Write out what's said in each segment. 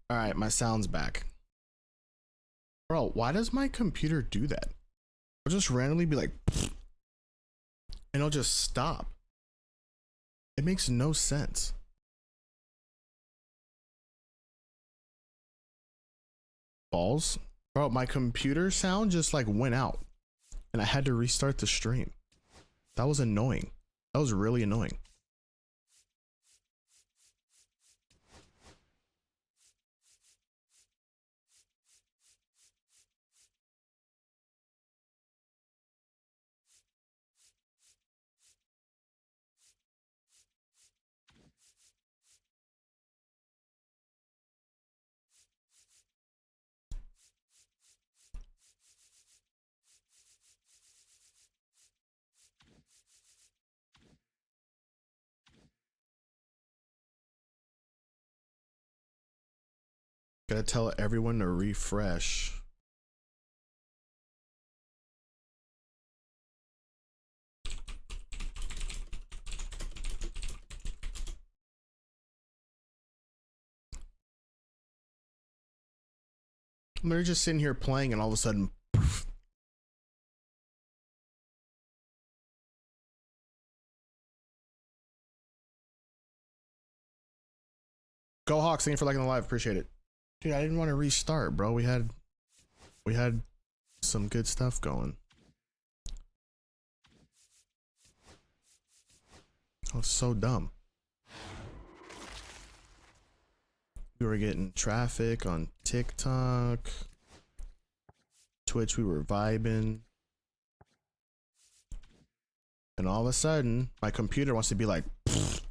All right, my sound's back. Bro, why does my computer do that? It'll just randomly be like, and it'll just stop. It makes no sense. Balls? Bro, my computer sound just like went out and I had to restart the stream. That was annoying. That was really annoying. Gotta tell everyone to refresh. They're just sitting here playing and all of a sudden, poof. Go Hawks, thank you for liking the live, appreciate it. Dude, I didn't want to restart, bro. We had some good stuff going. I was so dumb. We were getting traffic on TikTok, Twitch, we were vibing. And all of a sudden, my computer wants to be like, pfft.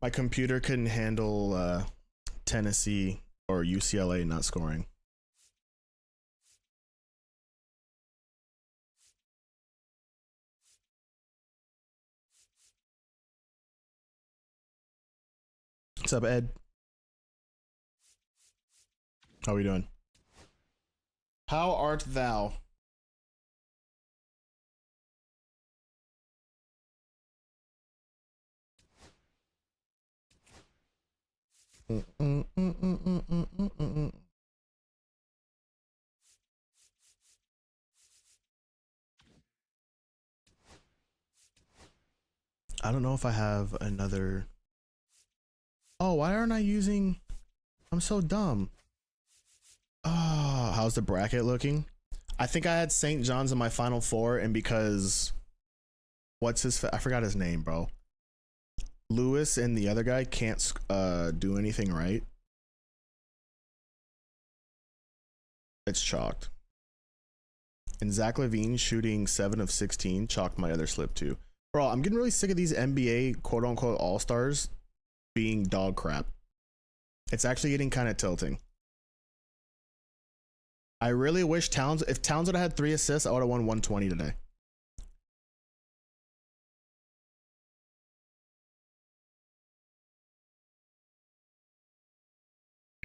My computer couldn't handle Tennessee or UCLA not scoring. What's up, Ed? How we doing? How art thou? I don't know if I have another. Oh, why aren't I using? I'm so dumb. Oh, how's the bracket looking? I think I had St. John's in my final four, and because what's his? I forgot his name, bro. Lewis and the other guy can't do anything right. It's chalked. And Zach Levine shooting 7 of 16 chalked my other slip too. Bro, I'm getting really sick of these NBA quote unquote all-stars being dog crap. It's actually getting kind of tilting. I really wish Towns, if Towns would have had 3 assists, I would have won 120 today.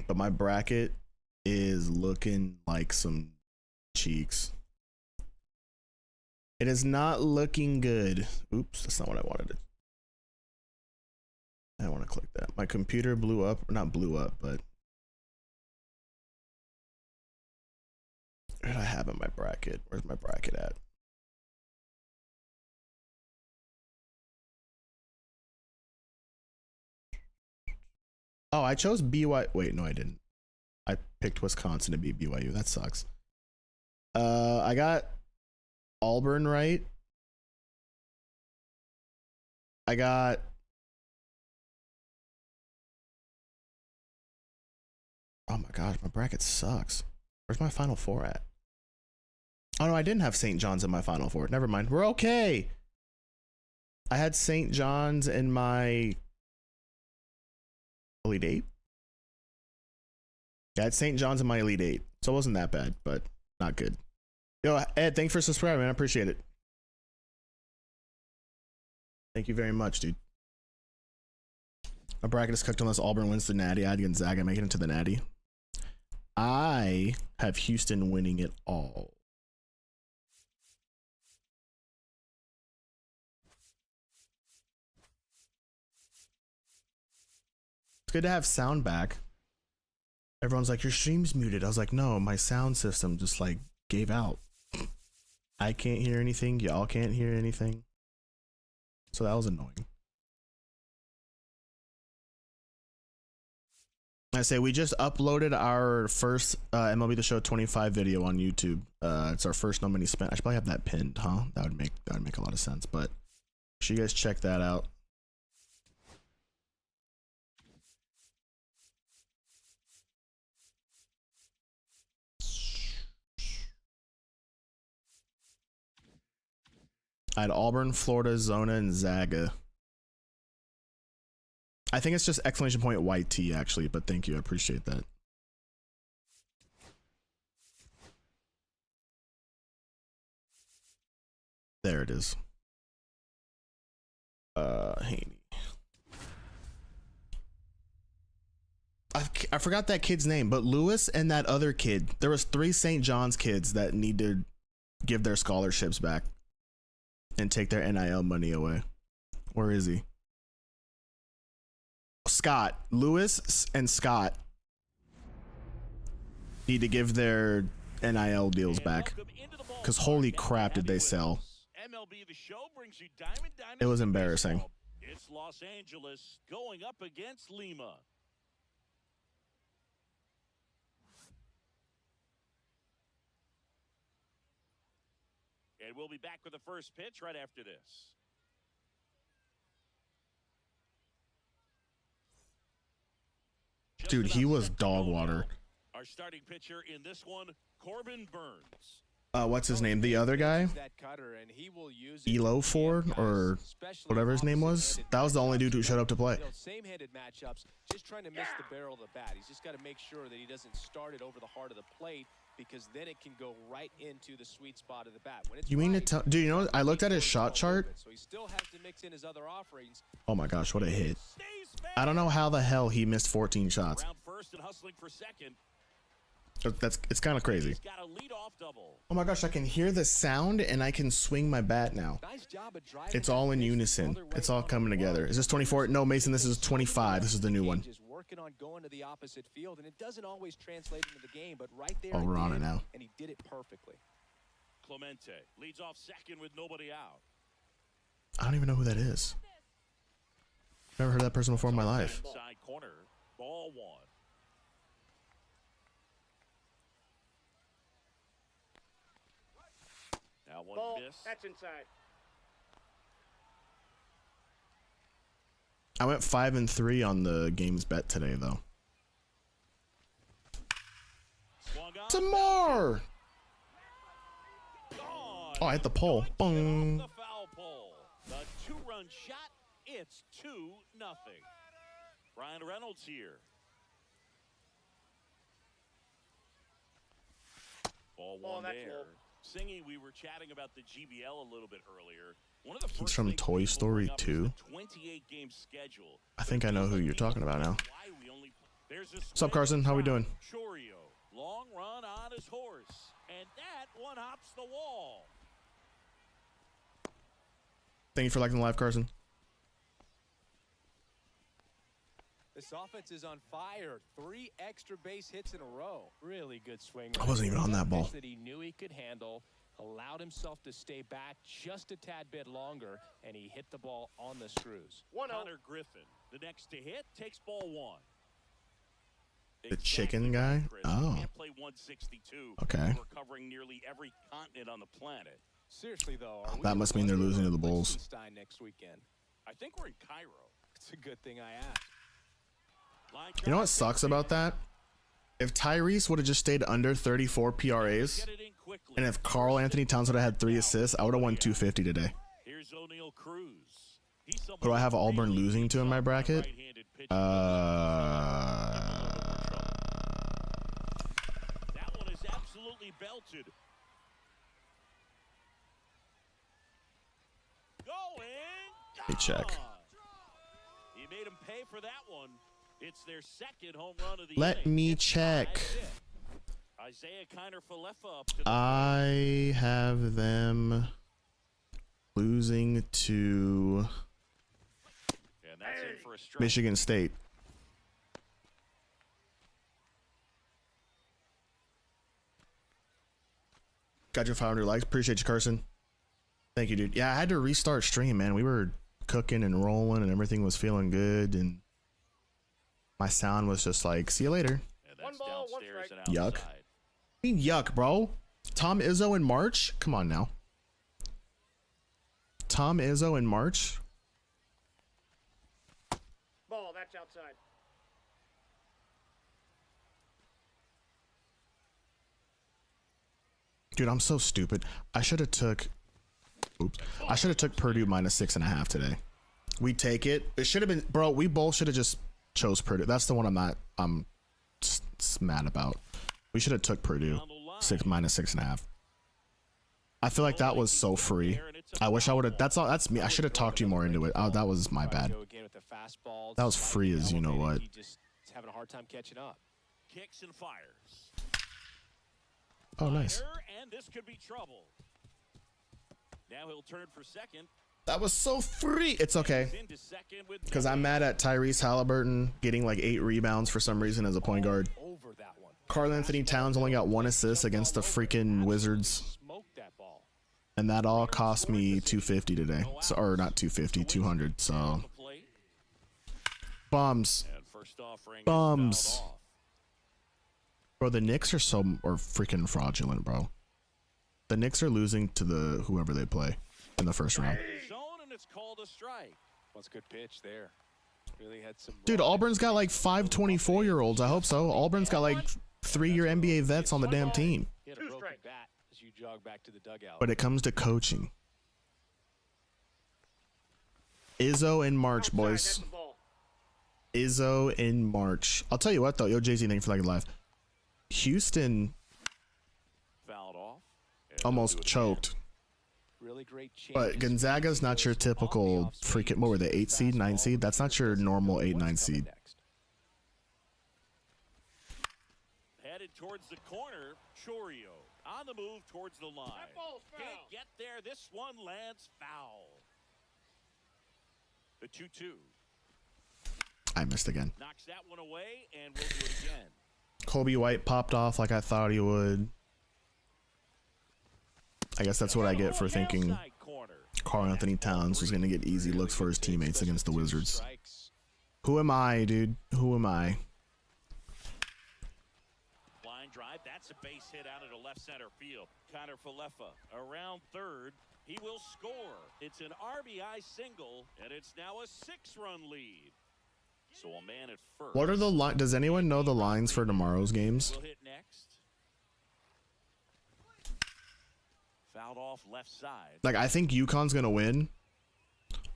But my bracket is looking like some cheeks. It is not looking good. Oops, that's not what I wanted. I don't want to click that. My computer blew up, or not blew up, but what did I have in my bracket? Where's my bracket at? Oh, I chose BYU. Wait, no, I didn't. I picked Wisconsin to beat BYU. That sucks. I got Auburn right. I got oh my gosh, my bracket sucks. Where's my final four at? Oh no, I didn't have St. John's in my final four. Never mind. We're okay. I had St. John's in my Elite 8. Yeah, I had St. John's in my Elite 8. So it wasn't that bad, but not good. Yo, Ed, thanks for subscribing, man. I appreciate it. Thank you very much, dude. My bracket is cooked unless Auburn wins the Natty. I had Gonzaga make it into the Natty. I have Houston winning it all. It's good to have sound back. Everyone's like, your stream's muted. I was like, no, my sound system just like gave out. I can't hear anything. Y'all can't hear anything. So that was annoying. I say we just uploaded our first MLB The Show 25 video on YouTube. It's our first no money spent. I should probably have that pinned, huh? That would make a lot of sense. But make sure you guys check that out. I had Auburn, Florida, Zona, and Zaga. I think it's just exclamation point white T actually, but thank you. I appreciate that. There it is. Haney. I forgot that kid's name, but Lewis and that other kid. There was 3 St. John's kids that need to give their scholarships back and take their NIL money away. Where is he? Scott, Lewis and Scott need to give their NIL deals back because holy crap did they sell. It was embarrassing. It's Los Angeles going up against Lima. And we'll be back with the first pitch right after this. Dude, he was dog water. Our starting pitcher in this one, Corbin Burns. What's his name? The other guy? Elo Ford or whatever his name was. That was the only dude who showed up to play. Same-handed matchups, just trying to miss the barrel of the bat. He's just got to make sure that he doesn't start it over the heart of the plate because then it can go right into the sweet spot of the bat. When it's you mean to tell? Dude, you know, I looked at his shot chart. So he still has to mix in his other offerings. Oh my gosh, what a hit. I don't know how the hell he missed 14 shots. First and hustling for second. It's kind of crazy. Oh my gosh, I can hear the sound and I can swing my bat now. It's all in unison. It's all coming together. Is this 24? No, Mason, this is 25. This is the new one. Working on going to the opposite field, and it doesn't always translate into the game, but right there, oh, we're on it now. And he did it perfectly. Clemente leads off second with nobody out. I don't even know who that is. Never heard of that person before in my life. Side corner, ball one. Now one miss. That's inside. I went 5-3 on the games bet today, though. Some more. Oh, I hit the pole. Boom. The foul pole. The 2-run shot. It's 2-0. Brian Reynolds here. Ball one there. Singing, we were chatting about the GBL a little bit earlier. One of the He's from Toy Story 2. I think I know who you're talking about now. What's up, Carson? How we doing? Chorio, long run on his horse, and that one hops the wall. Thank you for liking the live, Carson. This offense is on fire. 3 extra base hits in a row. Really good swing. I wasn't even on that ball. That he knew he could handle, allowed himself to stay back just a tad bit longer, and he hit the ball on the screws. Connor Griffin, the next to hit, takes ball one. The chicken guy? Oh. Can't play 162. Okay. We're covering nearly every continent on the planet. Seriously, though, that must mean they're losing to the Bulls. Next weekend. I think we're in Cairo. It's a good thing I asked. You know what sucks about that? If Tyrese would have just stayed under 34 PRAs, and if Karl Anthony Towns would have had 3 assists, I would have won 250 today. Who do I have Auburn losing to in my bracket? That one is absolutely belted. Let me check. He made him pay for that one. It's their second home run of the Let me check. Isaiah Kiner-Falefa. I have them losing to Michigan State. Got your 500 likes. Appreciate you, Carson. Thank you, dude. Yeah, I had to restart stream, man. We were cooking and rolling and everything was feeling good. And my sound was just like, see you later. And that's downstairs and Yuck. outside. I mean, yuck, bro. Tom Izzo in March? Come on now. Tom Izzo in March? Ball, that's outside. Dude, I'm so stupid. I should have took... Oops. I should have took Purdue -6.5 today. We take it. It should have been... Bro, we both should have just chose Purdue. That's the one I'm just mad about. We should have took Purdue -6.5. I feel like that was so free. I wish I would have... That's me. I should have talked you more into it. Oh, that was my bad. That was free as you know what. Just having a hard time catching up. Kicks and fires. Oh, nice. And this could be trouble. Now he'll turn for second. That was so free. It's okay. Because I'm mad at Tyrese Halliburton getting like 8 rebounds for some reason as a point guard. Over that one. Karl Anthony Towns only got 1 assist against the freaking Wizards. Smoked that ball. And that all cost me 250 today. So, or not 250, 200. So bums. Bums. Bro, the Knicks are freaking fraudulent, bro. The Knicks are losing to the whoever they play in the first round. And it's called a strike. What's a good pitch there? Really had some. Dude, Auburn's got like 5 24-year-olds. I hope so. Auburn's got like 3-year NBA vets on the damn team. He had a broken bat as you jog back to the dugout. When it comes to coaching, Izzo in March, boys. Izzo in March. I'll tell you what though. Yo, Jay-Z, thank you for liking live. Houston Fouled off. almost choked. Really great But Gonzaga's not your typical freaking, what were they, 8 seed, 9 seed? That's not your normal 8, 9 seed. Headed towards the corner, Chorio on the move towards the line. Can't get there. This one lands foul. The 2-2. I missed again. Knocks that one away, and we'll do it again. Kobe White popped off like I thought he would. I guess that's what I get for thinking Karl Anthony Towns was going to get easy looks for his teammates against the Wizards. Who am I, dude? Who am I? Line drive. That's a base hit out into left center field. Connor Falefa around third. He will score. It's an RBI single, and it's now a 6-run lead. So a man at first. What are the lines? Does anyone know the lines for tomorrow's games? Will hit next. Fouled off left side. Like, I think UConn's going to win.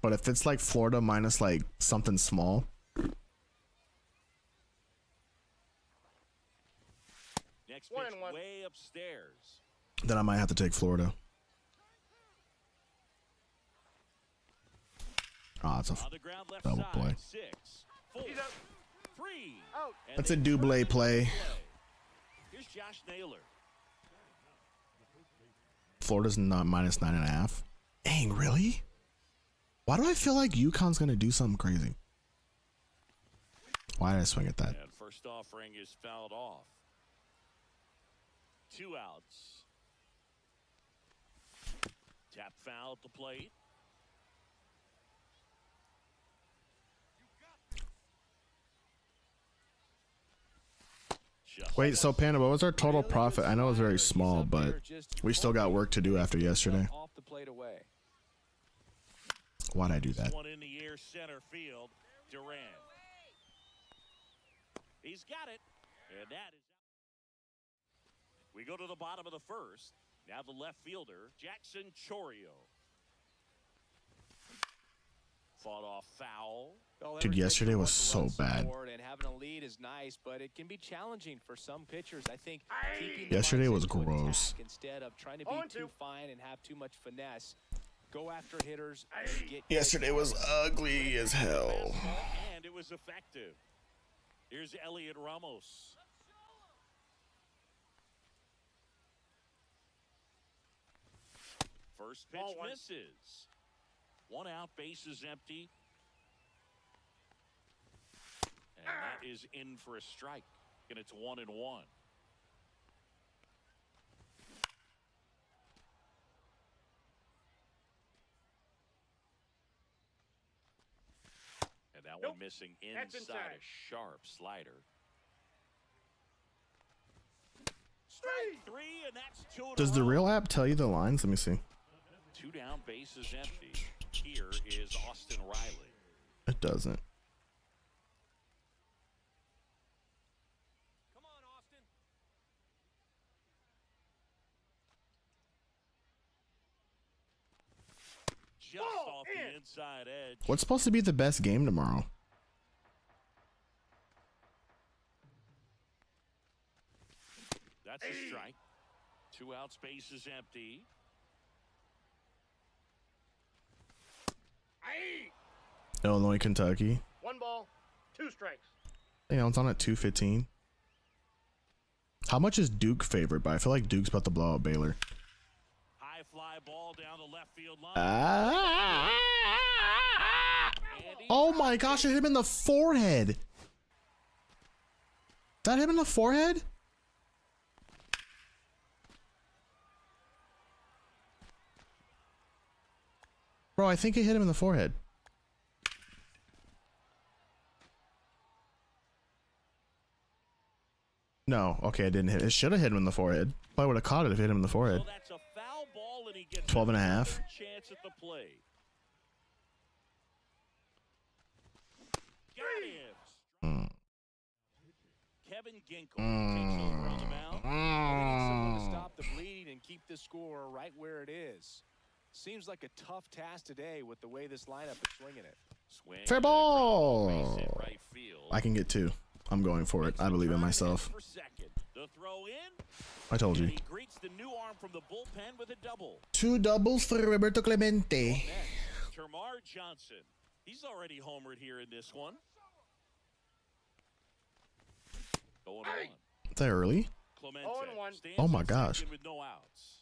But if it's like Florida minus like something small. Next pitch way upstairs. Then I might have to take Florida. Oh, it's a double play. 6, 4, 3. That's a double play. Here's Josh Naylor. Florida's not minus 9.5. Dang, really? Why do I feel like UConn's gonna do something crazy? Why did I swing at that? And first offering is fouled off. 2 outs. Tap foul at the plate. Wait, so Panda, what was our total profit? I know it's very small, but we still got work to do after yesterday. Why'd I do that? One in the air center field. Duran. He's got it. And that is. We go to the bottom of the first. Now the left fielder, Jackson Chorio. Fought off foul. Dude, yesterday was so bad. And having a lead is nice, but it can be challenging for some pitchers. I think yesterday was gross. Instead of trying to be too fine and have too much finesse, go after hitters. Yesterday was ugly as hell. And it was effective. Here's Elliot Ramos. First pitch misses. 1 out, base is empty. And that is in for a strike. And it's 1-1. missing That's inside inside. a sharp slider. Strike three, and that's two in a Does the row. real app tell you the lines? Let me see. 2 down, bases empty. Here is Austin Riley. It doesn't. Come on, Austin. Just Ball off in. the inside edge. What's supposed to be the best game tomorrow? That's a strike. 2 outs, bases empty. Aye. Illinois, Kentucky. 1 ball, 2 strikes. You know, it's on at 215. How much is Duke favored by? I feel like Duke's about to blow out Baylor. High fly ball down the left field line. Oh my gosh, it hit him in the forehead. That hit him in the forehead? Bro, I think it hit him in the forehead. No, okay, I didn't hit. It should have hit him in the forehead. Probably would have caught it if it hit him in the forehead. So that's a foul ball, and he gets 12 and a half. another chance at the plate. Got him. Kevin Ginkel takes over on the mound. We need someone to stop the bleeding and keep the score right where it is. Seems like a tough task today with the way this lineup is swinging it. Swing Fair and a ground base ball. hit right field. I can get 2. I'm going for it. I believe in myself. For second. The throw in. I told you. And he greets the new arm from the bullpen with a double. 2 doubles for Roberto Clemente. Next, Termar Johnson. He's already homered here in this one. Going on. Is that early? Clemente 0-1. stands Oh my at gosh. second with no outs.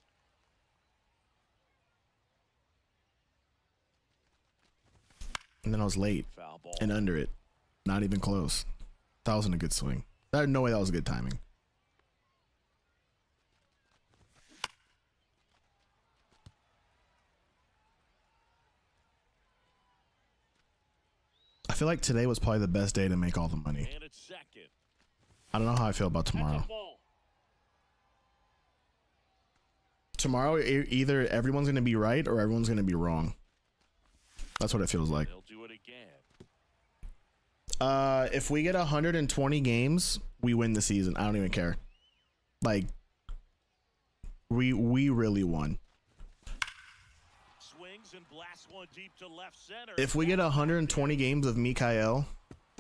And then I was late Foul ball. and under it. Not even close. That wasn't a good swing. No way that was good timing. I feel like today was probably the best day to make all the money. And it's second. I don't know how I feel about That's tomorrow. a ball. Tomorrow, either everyone's going to be right or everyone's going to be wrong. That's what it feels like. They'll do it again. If we get 120 games, we win the season. I don't even care. Like, we really won. Swings and blasts one deep to left center. If we get 120 games of Mikael,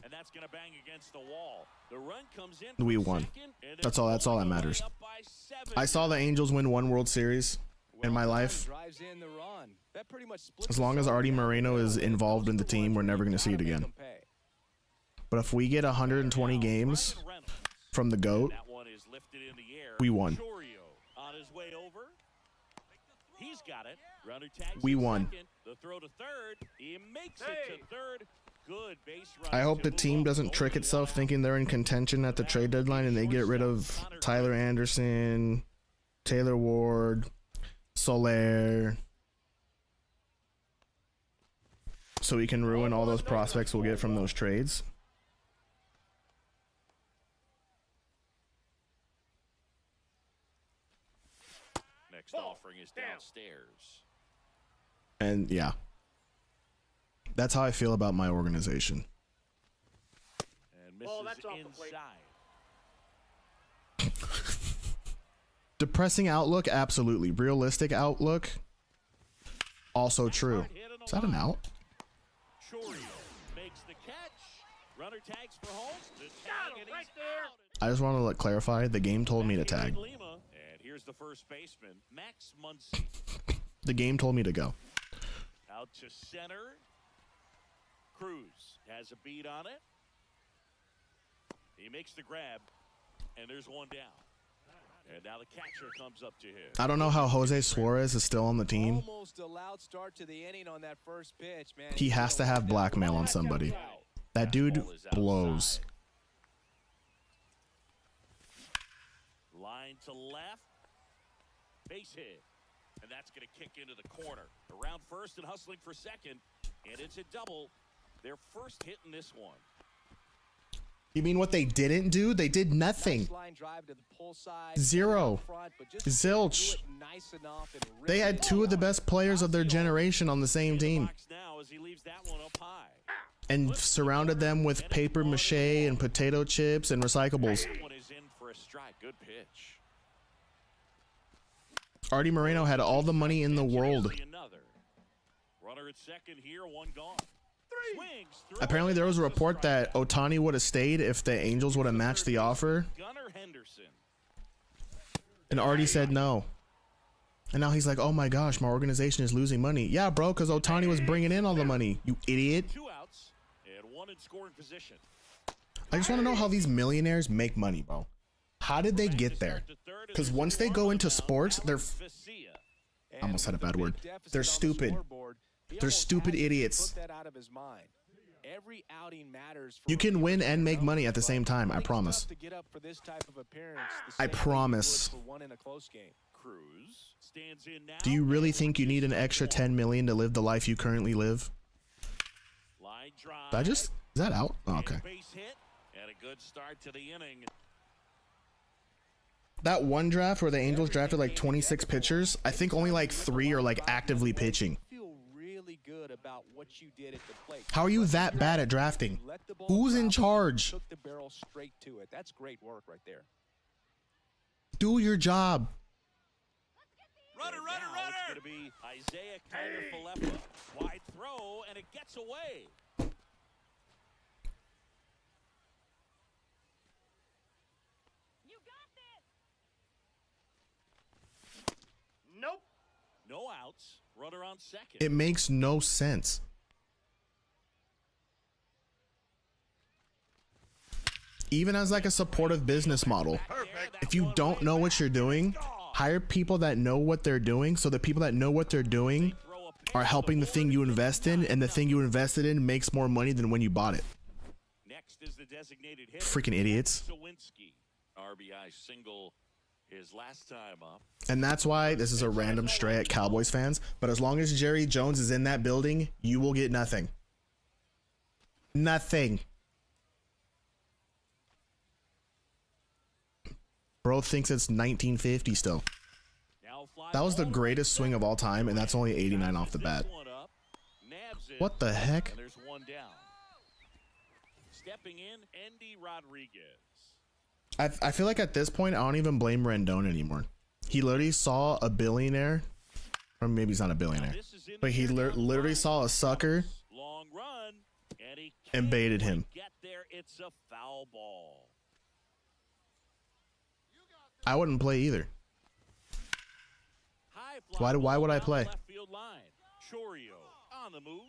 And that's going to bang against the wall. The run comes in. We from won. second, and That's they're all that pulling matters. away up by 7. I saw the Angels win 1 World Series in my life. Drives in the run. That pretty much splits As the long as zone Artie down the Moreno middle. is involved in the team, we're never going to see it Gotta make again. 'em pay. But if we get 120 games Ryan Reynolds. from the GOAT, That one is lifted in the air. we won. Chorio on his way over. He's got it. Runner tags We in won. second. The throw to third. He makes it Hey. to third. Good base run. I hope to the move team up doesn't over trick the itself line. thinking they're in contention at the trade deadline and they get rid of Tyler Anderson, Taylor Ward, Soler, so we can ruin all those prospects we'll get from those trades. Next Ball. offering is Down. downstairs. And yeah, that's how I feel about my organization. And Ball, misses that's off the plate. inside. Depressing outlook, absolutely. Realistic outlook, also true. Is that an out? Chorio makes the catch. Runner tags for home. The Got tag, him and right he's there. out. I just want to clarify, the game told me to Back here in tag. Lima. And here's the first baseman, Max Muncy. The game told me to go. Out to center. Cruz has a beat on it. He makes the grab, and there's one down. And now the catcher comes up to him. I don't know how Jose Suarez is still on the team. Almost a loud start to the inning on that first pitch, man. He has to have blackmail on somebody. That dude Fastball is blows. outside. Line to left. Base hit. And that's going to kick into the corner. Around first and hustling for second. And it's a double. Their first hit in this one. You mean what they didn't do? They did nothing. Zero. Zilch. They had two of the best players of their generation on the same team and surrounded them with paper mache and potato chips and recyclables. Good pitch. Artie Moreno had all the money in the world. Runner at second here, one gone. Apparently there was a report that Ohtani would have stayed if the Angels would have matched the offer. And Artie said no. And now he's like, oh my gosh, my organization is losing money. Yeah, bro, because Ohtani was bringing in all the money, you idiot. 2 outs and 1 in scoring position. I just want to know how these millionaires make money, bro. How did they get there? Because once they go into sports, they're... I almost had a bad word. They're stupid. They're stupid idiots. You can win and make money at the same time, I promise. I promise. Do you really think you need an extra 10 million to live the life you currently live? Did I just... Is that out? Oh, okay. And a good start to the inning. That one draft where the Angels drafted like 26 pitchers, I think only like 3 are like actively pitching. How are you that bad at drafting? Who's in charge? That's great work right there. Do your job. Runner. It's going to be Isaiah Kiner-Falefa. Wide throw, and it gets away. Nope. No outs. Runner on second. It makes no sense. Even as like a supportive business model, if you don't know what you're doing, hire people that know what they're doing, so the people that know what they're doing are helping the thing you invest in, and the thing you invested in makes more money than when you bought it. Next is the designated hitter. Freaking idiots. RBI single his last time up. And that's why this is a random stray at Cowboys fans, but as long as Jerry Jones is in that building, you will get nothing. Nothing. Bro thinks it's 1950 still. That was the greatest swing of all time, and that's only 89 off the bat. What the heck? There's one down. Stepping in, Andy Rodriguez. I feel like at this point, I don't even blame Rendon anymore. He literally saw a billionaire, or maybe he's not a billionaire, but he literally saw a sucker Long run, and baited him. Get there, it's a foul ball. I wouldn't play either. Why would I play? Chorio on the move.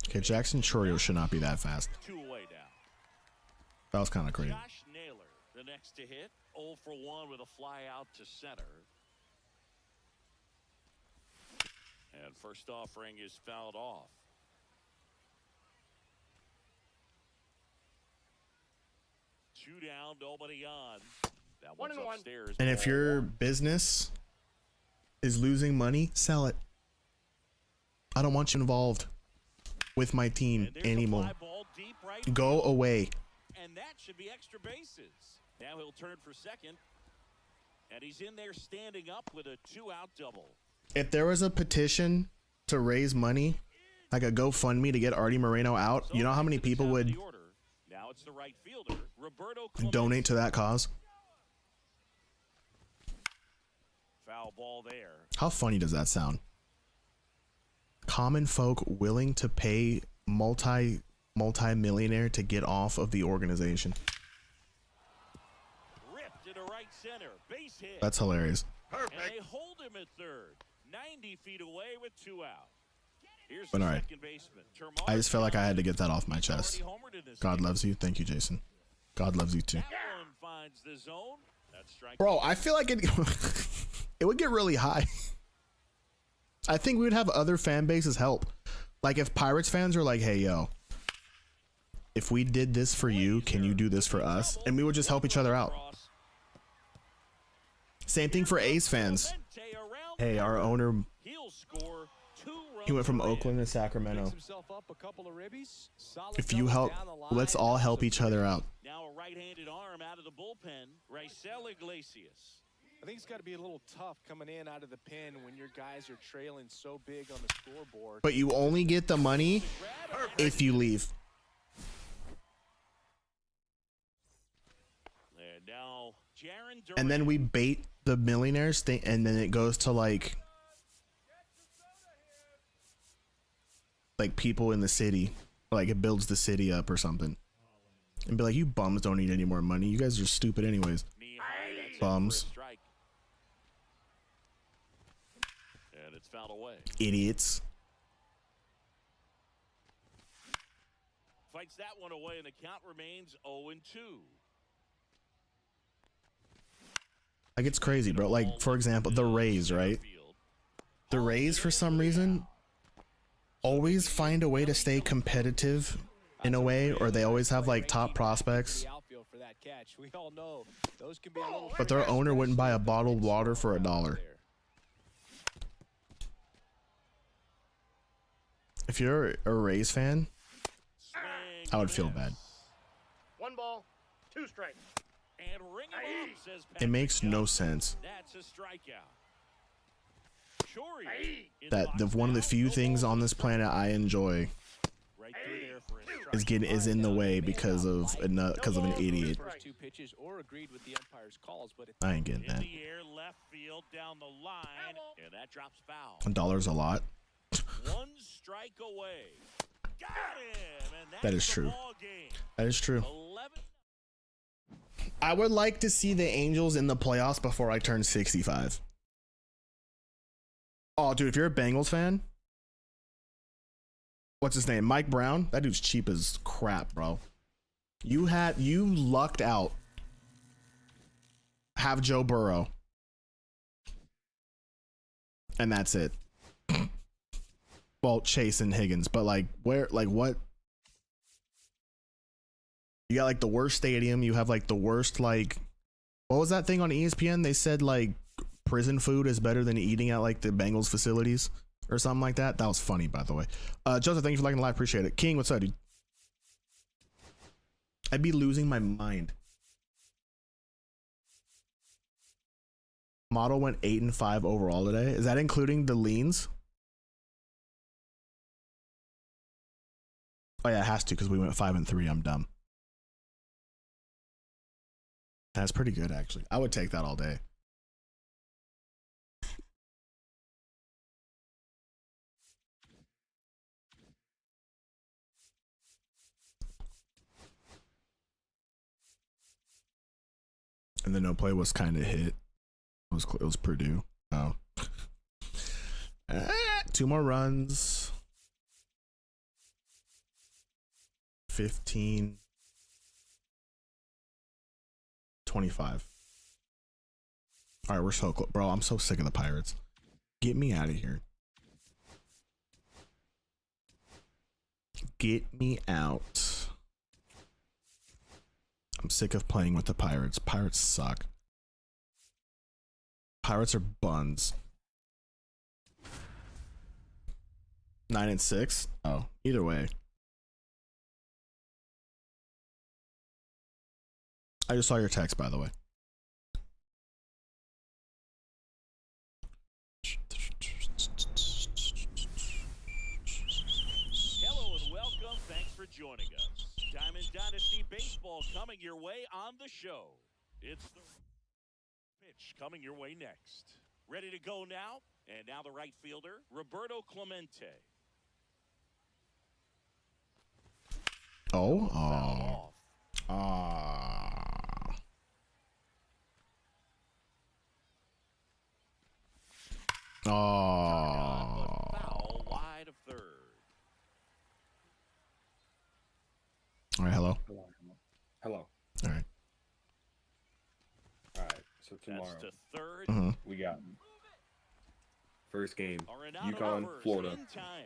Okay, Jackson Chorio should not be that fast. 2 away down. That was kind of crazy. Josh Naylor, the next to hit, 0 for 1 with a fly out to center. And first offering is fouled off. Two down, nobody on. That one's upstairs. And if your business is losing money, sell it. I don't want you involved with my team anymore. Go away. And that should be extra bases. Now he'll turn for second. And he's in there standing up with a 2-out double. If there was a petition to raise money, like a GoFundMe to get Artie Moreno out, you know how many people would now it's the right fielder, Roberto donate to that cause? Foul ball there. How funny does that sound? Common folk willing to pay multi-millionaire to get off of the organization. Ripped into right center. Base hit. That's hilarious. Perfect. And they hold him at third. 90 feet away with 2 out. Here's But the all right. second baseman. I just felt like I had to get that off my chest. God loves you. Thank you, Jason. God loves you too. That one finds the zone. That's strike. Bro, I feel like it would get really high. I think we would have other fan bases help. Like if Pirates fans were like, hey, yo, if we did this for you, can you do this for us? And we would just help each other out. Same thing for A's fans. Hey, our owner He went from Oakland to Sacramento. Picks himself up a couple of ribbies. Solid If you double help, down the line. let's all help each other out. Now a right-handed arm out of the bullpen, Raisel Iglesias. I think it's got to be a little tough coming in out of the pen when your guys are trailing so big on the scoreboard. But you only get the money if you leave. And now Jaron And then we bait the millionaires thing, and then it goes to like people in the city, like it builds the city up or something, and be like, you bums don't need any more money. You guys are stupid anyways. Bums. And it's fouled away. Idiots. Fights that one away, and the count remains 0-2. Like, it's crazy, bro. Like, for example, the Rays, right? The Rays, for some reason, always find a way to stay competitive in a way, or they always have like top prospects. But their owner wouldn't buy a bottled water for $1. If you're a Rays fan, I would feel bad. 1 ball, 2 strikes. And ring him up, says It makes no sense. that's a strikeout. One of the few things on this planet I enjoy is in the way because of an idiot. I ain't getting that. $1 a lot. 1 strike away. Got him, and that's That is true. the ball game. That is true. 11. I would like to see the Angels in the playoffs before I turn 65. Oh, dude, if you're a Bengals fan, what's his name? Mike Brown? That dude's cheap as crap, bro. You lucked out. Have Joe Burrow. And that's it. Well, Chase and Higgins, but what? You got like the worst stadium. You have like the worst, like, what was that thing on ESPN? They said like prison food is better than eating at like the Bengals facilities or something like that. That was funny, by the way. Joseph, thank you for liking the live. Appreciate it. King, what's up, dude? I'd be losing my mind. Model went 8-5 overall today. Is that including the leans? Oh yeah, it has to because we went 5-3. I'm dumb. That's pretty good, actually. I would take that all day. And the no play was kind of hit. It was Purdue. Oh. 2 more runs. 15. 25. All right, we're so close. Bro, I'm so sick of the Pirates. Get me out of here. Get me out. I'm sick of playing with the Pirates. Pirates suck. Pirates are buns. 9-6? Oh, either way. I just saw your text, by the way. Hello and welcome. Thanks for joining us. Diamond Dynasty Baseball coming your way on the show. It's the pitch coming your way next. Ready to go now? And now the right fielder, Roberto Clemente. Oh, Foul off. Foul wide of third. All right, hello. Hello. All right. All right. So tomorrow That's to third. Mm-hmm. we got first game. Arenado UConn, covers Florida. in time.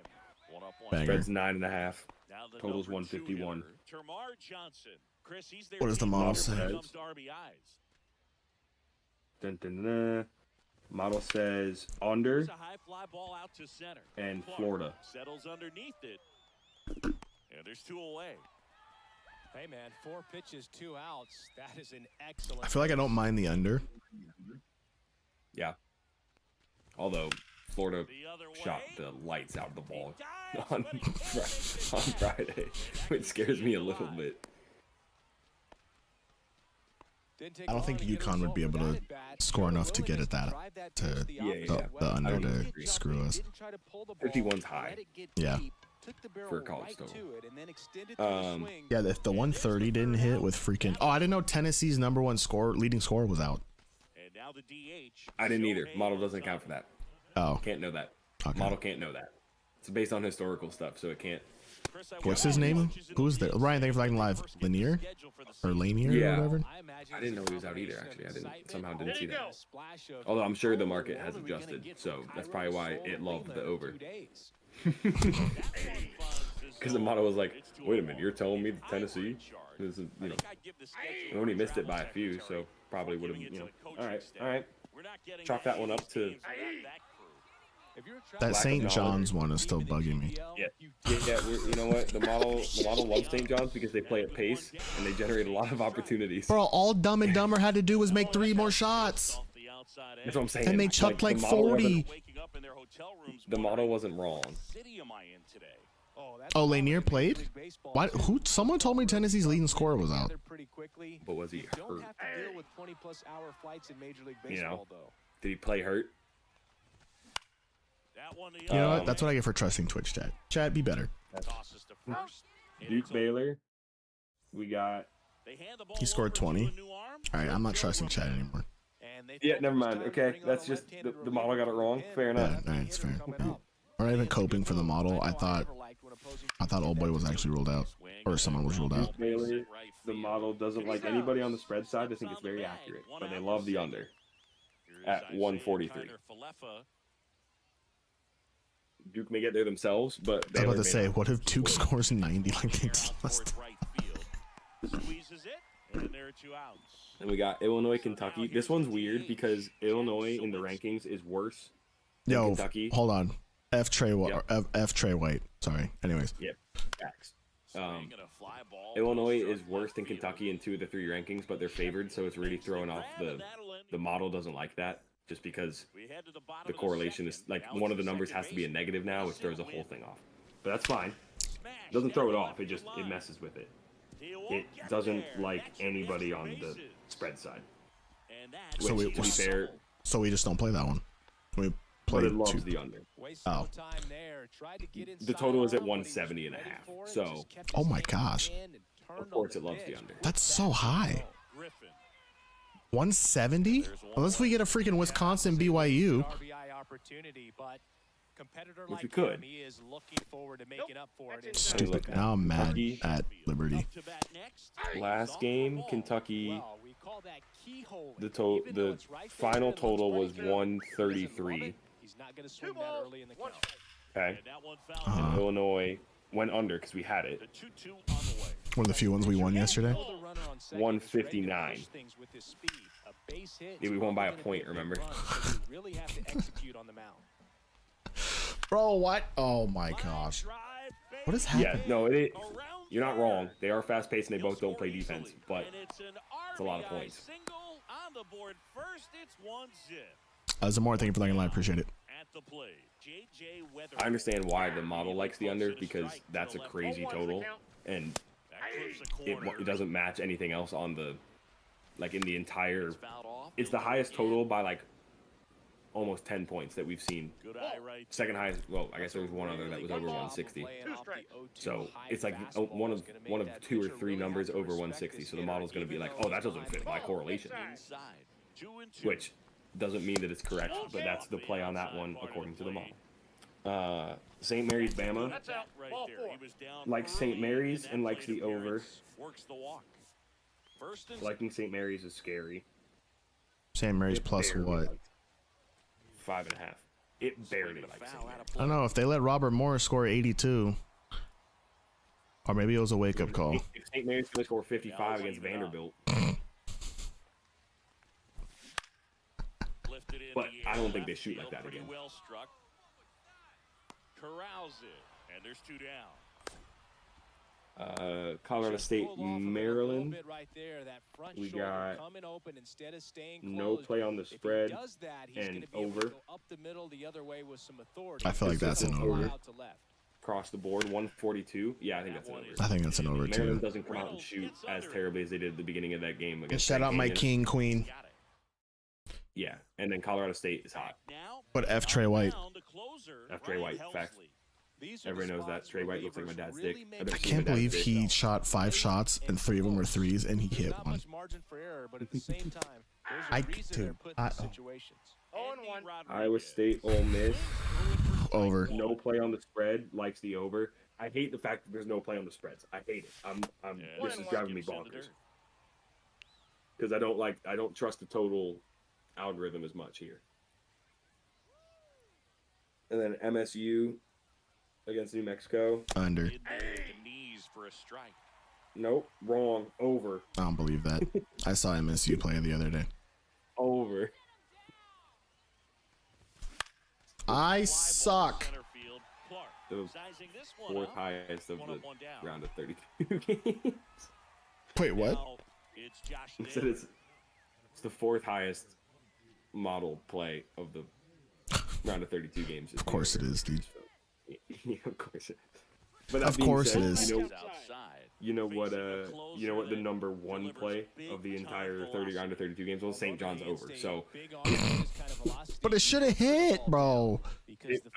1 up 1. Banger. Spread's 9.5. Now the Totals number 2 151. hitter, Termar Johnson. Chris, he's there. What does the model say? Comes to RBIs. Dun, dun, dun. Model says under Here's a high fly ball out to center. and Clark Florida. settles underneath it. And there's 2 away. Hey, man, 4 pitches, 2 outs. That is an excellent. I feel like I don't mind the under. Yeah. Although Florida The other shot way. the lights out of the ball He dives, on, but he can't make it on back. Friday, which scares me a little bit. I don't think UConn would be able to score enough to get at that to the under to screw us. 51's high. Yeah. For a college total. Yeah, if the 130 didn't hit with freaking. Oh, I didn't know Tennessee's #1 leading scorer was out. And now the DH. I didn't either. Model doesn't count for that. Oh, Can't know that. okay. Model can't know that. It's based on historical stuff, so it can't. What's his name? Who's there? Ryan, thank you for liking live. Lanier or Lanier Yeah. or whatever. I didn't know he was out either. Actually, I didn't see that. Although I'm sure the market has adjusted, so that's probably why it loved the over. Because the model was like, wait a minute, you're telling me Tennessee? This is, you know, I only missed it by a few, so probably would have, you know. All right. Chalk that one up to. That Lack of St. knowledge. John's one is still bugging me. Yeah. You know what? The model loves St. John's because they play at pace and they generate a lot of opportunities. Bro, all Dumb and Dumber had to do was make 3 more shots. That's what I'm saying. And they chucked like the model 40. The model wasn't wrong. Oh, Lanier played? Why? Who? Someone told me Tennessee's leading scorer was out. But was he hurt? You know? though. Did he play hurt? You know what? That's what I get for trusting Twitch chat. Chat, be better. Duke Baylor. We got. He scored 20. All right, I'm not trusting chat anymore. Yeah, never mind. Okay, that's just the model got it wrong. Fair Yeah, enough. all right, it's fair. Or even coping for the model. I thought Old Boy was actually ruled out, or someone was ruled out. Duke Baylor. The model doesn't like anybody on the spread side. I think it's very accurate, but they love the under at 143. Duke may get there themselves, but I was about to say, what if Duke scores 90 like they did last time? And we got Illinois, Kentucky. This one's weird because Illinois in the rankings is worse than Yo, Kentucky. hold on. F Trey White. Sorry. Anyways. Yep. Facts. Illinois is worse than Kentucky in 2 of the 3 rankings, but they're favored, so it's really throwing off the model doesn't like that. Just because the correlation is like one of the numbers has to be a negative now, which throws the whole thing off. But that's fine. It doesn't throw it off. It messes with it. It doesn't like anybody on the spread side. So Which, to be fair, So we just don't play that one. We play but it loves 2. the under. Oh. The total is at 170 and a half. So Oh my gosh. of course it loves the under. That's so high. 170? Unless we get a freaking Wisconsin BYU. Which we could. Stupid. Now I'm mad Kentucky. at Liberty. Last game, Kentucky. The final total was 133. Okay. And Illinois went under because we had it. One of the few ones we won yesterday. 159. Yeah, we won by a point, remember? Bro, what? Oh my gosh. What is happening? Yeah, no, you're not wrong. They are fast paced and they both don't play defense, but it's a lot of points. Zamora, thank you for liking live. Appreciate it. I understand why the model likes the under because that's a crazy total and it doesn't match anything else on the, like in the entire, it's the highest total by like almost 10 points that we've seen. Second highest, well, I guess there was one other that was over 160. So it's like one of 2 or 3 numbers over 160. So the model's going to be like, oh, that doesn't fit my correlation. Which doesn't mean that it's correct, but that's the play on that one according to the model. St. Mary's Bama likes St. Mary's and likes the over. Liking St. Mary's is scary. St. Mary's plus what? 5.5. It barely likes St. Mary's. I don't know. If they let Robert Morris score 82, or maybe it was a wake-up call. If St. Mary's going to score 55 against Vanderbilt. lifted in But the I air, don't think they left shoot like field, that pretty again. well struck. Corrals it, and there's 2 down. Colorado Just State, pulled off of it a little Maryland. bit right there. That front We shoulder got coming open instead of staying no closed. play on the If he spread does that, he's and gonna be able over. to go up the middle the other way with some authority. I feel like that's an over. Out to left. Across the board, 142. Yeah, I think that's an over. I think that's an over Maryland too. doesn't come out and shoot as terribly as they did at the beginning of that game And against shout out my Canyon. king queen. Got it. Yeah, and then Colorado State is hot. Now, But F Trey White. down to closer, F. Trey Ryan White, facts. Helsley. These are the Everyone knows that. spots Trey where White looks like my relievers dad's really dick. make I've never I seen can't my dad's believe dick. he shot 5 shots and 3 of them were threes and he There's hit not one. much margin for error, but at the same time, there's a I reason they're dude, put in I- these situations. 0-1. Iowa State, Ole Miss. Over. No play on the spread. Likes the over. I hate the fact that there's no play on the spreads. I hate it. This is driving me bonkers. Because I don't trust the total algorithm as much here. And then MSU against New Mexico. Under. The knees for a strike. Nope, wrong. Over. I don't believe that. I saw MSU play the other day. Over. I suck. Center field, Clark. The Sizing this one fourth up. highest of One the up, one down. round of 32 games. Wait, what? Now, it's Josh It said Naylor. it's the fourth highest model play of the round of 32 games. Of course it is, dude. Yeah, of course it is. But Of course it is. You know, Outside. you know what the number one play of the entire 30 round of 32 games was? St. John's over. So But it should have hit, bro.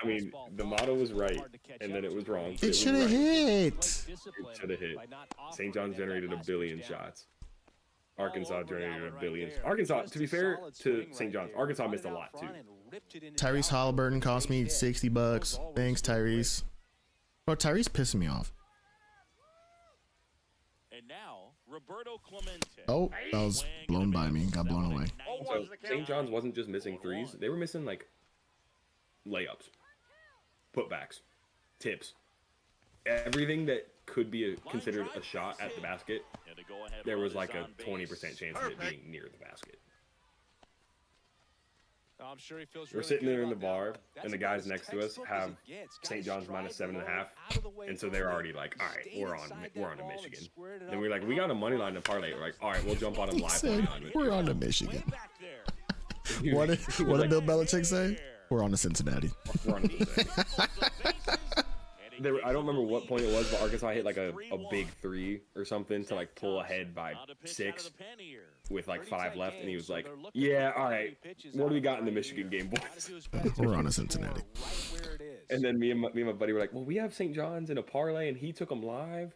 I mean, the motto was right, and then it was wrong. It should have hit. It should have hit. St. John's generated a billion shots. Arkansas generated a billion. Arkansas, to be fair to St. John's, Arkansas missed a lot too. Tyrese Halliburton cost me $60. Thanks, Tyrese. Bro, Tyrese pissing me off. And now, Roberto Clemente. Oh, that was blown by me. Got blown away. So St. John's wasn't just missing threes; they were missing like layups, putbacks, tips, everything that could be considered a shot at the basket. There was like a 20% chance of it being near the basket. I'm sure he feels We're really sitting good there in the about bar, that. That's and the about guys as next to us textbook as have it gets. Got St. his John's stride minus low, 7.5, out of the way and so they're early. already like, all right, Stayed we're inside on that to ball and Michigan. squared it Then up we're like, we got a money line to parlay. We're like, all right, we'll jump on them He live said, money line. we're on to Michigan. Back there. What did Bill Belichick say? We're on to Cincinnati. We're on to Cincinnati. I don't remember what point it was, but Arkansas hit like a big three or something to like pull ahead by 6 with like 5 left, and he was like, yeah, all right, what do we got in the Michigan game, boys? We're on to Cincinnati. And then me and my buddy were like, well, we have St. John's in a parlay, and he took them live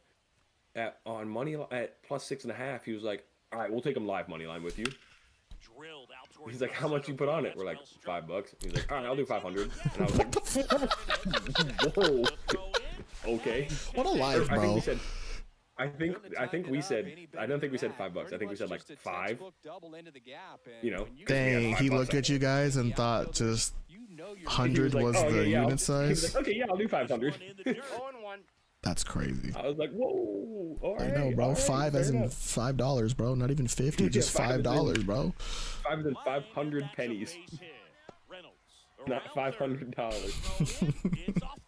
on money at plus 6.5. He was like, all right, we'll take them live money line with you. He's like, how much you put on it? We're like, $5. He's like, all right, I'll do 500. And I was like, whoa, okay. What a life, I think bro. we said, I don't think we said $5. I think we said like 5. You know, 'cause we had Dang, he $5 looked on at you guys and thought just it. He 100 like, was "Oh, the yeah, unit He was size. like, okay, yeah, I'll do 500. 0-1. That's crazy. I was like, whoa, all I right. know, bro. all right, 5 as fair in enough. $5, bro. Not even 50, just Yeah, 5 $5, bro. 5 and 500 pennies, not $500.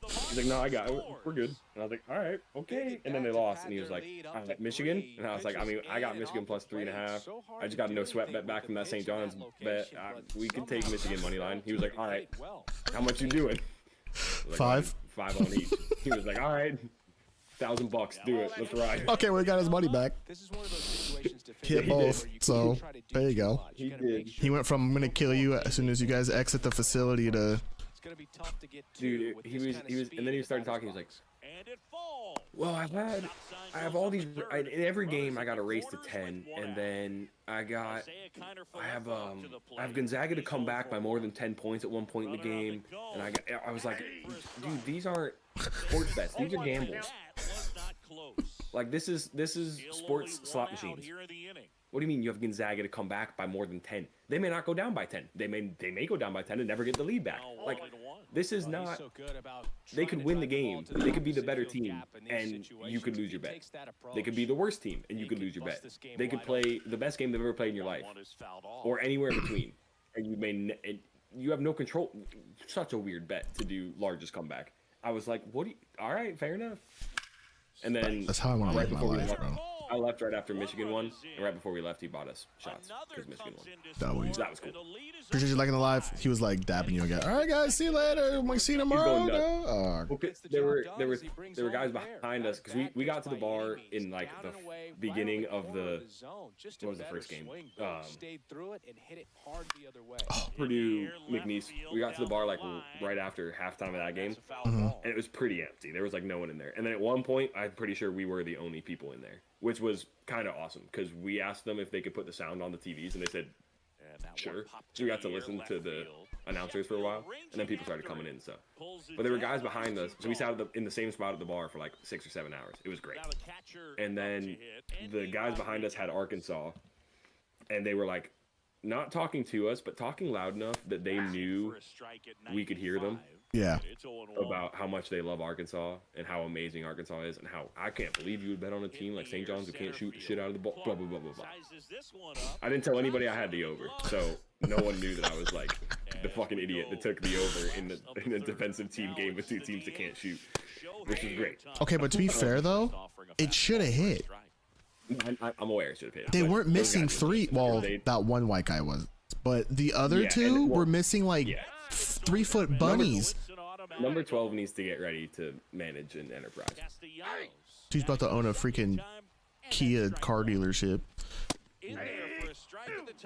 He's like, no, I got it. We're good. And I was like, all right, okay. And then they lost, and he was like, all right, Michigan? And I was like, I mean, I got Michigan plus 3.5. I just got a no sweat bet back from that St. John's bet. We could take Michigan money line. He was like, all right, how much you doing? I was like, 5? 5 on each. He was like, all right, $1,000, do it. Let's ride. Okay, well, he got his money back. This is one of those situations to Hit figure out both, where you so can't try to do there you too go. much. He gotta make did. sure He went from I'm gonna kill you as soon as you guys exit the facility to it's gonna be tough to get to Dude, with he this was, kind of and speed then he at started the talking. He was like, And it falls. well, I have all these. In every game, I got a race to 10, and then I have Gonzaga to come back by more than 10 points at one point in the game, and I was like, dude, these aren't sports bets. These are gambles. Like this is sports slot machines. What do you mean you have Gonzaga to come back by more than 10? They may not go down by 10. They may go down by 10 and never get the lead back. Like this is not. They could win the game. They could be the better team, and you could lose your bet. They could be the worst team, and you could lose your bet. They could play the best game they've ever played in your life, or anywhere in between, and you have no control. Such a weird bet to do largest comeback. I was like, what do you, all right, fair enough. And then That's how I want to live my life, bro. I left right after Michigan won, and right before we left, he bought us shots because Michigan won. W. So that was cool. Appreciate you liking the live. He was like dabbing you again. All right, guys, see you later. Might see you tomorrow. No? There were guys behind us because we got to the bar in like the beginning of the what was the first game? Purdue McNeese. We got to the bar like right after halftime of that game, and it was pretty empty. There was like no one in there. And then at one point, I'm pretty sure we were the only people in there, which was kind of awesome because we asked them if they could put the sound on the TVs, and they said sure. So we got to listen to the announcers for a while, and then people started coming in. So, but there were guys behind us, so we sat in the same spot at the bar for like 6 or 7 hours. It was great. And then the guys behind us had Arkansas, and they were like not talking to us, but talking loud enough that they knew we could hear them. Yeah. About how much they love Arkansas and how amazing Arkansas is, and how I can't believe you would bet on a team like St. John's who can't shoot the shit out of the ball. Blah blah blah blah blah. I didn't tell anybody I had the over, so no one knew that I was like the fucking idiot that took the over in the defensive team game with 2 teams that can't shoot, which is great. Okay, but to be fair though, it should have hit. I'm aware it should have hit. They weren't missing 3. Well, that one white guy was, but the other 2 were missing like 3-foot bunnies. Number 12 needs to get ready to manage an enterprise. He's about to own a freaking Kia car dealership.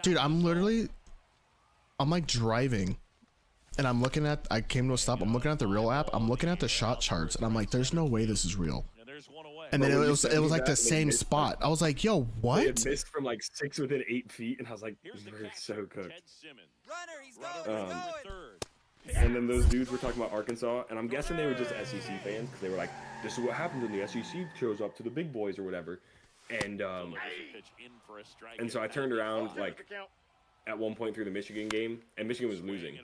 Dude, I'm like driving, and I came to a stop. I'm looking at the real app. I'm looking at the shot charts, and I'm like, there's no way this is real. And then it was like the same spot. I was like, yo, what? They had missed from like 6 within 8 feet, and I was like, we're so cooked. And then those dudes were talking about Arkansas, and I'm guessing they were just SEC fans because they were like, this is what happens when the SEC shows up to the big boys or whatever. And so I turned around like at one point through the Michigan game, and Michigan was losing,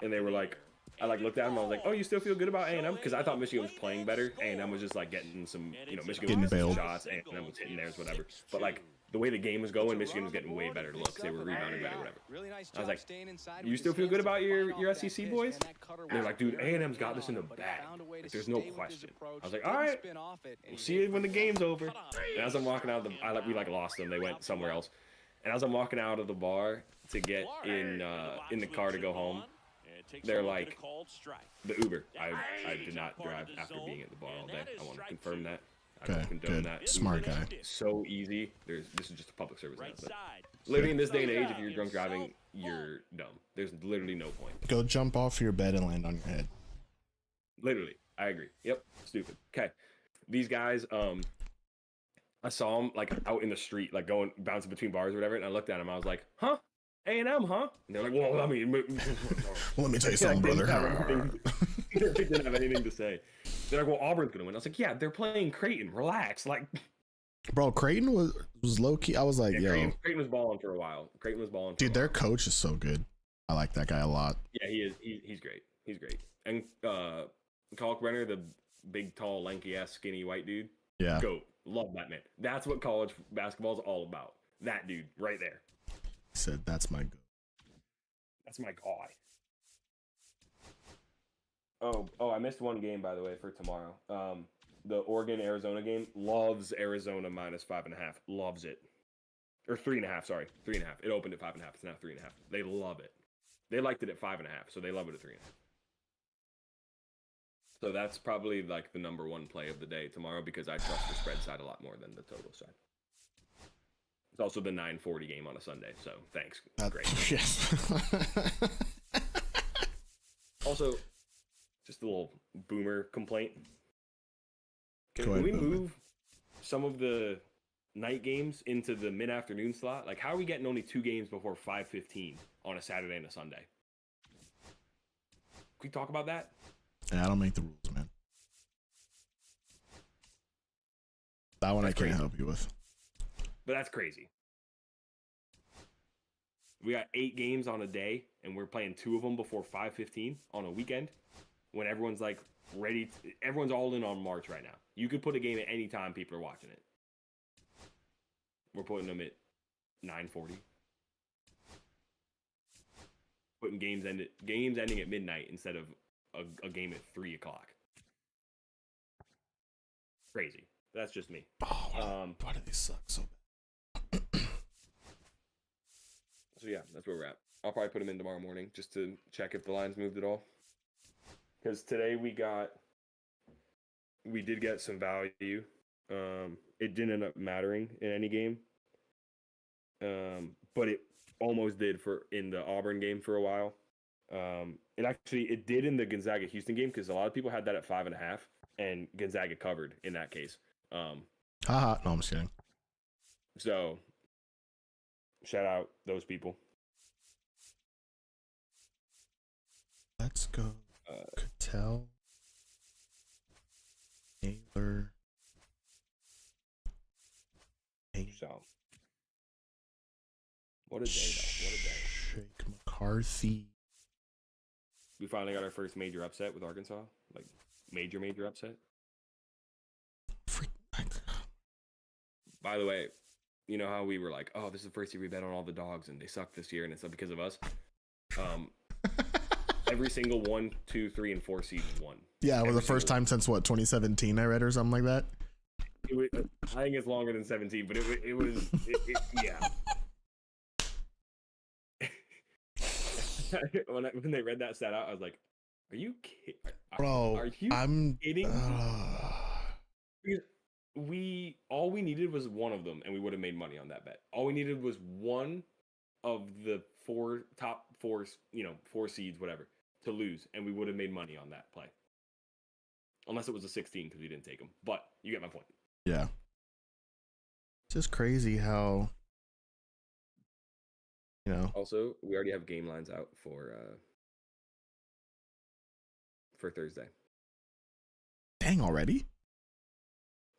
and they were like, I like looked at them, I was like, oh, you still feel good about A&M? Because I thought Michigan was playing better. A&M was just like getting some, Michigan was missing shots, A&M was hitting theirs, whatever. But like the way the game was going, Michigan was getting way better looks. They were rebounding better, whatever. I was like, you still feel good about your SEC boys? And they're like, dude, A&M's got this in the bag. Like, there's no question. I was like, all right, we'll see you when the game's over. And as I'm walking out of we lost them. They went somewhere else. And as I'm walking out of the bar to get in the car to go home, they're like, the Uber. I did not drive after being at the bar all day. I want to confirm that. Okay, good. Smart guy. So easy. This is just a public service announcement. Literally in this day and age, if you're drunk driving, you're dumb. There's literally no point. Go jump off your bed and land on your head. Literally. I agree. Yep. Stupid. Okay. These guys, I saw them like out in the street, like bouncing between bars or whatever, and I looked at them. I was like, huh? A&M, huh? And they're like, well, I mean, well, let me tell you something, brother. They didn't have anything to say. They're like, well, Auburn's gonna win. I was like, yeah, they're playing Creighton. Relax, like. Bro, Creighton was low key. I was like, yo, Creighton was balling for a while. Dude, their coach is so good. I like that guy a lot. Yeah, he is. He's great. He's great. And Kalkbrenner, the big, tall, lanky ass, skinny white dude. Yeah. Goat. Love that man. That's what college basketball is all about. That dude right there. He said, "That's my goat. That's my guy." Oh, I missed one game, by the way, for tomorrow. The Oregon-Arizona game. Loves Arizona minus 5.5. Loves it. Or 3.5, sorry. 3.5. It opened at 5.5. It's now 3.5. They love it. They liked it at 5.5, so they love it at 3.5. So that's probably like the number one play of the day tomorrow because I trust the spread side a lot more than the total side. It's also the 9:40 game on a Sunday, so thanks. Great. Yes. Also, just a little boomer complaint. Can we move some of the night games into the mid-afternoon slot? Like, how are we getting only 2 games before 5:15 on a Saturday and a Sunday? Can we talk about that? Yeah, I don't make the rules, man. That one I can't help you with. But that's crazy. We got 8 games on a day, and we're playing 2 of them before 5:15 on a weekend. When everyone's like ready, everyone's all in on March right now. You could put a game at any time; people are watching it. We're putting them at 9:40. putting games ending at midnight instead of a game at 3 o'clock. Crazy. That's just me. Oh, why do they suck so bad? So yeah, that's where we're at. I'll probably put them in tomorrow morning just to check if the lines moved at all. Because today we did get some value. It didn't end up mattering in any game. But it almost did in the Auburn game for a while. It did in the Gonzaga Houston game because a lot of people had that at 5.5, and Gonzaga covered in that case. Haha, no, I'm just kidding. So shout out those people. Let's go. Cattell, Taylor, So what a day, though. What a day. Shake McCarthy. We finally got our first major upset with Arkansas. Like, major upset. By the way, you know how we were like, oh, this is the first year we bet on all the dogs and they suck this year and it's not because of us? Every single 1, 2, 3, and 4 seed won. Yeah, it was the first time since what, 2017 I read or something like that? I think it's longer than 17, but it was yeah. when they read that stat out, I was like, "Are you kidding, bro? Are you kidding?" Because all we needed was one of them, and we would have made money on that bet. All we needed was one of the top four seeds, whatever, to lose, and we would have made money on that play. Unless it was a 16 because we didn't take them, but you get my point. Yeah, it's just crazy how. Also, we already have game lines out for Thursday. Dang, already?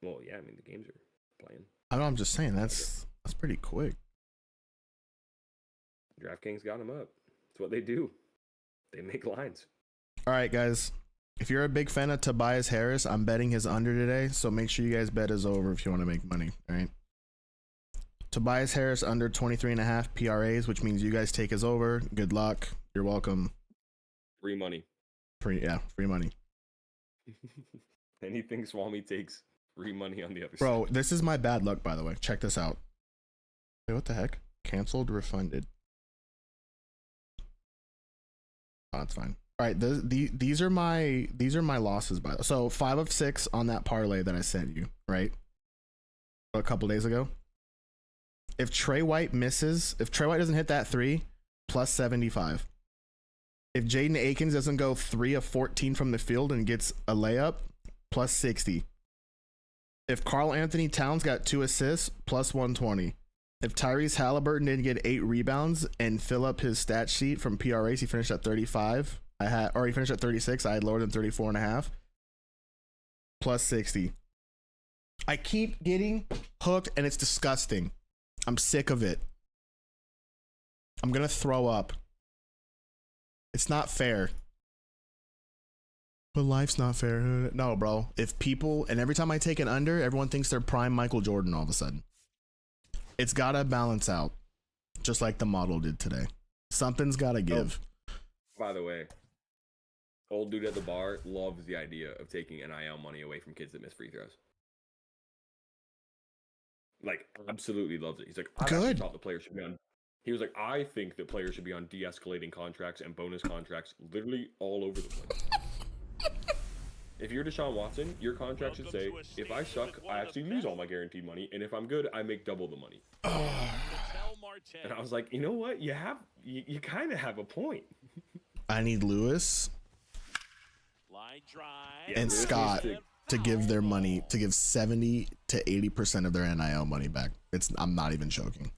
Well, yeah, I mean the games are playing. I know. I'm just saying that's pretty quick. DraftKings got them up. That's what they do. They make lines. All right, guys. If you're a big fan of Tobias Harris, I'm betting his under today. So make sure you guys bet his over if you want to make money. All right. Tobias Harris under 23.5 PRAs, which means you guys take his over. Good luck. You're welcome. Free money. Free money. Anything Swami takes, free money on the other side. Bro, this is my bad luck, by the way. Check this out. Wait, what the heck? Canceled, refunded. Oh, that's fine. All right, these are my losses, by the way. So 5 of 6 on that parlay that I sent you, right? A couple days ago. If Trey White doesn't hit that 3, plus 75. If Jaden Akins doesn't go 3 of 14 from the field and gets a layup, plus 60. If Karl Anthony Towns got 2 assists, plus 120. If Tyrese Halliburton didn't get 8 rebounds and fill up his stat sheet from PRAs, he finished at 35. He finished at 36. I had lower than 34.5. Plus 60. I keep getting hooked and it's disgusting. I'm sick of it. I'm gonna throw up. It's not fair. But life's not fair. No, bro. If people, and every time I take an under, everyone thinks they're prime Michael Jordan all of a sudden. It's gotta balance out. Just like the model did today. Something's gotta give. Oh, by the way, old dude at the bar loves the idea of taking NIL money away from kids that miss free throws. Like, absolutely loves it. He's like, I actually thought the players should be on. He was like, I think that players should be on de-escalating contracts and bonus contracts literally all over the place. If you're Deshaun Watson, your contract should say, if I suck, I actually lose all my guaranteed money, and if I'm good, I make double the money. And I was like, you know what? You kind of have a point. I need Lewis and Scott to give their money, to give 70 to 80% of their NIL money back. I'm not even joking.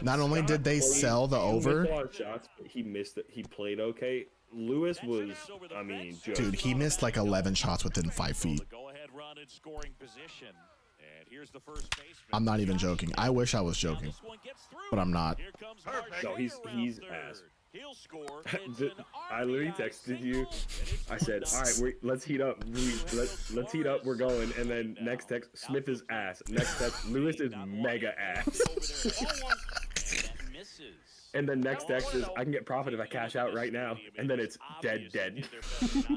Not only did they sell the over, a lot of shots, but he missed it. He played okay. Lewis was, I mean, dude, he missed like 11 shots within 5 feet. I'm not even joking. I wish I was joking, but I'm not. No, he's ass. I literally texted you. I said, "All right, let's heat up. Let's heat up. We're going." And then next text, Smith is ass. Next text, Lewis is mega ass. And then next text is, I can get profit if I cash out right now. And then it's dead.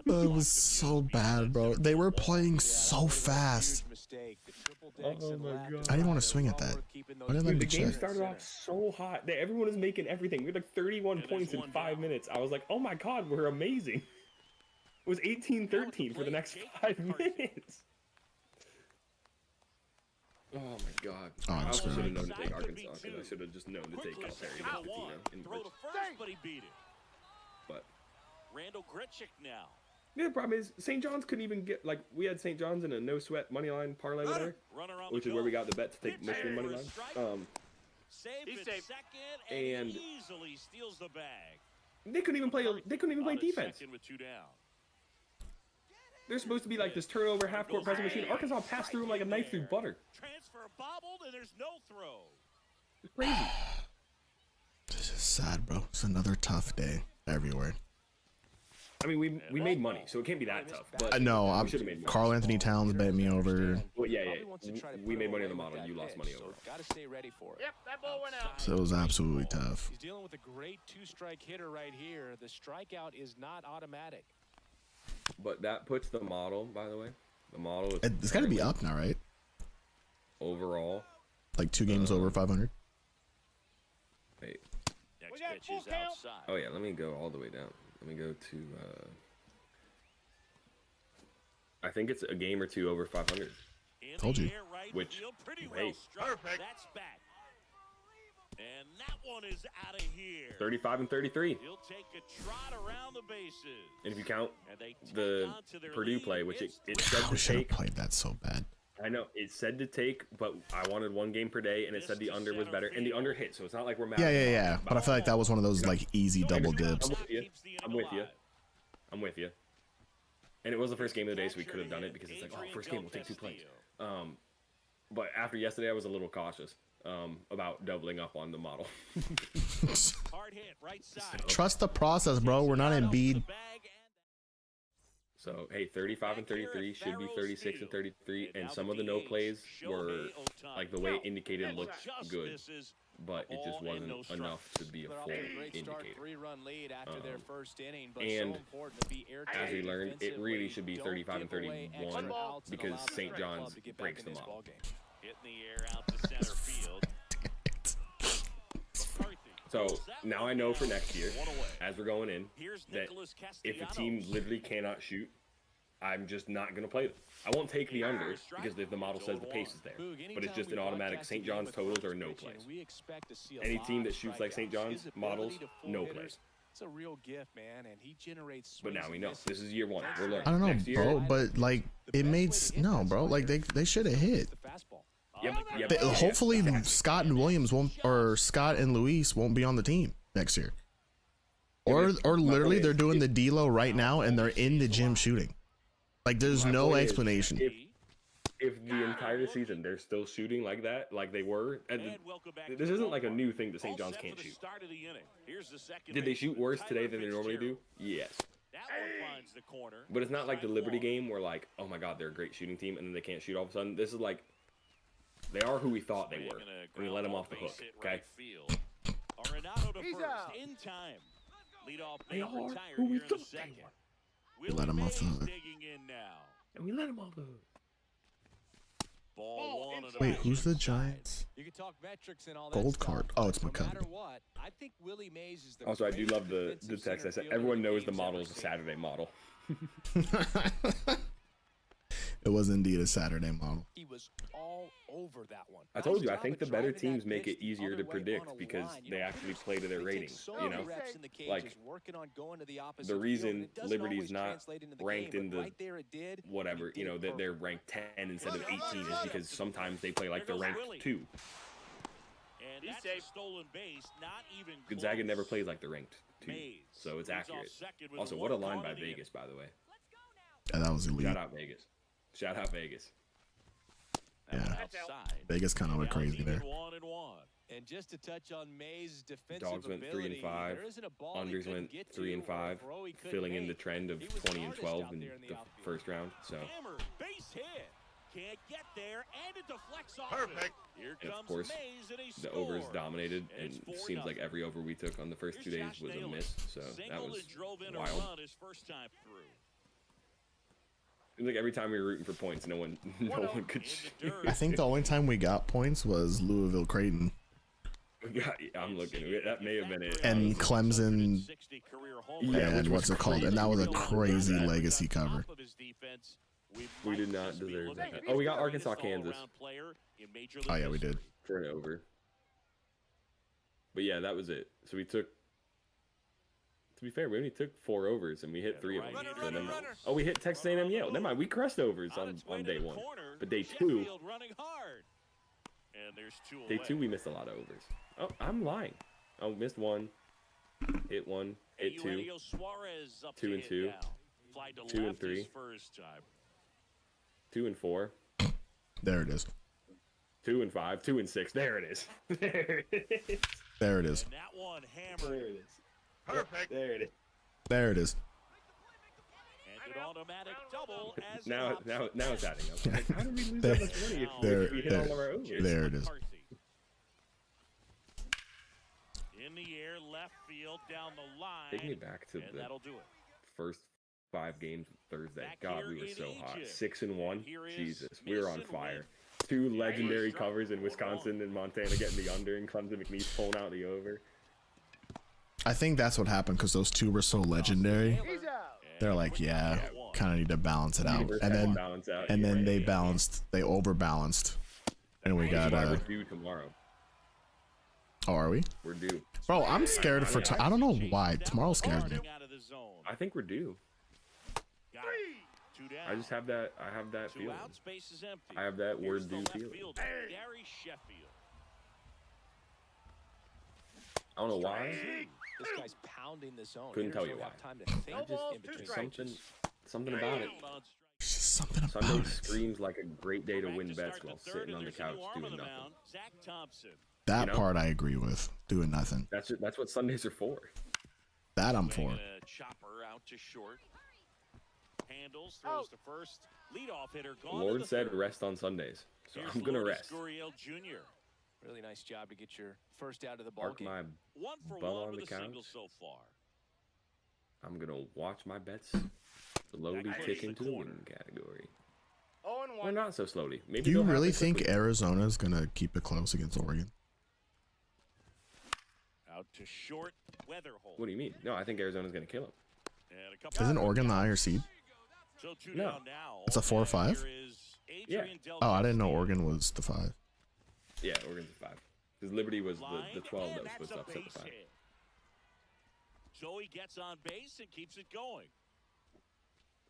That was so bad, bro. They were playing so fast. Oh my god. I didn't want to swing at that. Why did Dude, the that game check? started off so hot. Everyone was making everything. We had like 31 points in 5 minutes. I was like, oh my god, we're amazing. It was 18-13 for the next 5 minutes. Oh my god. Oh, I I'm also should have screwed. known to take Arkansas, because I should have just known to take Calipari against Patino in bridge. But Randall Gritchick now. yeah, the problem is St. John's couldn't even get, like, we had St. John's in a no sweat money line parlay winner, which is where we got the bet to take Michigan money line. He's safe. Second, and easily steals the bag. they couldn't even play. They couldn't even play defense. With 2 down. They're supposed to be like this turnover half court pressing machine. Arkansas passed through them like a knife through butter. Transfer bobbled and there's no throw. It's crazy. This is sad, bro. It's another tough day everywhere. I mean, we made money, so it can't be that tough. But No, we should have made money. Carl Anthony Towns bet me over. Well, yeah. We made money on the model. You lost money over. Gotta stay ready for it. Yep, that ball went out. So it was absolutely tough. He's dealing with a great 2-strike hitter right here. The strikeout is not automatic. But that puts the model, by the way. The model is It's got to be up now, right? overall. Like 2 games over 500. Wait. Next got pitch full is count. outside. Oh yeah. Let me go all the way down. Let me go to. I think it's a game or 2 over 500. In Told the you. air, right Which- field, pretty hey. well struck. Perfect. That's back. And that one is out of here. 35 and 33. He'll take a trot around the bases. And if you count And they tack the on to their Purdue lead. play, which it It's said I to should have take. played that so bad. I know it said to take, but I wanted 1 game per day, and it said the under was better, and the under hit, so it's not like we're mad. Yeah. But I feel like that was one of those like easy double dips. I'm with you. I'm with you. And it was the first game of the day, so we could have done it because it's like, oh, first game, we'll take 2 plays. But after yesterday, I was a little cautious about doubling up on the model. Hard hit, right side. Trust the process, bro. We're not in Embiid. So, hey, 35 and 33 should be 36 and 33, and some of the no plays were, like, the way it indicated looked good, but it just wasn't enough to be a full indicator. 3-run lead after their first inning, but And so important to be as we learned, it really should be defensively. 35 and Don't give away 31 extra outs and because allow the St. club John's to get back breaks in the this model. ballgame. Hit in the air out to center field. McCarthy. So now I know for next year, One away. as we're going in, Here's that Nicholas if a Castellanos. team literally cannot shoot, I'm just not going to play them. I won't take the under because if the model says the pace is there. But it's just an automatic St. John's totals or no plays. Any team that shoots like St. John's models, no plays. It's a real gift, man, and he generates. But now we know. This is year 1. We're learning. I don't know, Next year, bro. But like it made no, bro. Like they should have hit. The fastball. Yep. Hopefully Scott and Williams won't, or Scott and Luis won't be on the team next year. Or literally they're doing the D-Lo right now and they're in the gym shooting. Like there's My no point is, explanation. If the entire season they're still shooting like that, like they were, and this isn't like a new thing that St. John's can't shoot. Did they shoot worse today than they normally do? Yes. That one finds the corner. But it's not like the Liberty game where like, oh my God, they're a great shooting team, and then they can't shoot all of a sudden. This is like, they are who we thought they were, and we let them off the hook. Okay. Arenado to He's first out. in time. Leadoff They man are retired who we here in the thought they second. were. We let him off the Mays hook. digging in now. And we let them off the hook. Ball one and a Wait, pitch who's the inside. Giants? You can talk metrics and all that Gold stuff, card. Oh, it's but no McCutcheon. matter what, I think Willie Mays is the Also, I do love the greatest defensive text. I center said fielder everyone knows the game's model ever is a seen. Saturday model. It was indeed a Saturday model. He was all over that one. I told you, I Nice think job the of better driving that teams make pitch it the easier other to way predict on a because line. You they know, actually play to their they take ratings. so You many know, reps in the cages, like working on going to the opposite the field, reason and it doesn't Liberty's always not translate into the ranked game, in but the right there it did, and whatever, he you did know, it that they're perfectly. ranked 10 instead of 18 is because sometimes they play like they're There goes ranked Willie. 2. And He's that's safe. a stolen base, not even Gonzaga close. never plays like they're ranked 2, Mays so it's leads off accurate. second with Also, one what a line gone by in the Vegas, by the way. Yeah, that was elite. Shout out Vegas. Shout out Vegas. That one Yeah. outside. Vegas kind of went Down crazy even there. 1-1. And just to touch on Mays' defensive Dogs went 3 and ability, 5. there isn't a ball he Unders couldn't went get 3 to and or a 5, throw he couldn't filling in the make. trend of He was 20 and hardest 12 out in there in the the outfield. first round. So Hammer, base hit. can't get there, and it deflects off. Perfect. Here And comes of course, Mays, and he the overs scores. dominated, and It's it seems like 4-0. every over we took on the first 2 days Josh was a Naylor. miss. So that Singled was and drove in a wild. run his first time through. It was like every time we were rooting for points, no one could In shoot. the dirt. I think the only time we got points was Louisville Creighton I'm looking. That may have been it. and Clemson. 60 career Yeah, And which what's was it called? And that was a crazy legacy cover. We did not deserve that. Oh, we got Arkansas, Kansas Oh yeah, we did. for an over. But yeah, that was it. So we took. To be fair, we only took 4 overs and we hit 3 of them. So then, oh, we hit Texas A&M Yale. Never mind, we crushed overs on day 1. But day 2, day 2 we missed a lot of overs. Oh, I'm lying. Oh, missed 1, hit 1, hit 2, 2 and 2, 2 and 3, 2 and 4, There it is. 2 and 5, 2 and 6. There it is. There it is. There it is. And that one There hammered. it is. Perfect. There it is. There it is. And an automatic double as Now it's adding up. Like, how did we lose There- that much money there- if we hit there- all of our overs? There it is. In the air, left field, down the line. Take me back to and the that'll do it. first 5 games Thursday. Back God, here we were in so hot. Egypt. 6 and 1. And here is Jesus, we were on Mason fire. with 2 the legendary first covers in strike. Wisconsin and Montana getting the under, and Clemson McNeese pulling out the over. I think that's what happened because those two were so legendary. He's out. They're like, yeah, kind of need to balance it out, Universe and had to then balance out. and then they overbalanced, and we got We're due tomorrow. Oh, are we? We're due. Bro, I'm scared for. I don't know why. Tomorrow scares me. Out of the zone. I think we're due. Got it. 2 down. I just have that. I have that 2 feeling. out, space is empty. I have that Here's word the due left feeling. fielder, Gary Sheffield. I don't know why. This guy's pounding the zone. Couldn't tell you Hitters don't why. have time to think balls, in 2 between strikes. pitches. Something about it. On strike. There's just something about Sunday it. screams like a great day to Back win start bets the while third, sitting and on the there's a new couch arm doing on the nothing. mound, Zach Thompson. That You know? part I agree with. Doing nothing. That's what Sundays are for. That I'm Swinging for. a chopper out to short. Handles, throws to first. Leadoff hitter The gone to Lord the said third. rest on Sundays, so Here's I'm gonna Lourdes rest. Gurriel Jr. Really nice job to get your first out of the ball Park game. my. 1 for Bum 1 on with the a single couch. so far. I'm gonna watch my bets slowly That tick goes the into the corner. winning category. 0 and Or 1. not so slowly. Maybe Do you they'll have really it think quickly. Arizona's gonna keep it close against Oregon? Out to short, Weatherholt. What do you mean? No, I think Arizona's gonna kill him. And a couple Isn't Oregon the higher seed? So 2 No. down now. It's a 4 or And 5? here is Yeah. Adrian Del Oh, I didn't know Castillo. Oregon was the 5. Yeah, Oregon's a 5. Because Liberty was Line, the 12 and that was that's supposed to a upset the base 5. hit. So he gets on base and keeps it going.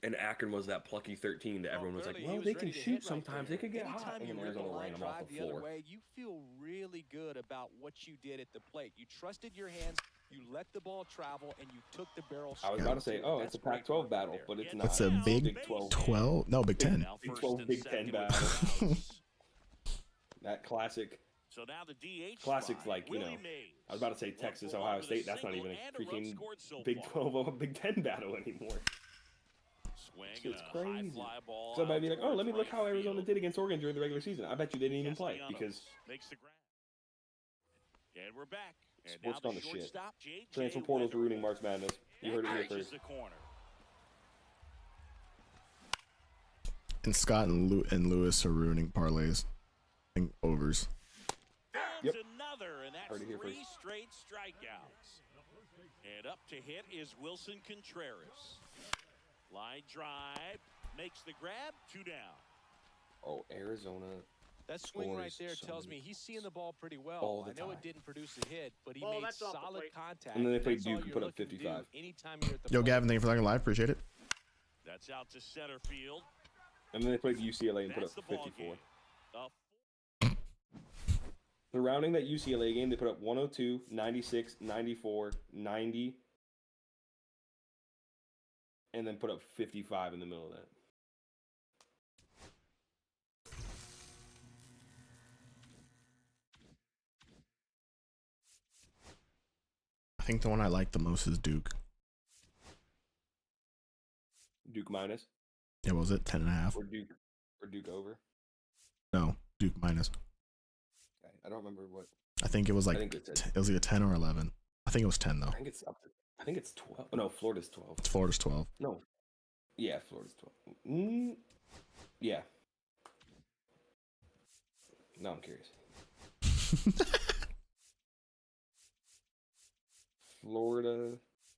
And Akron was that plucky 13 that everyone was like, Early, he well, was they ready can to hit shoot right sometimes. there. They could get Anytime hot. And you then rip a Arizona line ran them off drive the the other floor. way, you feel really good about what you did at the plate. You trusted your hands, you let the ball travel, and you took the barrel. I was straight about to say, to it. oh, That's it's a great Pac-12 work battle, right but there. it's not. It's a big Big 12. 12. No, Big 10. Now Big first 12, and Big 10 second with battle. the outs. That classic. So now the DH Classics spot, like, you know, Willie Mays. I was about to say 1 Texas, for 1 Ohio with State. That's not single even a and run freaking scored so Big far. 12 or Big 10 battle anymore. Swing It's and a high crazy. fly ball Somebody out be like, oh, towards let me look right how Arizona field. did against Oregon during the regular season. I bet you they didn't even play Castellanos because makes the grab. And we're back. And Sports now gone the to shit. shortstop, J.J. transfer portals are ruining Weatherholt. March Madness. You That heard it here reaches first. the corner. And Scott and Lewis are ruining parlays. I think overs. Finds another, and that's Heard it here 3 first. straight strikeouts. And up to hit is Wilson Contreras. Line drive, makes the grab, 2 down. Oh, Arizona. That swing right scores there so tells many me he's seeing the ball pretty well. all the I know time. it didn't produce a hit, but he Ball, made that's off the solid plate. contact. And then they played That's all Duke and you're put up looking to do 55. anytime you're at the Yo, plate. Gavin, thank you for liking live. Appreciate it. That's out to center field. And then they played UCLA and put That's up the ball 54. game. Surrounding that UCLA game, they put up 102, 96, 94, 90, and then put up 55 in the middle of that. I think the one I like the most is Duke. Duke minus Yeah, what was it? 10.5. or Duke over. No, Duke minus. I don't remember what. I think it was like it was either 10 or 11. I think it was 10 though. I think it's up to. I think it's 12. Oh, no, Florida's 12. Florida's 12. No. Yeah, Florida's 12. Yeah. No, I'm curious. Florida.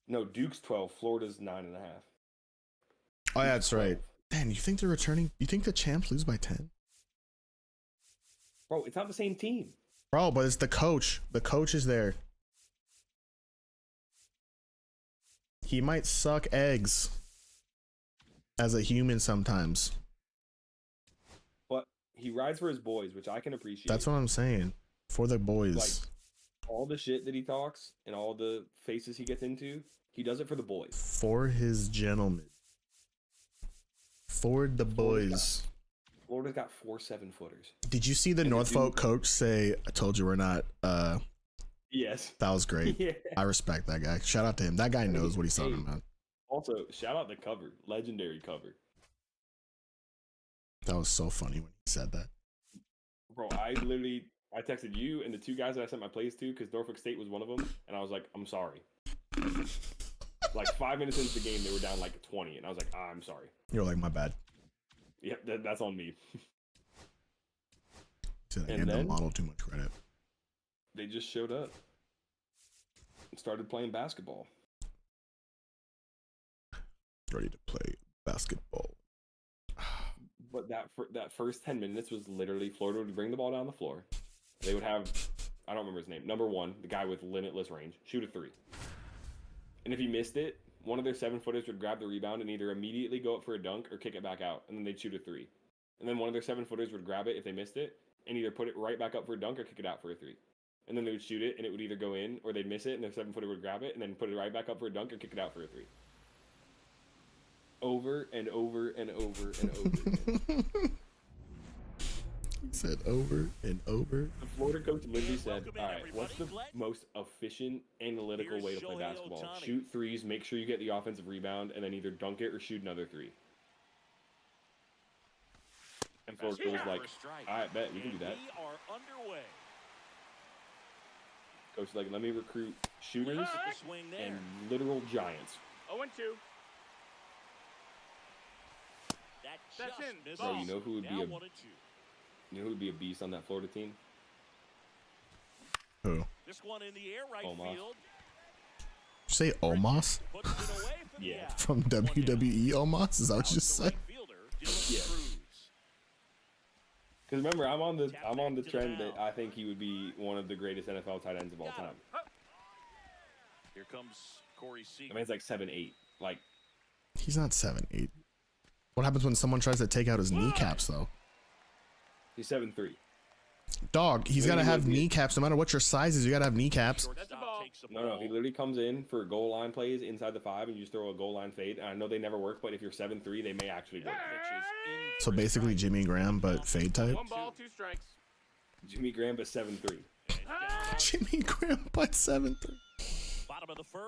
No, Duke's 12. Florida's 9.5. Oh yeah, that's right. Dan, you think they're returning? You think the champs lose by 10? Bro, it's not the same team. Bro, but it's the coach. The coach is there. He might suck eggs as a human sometimes. But he rides for his boys, which I can appreciate. That's what I'm saying. For the boys. Like, all the shit that he talks and all the faces he gets into, he does it for the boys. For his gentlemen. For the boys. Florida's got 4 7-footers. Did you see the Norfolk coach say, I told you we're not Yes. That was great. Yeah. I respect that guy. Shout out to him. That guy knows what he's talking about. Also, shout out the cover. Legendary cover. That was so funny when he said that. Bro, I texted you and the 2 guys that I sent my plays to because Norfolk State was one of them, and I was like, I'm sorry. Like 5 minutes into the game, they were down like 20, and I was like, I'm sorry. You're like, my bad. Yep, that's on me. So I gave the model too much credit. They just showed up and started playing basketball. Ready to play basketball. But that first 10 minutes was literally Florida would bring the ball down the floor. They would have, I don't remember his name, number 1, the guy with limitless range, shoot a 3. And if he missed it, one of their 7-footers would grab the rebound and either immediately go up for a dunk or kick it back out, and then they'd shoot a 3. And then one of their 7-footers would grab it if they missed it and either put it right back up for a dunk or kick it out for a 3. And then they would shoot it and it would either go in or they'd miss it and their 7-footer would grab it and then put it right back up for a dunk or kick it out for a 3. Over and over and over and over again. He said over and over. The Florida coach literally said, all right, what's the most efficient analytical way to play basketball? Shoot 3s, make sure you get the offensive rebound, and then either dunk it or shoot another 3. And Florida was like, all right, bet, we can do that. Coach like, let me recruit shooters and literal giants. 0-2. That's in. Bro, you know who would be a beast on that Florida team? Who? This one in the air right Omos. field. Did you say Omos? Yeah. From WWE Omos? Is that what you just said? Yeah. Because remember, I'm on the trend that I think he would be one of the greatest NFL tight ends of all time. Here comes Corey Seager. I mean, it's like 7'8". Like, He's not 7'8". What happens when someone tries to take out his kneecaps, though? he's 7'3". Dog, he's got to have kneecaps. No matter what your size is, you got to have kneecaps. That's the ball. No, he literally comes in for goal line plays inside the 5, and you just throw a goal line fade. And I know they never work, but if you're 7'3", they may actually work. So basically Jimmy Graham, but fade type? 1 ball, 2 strikes. Jimmy Graham, but 7'3". Jimmy Graham, but 7'3".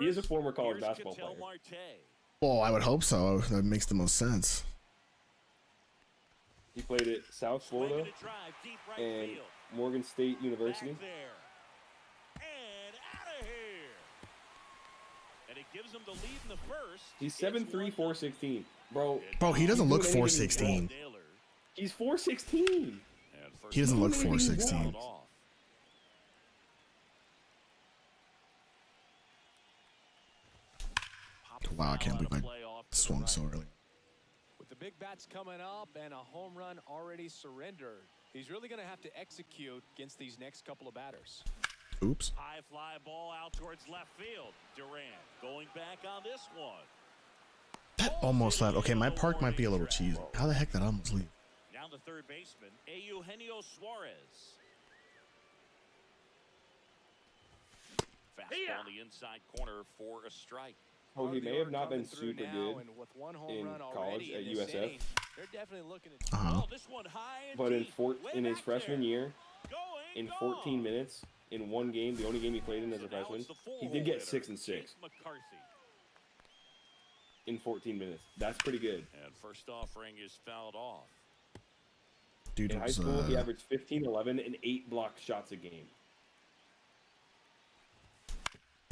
He is a former college basketball player. Well, I would hope so. That makes the most sense. He played at South Florida and Morgan State University. He's 7'3", 416. Bro, he doesn't look 416. He's 416. He doesn't look 416. Wow, I can't believe I swung so early. With the big bats coming up and a home run already surrendered, he's really going to have to execute against these next couple of batters. Oops. High fly ball out towards left field. Durant going back on this one. That almost left. Okay, my park might be a little cheesy. How the heck did I almost leave? Now the third baseman, Eugenio Suarez. Fastball on the inside corner for a strike. Oh, he may have not been super good in college at USF. But in his freshman year, in 14 minutes, in one game, the only game he played in as a freshman, he did get 6 and 6 in 14 minutes. That's pretty good. And first offering is fouled off. Dude In high was, school, he averaged 15, 11, and 8 blocked shots a game.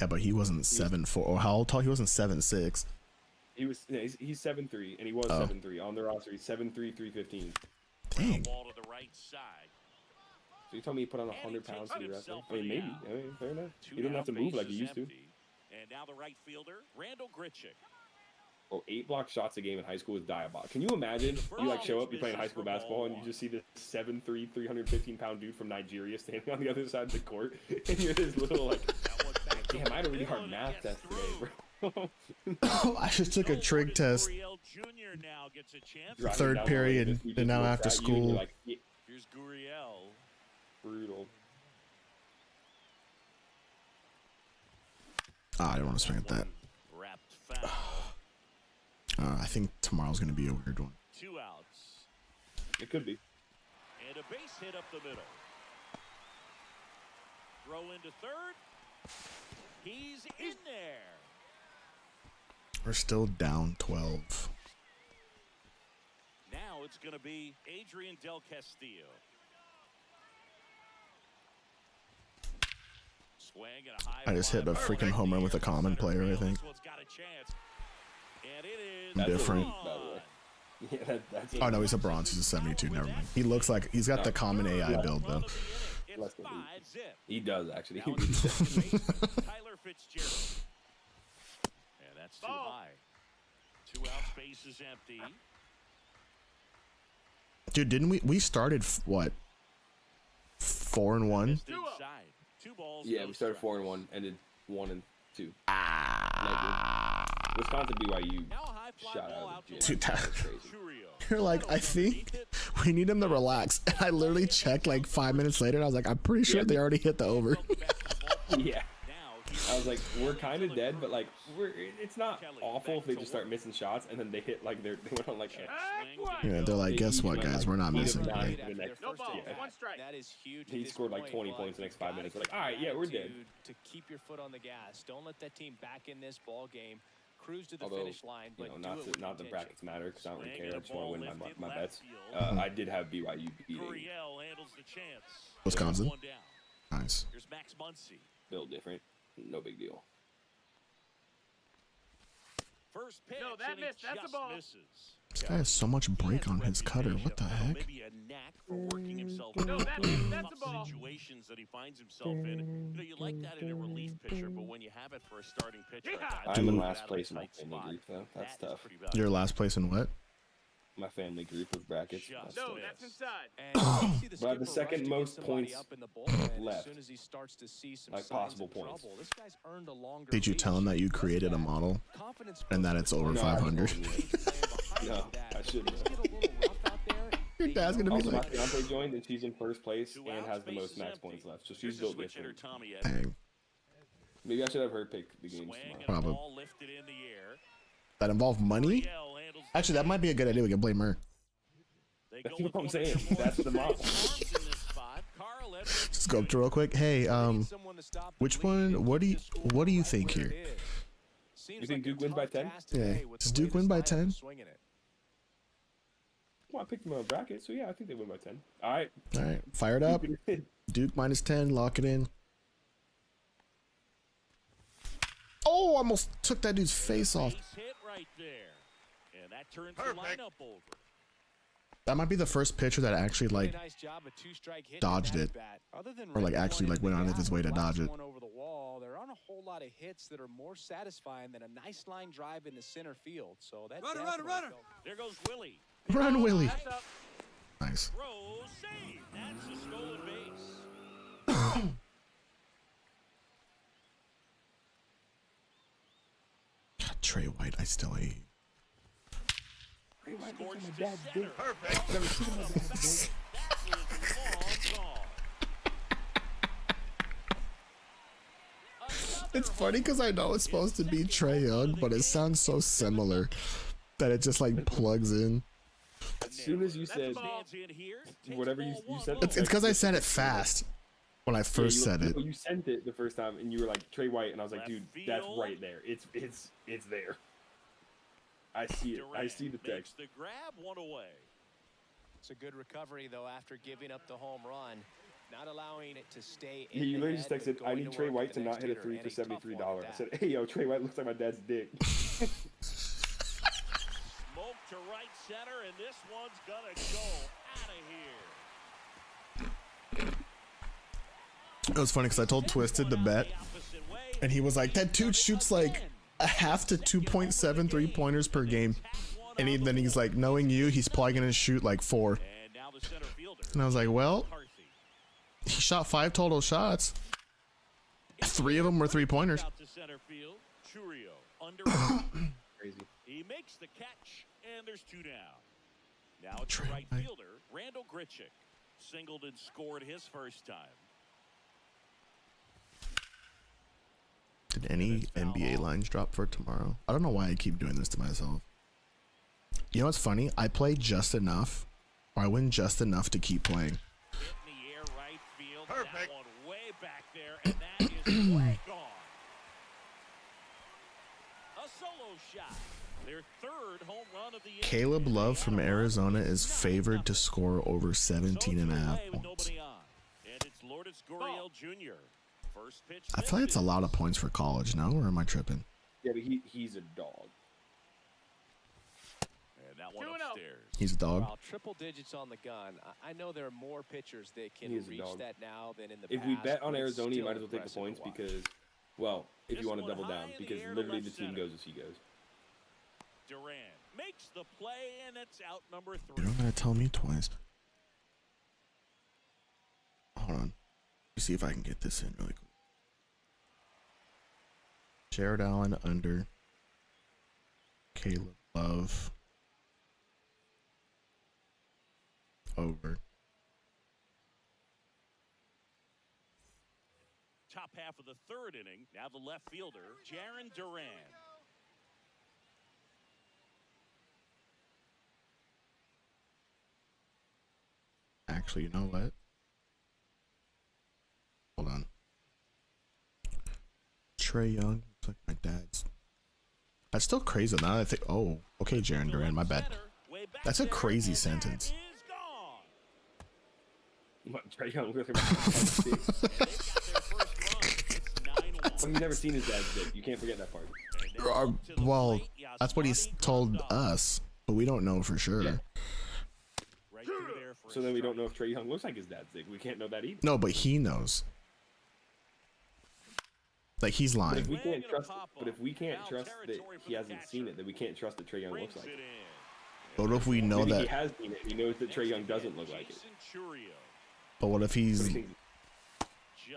yeah, but he wasn't 7'4". Or how tall? He wasn't 7'6". He was he's 7'3", and he was 7'3". On the roster, he's 7'3", 315. Dang. Ball to the right side. So you told me he put on 100 pounds to be wrestling? I mean, maybe. I mean, fair enough. Two You don't have to move like bases you used to. empty. And now the right fielder, Randall Gritchick. Oh, 8 block shots a game in high school is diabolical. Can you imagine? You like show up, you're playing high school basketball, and you just see this 7'3", 315-pound dude from Nigeria standing on the other side of the court, and you're this little like, damn, I had a really hard math test today, bro. I just took a trig test. Driving Third down the period, road, he just and now looks after at you and you're school. like, yeah, Here's Gurriel. brutal. I didn't want to swing at that. Wrapped foul. I think tomorrow's gonna be a weird one. 2 outs. It could be. And a base hit up the middle. Throw into third. He's in there. We're still down 12. Now it's going to be Adrian Del Castillo. Swing and a high I just hit a fly freaking ball. home run with a common player, I think. This one's got a chance. And it is That's Different. elite, by the way. Yeah, that's Oh no, he's a bronze. He's a 72. Never mind. He looks like he's got the common AI build though. It's Less than 5 eight. zip. He does, actually. Now it's second base, Tyler Fitzgerald. And that's too Ball. high. 2 outs, base is empty. Dude, didn't we started what? 4-1. Missed inside. 2 balls. Yeah, no we started strikes. 4-1, ended 1-2. Like, Wisconsin BYU Now a high fly shot ball out out of the to gym. Dude, that- That's crazy. Churio. You're like, I think we need him to relax. And I literally checked like 5 minutes later. And I was like, I'm pretty sure they already hit the over. Yeah. I was like, we're kind of dead, but like, it's not awful if they just start missing shots and then they hit like they went on like a, Yeah, they're like, guess what, guys? We're not Heat of missing nine today. the next- No ball. yeah. 1 strike. That is huge. He at this scored like point, 20 but points the next you've 5 gotta minutes. We're keep like, all right, yeah, we're dead. attitude to keep your foot on the gas. Don't let that team back in this ball game. Cruise to the Although, finish line, you but know, do it with not the intention. brackets matter because I don't really Swing care. I and just want to win ball lifted my left bets. field. I did have BYU beating Gurriel handles the chance. Wisconsin. 1 down. Nice. Here's Max Muncy. Built different, no big deal. First pitch. No, that and he missed. That's a just ball. misses. This guy has so much break on his cutter. What the heck? Maybe a knack for working himself No, into that's a tough ball. situations that he finds himself in. You know, you like that in a relief pitcher, but when you have it for a starting pitcher, Yeah. guys I'm in get last out of place the in my tight family spot. group though. That's That is tough. pretty valuable. Your last place in what? My family group of brackets. Just That's No, tough. that's inside. And you see the But I have the skipper rush second to get most somebody points up in the bullpen left. As soon as he starts to see some Like signs possible of points. trouble. This guy's earned a longer Did you leash. tell him that you What's created a that? model Confidence and that goes it's with over the No, I 500? haven't. playing behind No, that. I shouldn't Things get a little rough out there. Your They dad's gonna know be Also, my like, fiance joined and she's in first place 2 and outs, has the base most is max empty. points left. So Here's she's the built switch hitter, different. Tommy Edwards. dang. Maybe I should have her pick the games Swing and tomorrow. a Probably. ball lifted in the air. That involve money? Gurriel handles Actually, that might be a good idea. We can blame her. They That's go what I'm with saying. one That's the model. arms in this spot. Carl Edwards Just go up to real quick. Hey, Someone to stop the which bleed one? and What do keep you the score What do you right think where here? it is. Seems You think like a Duke wins by tough 10? task today Yeah. with Does the way Duke the win by Styles are 10? swinging it. Well, I picked them on a bracket, so yeah, I think they win by 10. All right. All right, fire it up. Duke minus 10. Lock it in. Oh, almost took that dude's face off. Base hit right there. And that turns the lineup over. That might be the first pitcher that actually Really like nice job, a two-strike hit dodged with it. that at bat. Other than Or, like, Rick actually, pointing like, went the out of his gap, way to blasting dodge it. one over the wall. There aren't a whole lot of hits that are more satisfying than a nice line drive into center field. So that Runner. definitely felt- There goes Willie. run, Willie. That's up. Nice. Throw save. That's a stolen base. God, Trey White, I still hate. Scorched to center. Perfect. That is long gone. It's funny because I know it's supposed to be Trey Young, but it sounds so similar that it just like plugs in. As soon as you said Stands in here, takes whatever ball you one said, low. It's because I said it fast when I first said it. You sent it the first time, and you were like Trey White, and I was like, Left dude, that's field. right there. It's there. I see it. I Durant see the makes text. the grab, one away. It's a good recovery, though, after giving up the home run. Not allowing it to stay Yeah, in you the literally head, just texted, but I going need to Trey work White at to the not next hit a hitter, 3 and for a tough one $73. at I that. said, hey, yo, Trey White looks like my dad's dick. Smoke to right center, and this one's gonna go out of here. It was funny because I told Twisted to bet, and he was like, that dude shoots like a half to 2.7 3-pointers per game. And then he's like, knowing you, he's probably going to shoot like 4. And I was like, well, he shot 5 total shots. 3 of them were 3-pointers. Crazy. He makes the catch, and there's 2 down. Now it's the right fielder, Randall Grichuk. Singled and scored his first time. Did any NBA lines drop for tomorrow? I don't know why I keep doing this to myself. You know what's funny? I play just enough, or I win just enough to keep playing. Perfect. That one way back there, and that is way gone. A solo shot. Their 3rd home run of the year. Caleb Love from Arizona is favored to score over 17.5 points. And it's Lourdes Gurriel Jr. First pitch. I feel like it's a lot of points for college now, or am I tripping? Yeah, but he's a dog. And that one upstairs. He's a dog. Wow, triple digits on the gun. I know there are more pitchers that can reach that now than in the past. If we bet on but it's Arizona, you still might as well take the impressive points to watch. because, well, if This you want to one double high down, in the because air to literally left the team center. goes as he goes. Duran makes the play, and it's out number 3. You don't gotta tell me twice. Hold on. Let me see if I can get this in really quick. Jared Allen under. Caleb Love over. Top half of the 3rd inning. Now the left fielder, Jaron Duran. Actually, you know what? Hold on. Trey Young looks like my dad's. That's still crazy now that I think. Oh, okay, Jaron Duran, my bad. That's a crazy sentence. What, Trey Young looks like my dad's dick? Well, you've never seen his dad's dick. You can't forget that part. Well, that's what he's told us, but we don't know for sure. Yeah. So then we don't know if Trey Young looks like his dad's dick. We can't know that either. No, but he knows. Like, he's But lying. if we can't trust that he hasn't seen it, then we can't trust that Trey Young looks like it. But what if we know Maybe he that? has seen it. He knows that Trey Young doesn't look like it. But what if he's?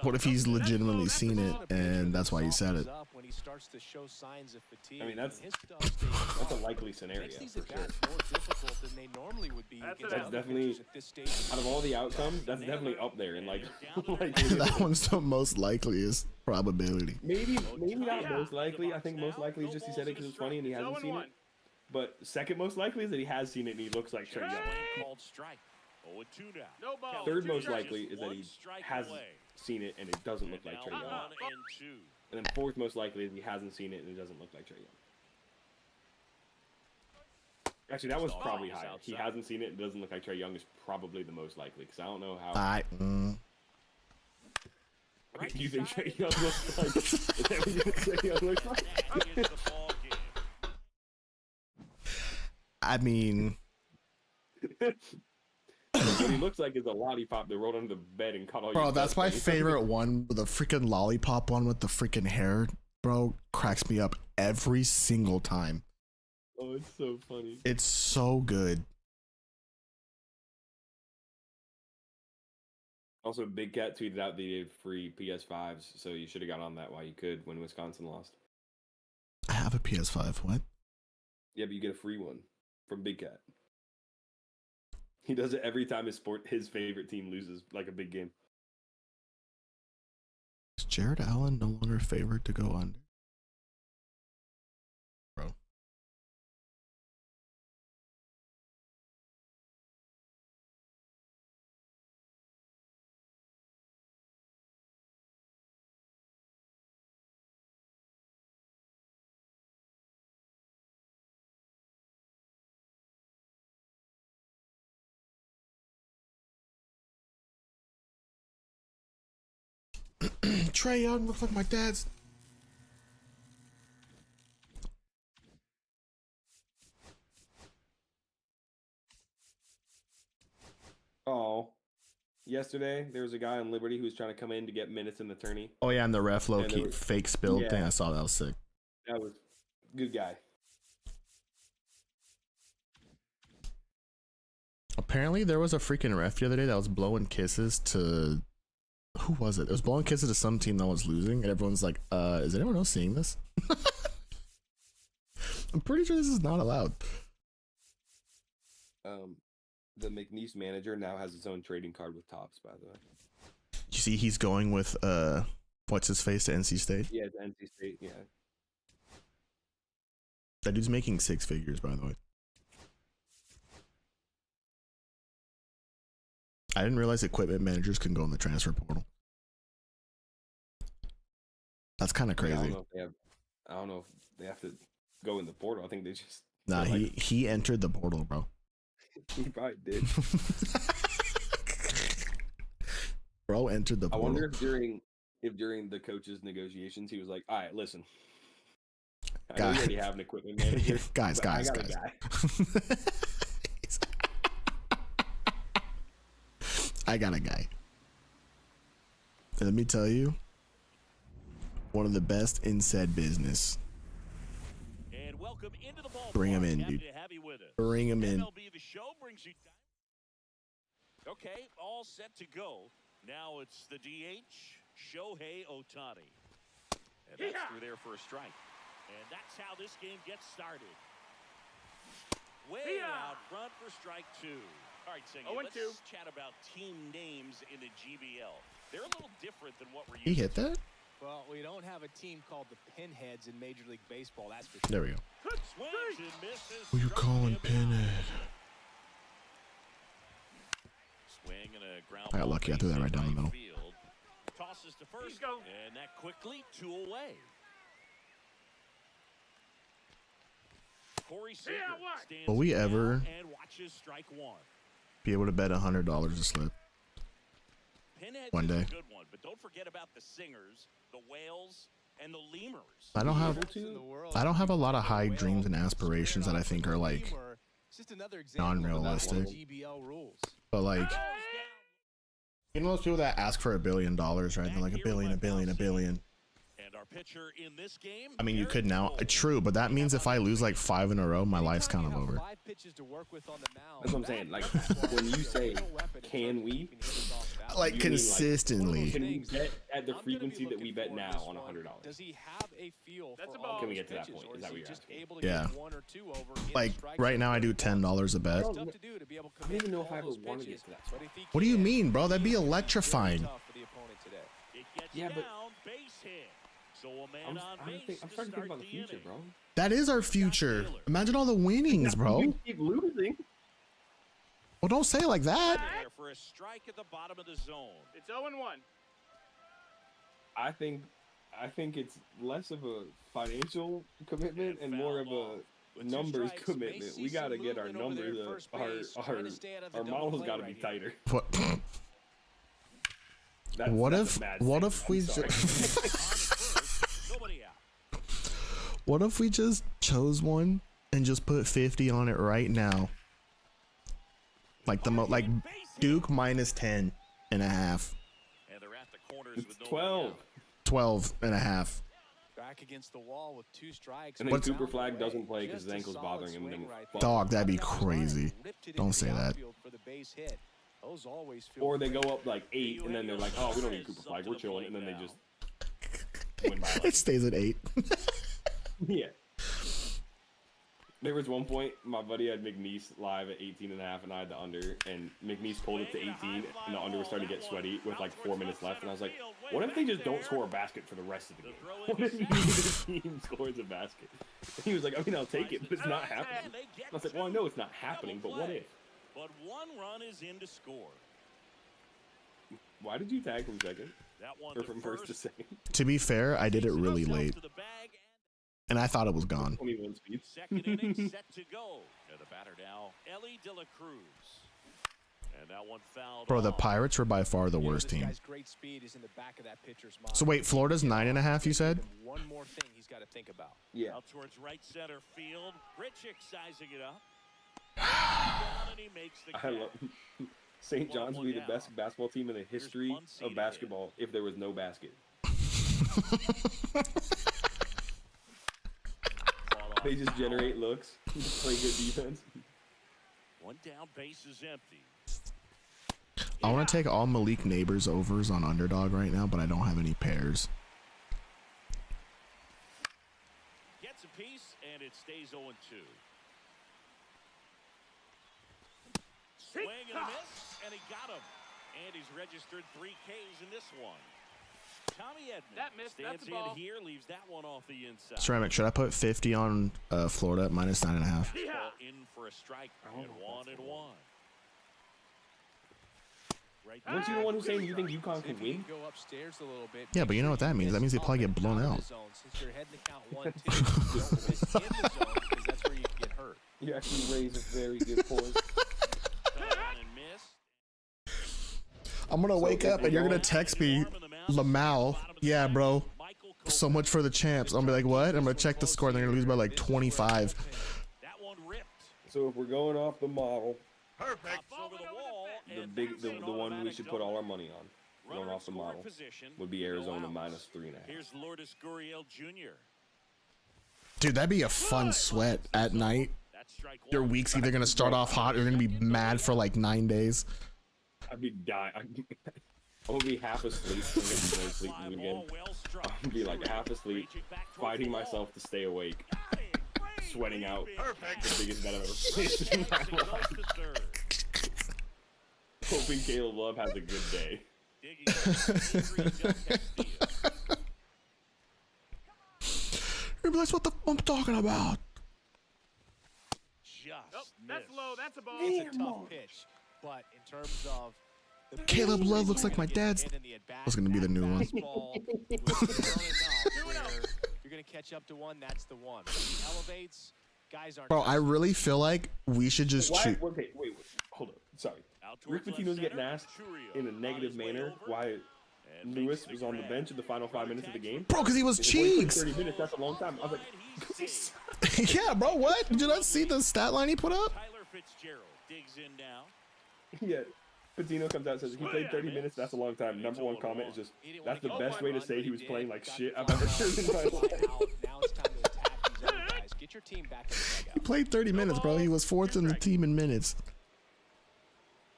What if he's legitimately seen it and that's why he said it? I mean, that's a likely scenario for sure. That's definitely, out of all the outcomes, that's definitely up there in like That one's the most likeliest probability. maybe not most likely. I think most likely is just he said it because it's funny and he hasn't seen it. But second most likely is that he has seen it and he looks like Trey Young. No ball. Third most likely is that he hasn't seen it and it doesn't look like Trey Young. And then fourth most likely is he hasn't seen it and it doesn't look like Trey Young. Actually, that was probably higher. He hasn't seen it and doesn't look like Trey Young is probably the most likely because I don't know how. What do you think Trey Young looks like? Is that what you think Trey Young looks like? I mean, what he looks like is a lollipop that rolled under the bed and caught all your bro, that's blood. my favorite one. The freaking lollipop one with the freaking hair, bro, cracks me up every single time. Oh, it's so funny. It's so good. Also, Big Cat tweeted out the free PS5s, so you should have got on that while you could when Wisconsin lost. I have a PS5. What? Yeah, but you get a free one from Big Cat. He does it every time his favorite team loses, like a big game. Is Jared Allen no longer favored to go under? Trae Young looks like my dad's. Oh, yesterday there was a guy on Liberty who was trying to come in to get minutes in the tourney. Oh yeah, and the ref low And key there was- fake spilled Yeah. thing. I saw that was sick. That was good guy. Apparently there was a freaking ref the other day that was blowing kisses to, who was it? It was blowing kisses to some team that was losing, and everyone's like, is anyone else seeing this? I'm pretty sure this is not allowed. The McNeese manager now has his own trading card with Topps, by the way. You see he's going with what's his face to NC State? Yeah, it's NC State, yeah. That dude's making 6 figures, by the way. I didn't realize equipment managers can go in the transfer portal. That's kind of Yeah, crazy. I don't know if they have to go in the portal. I think they just Nah, they're like- he entered the portal, bro. he probably did. Bro entered the I portal. wonder if during the coaches' negotiations he was like, all right, listen. I know Guy. you already have an equipment manager. guys, but I guys, got a guys. guy. I got a guy. And let me tell you, one of the best in said business. And welcome into the ball. Bring him in, Happy dude. to have you with us. Bring him in. MLB The Show brings you. Okay, all set to go. Now it's the DH, Shohei Ohtani. And that's through there for a strike. And that's how this game gets started. Way out front for strike 2. All right, Singy, let's 0-2. chat about team names in the GBL. They're a little different than what we're He used hit to. that? Well, we don't have a team called the Pinheads in Major League Baseball, that's for sure. There we go. Swings and misses. Who you Struck calling him out. Pinhead? Swing and a ground I got ball lucky. I threw that base right down the hit middle. field. Tosses to first, go. and that quickly 2 away. Corey Seager what? stands Will we down ever and watches strike 1. be able to bet $100 a slip? Pinhead One is day. a good one, but don't forget about the singers, the whales, and the lemurs. I don't have I I don't have a lot of high dreams and aspirations that I think are like non-realistic. But like, you know those people that ask for $1 billion, right? They're like a billion. And our pitcher in this game, I mean, you could now. Eric True, but that means if I lose like 5 in a row, my life's kind of over. That's what I'm saying. Like, when you say, can we? Like You mean, like, consistently. Can we bet at the frequency that we bet now on $100? Does he have a feel That's for a ball. all Can we those get to that pitches, point? or Is that he what you're just asking? able to Yeah. get 1 or 2 over in the Like strike right zone? now, I do $10 a bet. It's tough to do to be able to I don't even commit know if all I ever those want to pitches, get to that but if he What do you can, mean, bro? That'd be it's really electrifying. tough for the opponent today. It gets Yeah, but- down, base hit. So a man I'm on base starting to to think start about the future, inning. bro. That is our future. Imagine all the winnings, bro. We keep losing. Well, don't say it like that. There for a strike at the bottom of the zone. It's 0-1. I think it's less of a financial commitment and more of a With 2 numbers strikes, commitment. Macy's We gotta get our moving over there numbers at up. first base, Our trying to stay out of the our double models play gotta right be here. tighter. What? That's What a if? mad What statement. if I'm we? sorry. On at first, nobody out. What if we just chose one and just put 50 on it right now? Like like Duke minus 10 and a half, And they're at the corners It's with nobody 12. out. 12 and a half. Back against the wall with 2 strikes. And then What's Cooper out Flag the way. doesn't play 'cause Just his a ankle's solid bothering him, swing then right fuck. there. Dog, that'd be That was crazy. line, ripped it Don't into say the that. outfield for the base hit. Those always feel Or they great. go up like 8 and then they're like, oh, we don't need Cooper Flag, we're chilling, and then they just win by It 11. stays at 8. Yeah. There was one point my buddy had McNeese live at 18.5 and I had the under, and McNeese pulled it to 18 and the under was starting to get sweaty with like 4 minutes left, and I was like, what if they just don't score a basket for the rest of the game? What if neither team scores a basket? And he was like, I mean, I'll take it, but it's not happening. I was like, well, I know it's not happening, but what if? But 1 run is in to score. Why did you tag from second? That one Or to from first to second? To be fair, I did it really Himself late, to the bag, and I thought it was gone. 21 speed. Second inning set to go. To the batter now, Ellie De La Cruz. And that one fouled Bro, the off. Pirates were by far the worst This team. guy's great speed is in the back of that pitcher's mind. So wait, Florida's 9.5, you said? One more thing he's got to think about. Yeah. Out towards right center field. Grichuk sizing it up. Down and he makes the I catch. love St. John's would be the best basketball team in the history of basketball if there was no basket. They just generate looks, play good defense. One down, base is empty. I want to take all Malik Neighbors overs on underdog right now, but I don't have any pairs. Gets a piece, and it stays 0-2. Swing and a miss, and he got him. And he's registered 3 Ks in this one. Tommy Edmonds That missed, stands that's a ball. in here, leaves that one off the inside. Ceramic, should I put 50 on Florida at minus 9.5? Yeah. Ball in for a strike, and 1-1. Right Weren't you the one who's saying you think UConn See can if you win? can go upstairs a little bit. Yeah, but you know what that means. That means they probably get blown out. Since you're heading to count 1, 2, don't miss in the zone because that's where you can get hurt. You actually raise a very good point. and missed. I'm going to wake up and you're going to text me, Lamau. Yeah, bro. So much for the champs. I'm going to be like, what? I'm going to check the score and they're going to lose by like 25. That one ripped. So if we're going off the model, Perfect. Pops over the wall, the and big, that's the an one we automatic should put all our double. money on, going Runner off the in scoring model, position, would be no Arizona outs. minus 3.5. Here's Lourdes Gurriel Jr. Dude, that'd be a fun sweat at night. That's strike Your one. week's either going to start off hot or you're going to be mad for like 9 days. I'd be dying. I would be half asleep. I'm gonna be no sleep Fly again. ball, well struck. I'd be like half asleep, Reaching back towards fighting the wall. myself to stay awake, Got it. Great sweating out. lead. Perfect. The biggest bet I've ever faced in my As he goes life. to third. Hoping Caleb Love has a good day. Digging in, Adrian Del Castillo. That's what the I'm talking about. Just Nope, that's missed. low. That's a ball. It's a tough pitch, but in terms of the Caleb pitch, Love looks like my get dad's. hit in the at-bat, That's gonna be the new one. fastball was down enough where you're gonna catch up to one. That's the one. When he elevates, guys aren't. Bro, I really feel like we should just Why? shoot. Okay, wait. Hold up. Sorry. Out Rick towards Pitino's left getting center. asked Churio in a on negative his way manner. over Why and Lewis makes was the on the grab. bench in the final 5 minutes of the game? Bro, because he was If they played cheeks. 30 minutes, that's a long time. I was like, He's safe. Yeah, bro, what? Did you not see the stat line he put up? Tyler Fitzgerald digs in now. yeah. Patino comes out and says, he played 30 minutes, that's a long time. Number one comment is just, He didn't that's wanna the get best one way to run, say but he was did. playing like Got shit the I've ever fly heard in my out. life. Now it's time to attack these other guys. Get your team back in the dugout. He played 30 minutes, bro. He was fourth in the team in minutes.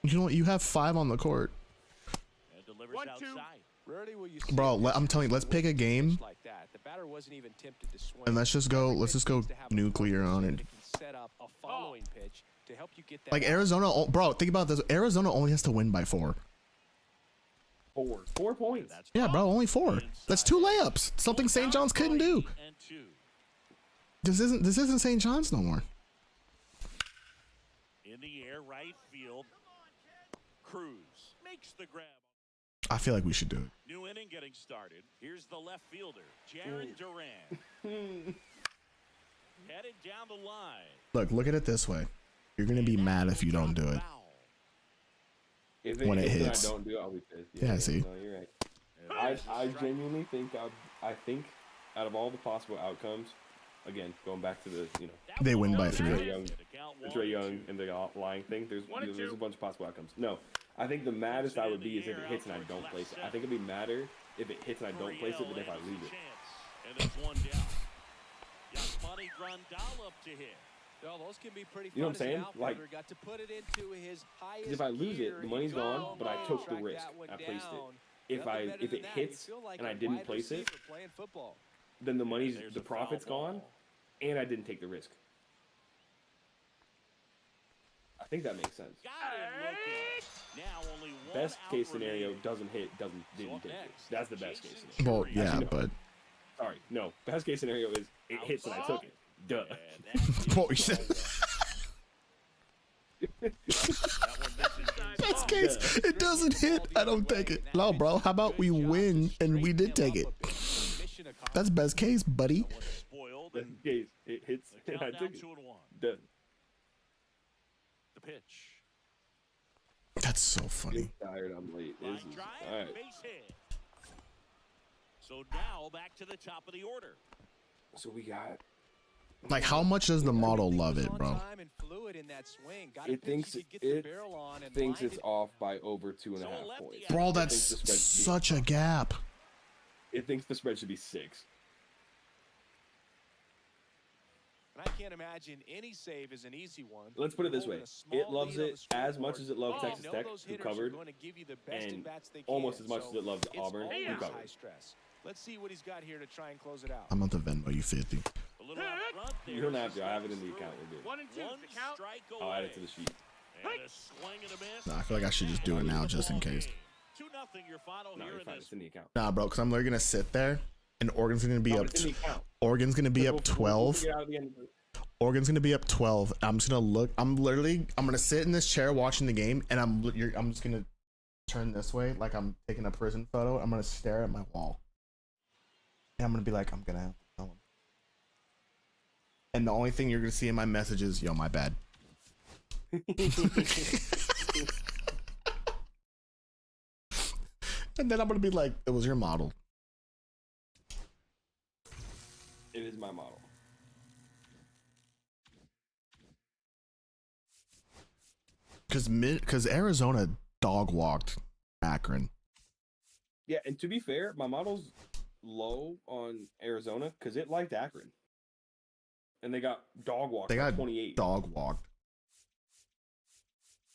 You know what? You have 5 on the court. And delivers 1-2. outside. Rarely will you see Bro, a pitch I'm telling you, let's pick a game like that. The batter wasn't even tempted to swing. and let's just go nuclear on it. It can set up a following pitch to help you get that. Like Arizona, bro, think about this. Arizona only has to win by 4. 4 points. That's Yeah, bro, only 4. That's 2 layups. Something St. John's couldn't do. and 2. This isn't St. John's no more. In the air, right field. Cruz makes the grab. I feel like we should do it. New inning getting started. Here's the left fielder, Jaron Duran. Headed down the line. Look at it this way. You're gonna be mad if you don't do it. Foul. If When it hits and hits. I don't do it, I'll be pissed. Yeah, see. No, you're right. I genuinely think I think out of all the possible outcomes, again, going back to the, They win by the 3. Trey Young and the lying thing, there's a bunch of possible outcomes. No, I think the maddest I would be is if it hits and I don't place it. I think it'd be madder if it hits and I don't place it than if I lose it. And there's one down. Yasmani Grandal up to hit. Well, those can be pretty fun. You know what I'm as an saying? Like, outfielder. Got to put it into his highest if I lose gear. it, the money's He gone, drove but I home, took the tracked risk. that one I placed it. down. If Nothing better it than that. hits You feel like and I a didn't wide place it, receiver playing football. then the money's There's the a foul profit's ball. gone, and I didn't take the risk. I think that makes sense. Got him looking. Now only one Best case out scenario remaining. doesn't hit, So didn't up take it. next, That's the best case Jason scenario. Well, yeah, Actually, no. but Sorry, no. Best case scenario is it hits and I took it. Duh. And that is What we said. that one misses best inside. case, it doesn't hit. I don't take it. No, bro. How about we win and we did take it? That's best case, buddy. That one's spoiled. Best And case, it hits the and I count down took it. 2-1. Done. The pitch. That's so funny. Tired, I'm late. Line This is, drive, all right. base hit. So now back to the top of the order. So we got. Like, how much does the model love it, bro? It thinks it's off by over 2.5 points. Bro, that's such a gap. It thinks the spread should be 6. And I can't imagine any save is an easy one. Let's put it this way: it loves it as much as it loves Texas Tech, who covered, and almost as much as it loves Auburn, who covered. Let's see what he's got here to try and close it out. I'm on the Venmo you 50. You don't have to. I have it in the account. We're good. 1 and 2 the count. I'll add it to the sheet. Nah, I feel like I should just do it now just in case. 2-0 your final No, here you're in fine. this. It's in the account. Nah, bro, because I'm literally gonna sit there, and Oregon's gonna be No, up. it's in the account. Oregon's gonna be up 12. Oregon's gonna be up 12. I'm just gonna look. I'm gonna sit in this chair watching the game, and I'm just gonna turn this way like I'm taking a prison photo. I'm gonna stare at my wall, and I'm gonna be like, I'm gonna have to tell him. And the only thing you're gonna see in my message is, yo, my bad. And then I'm gonna be like, it was your model. It is my model. Because Arizona dog walked Akron. Yeah, and to be fair, my model's low on Arizona because it liked Akron. And they got dog walked. They got 28. dog walked.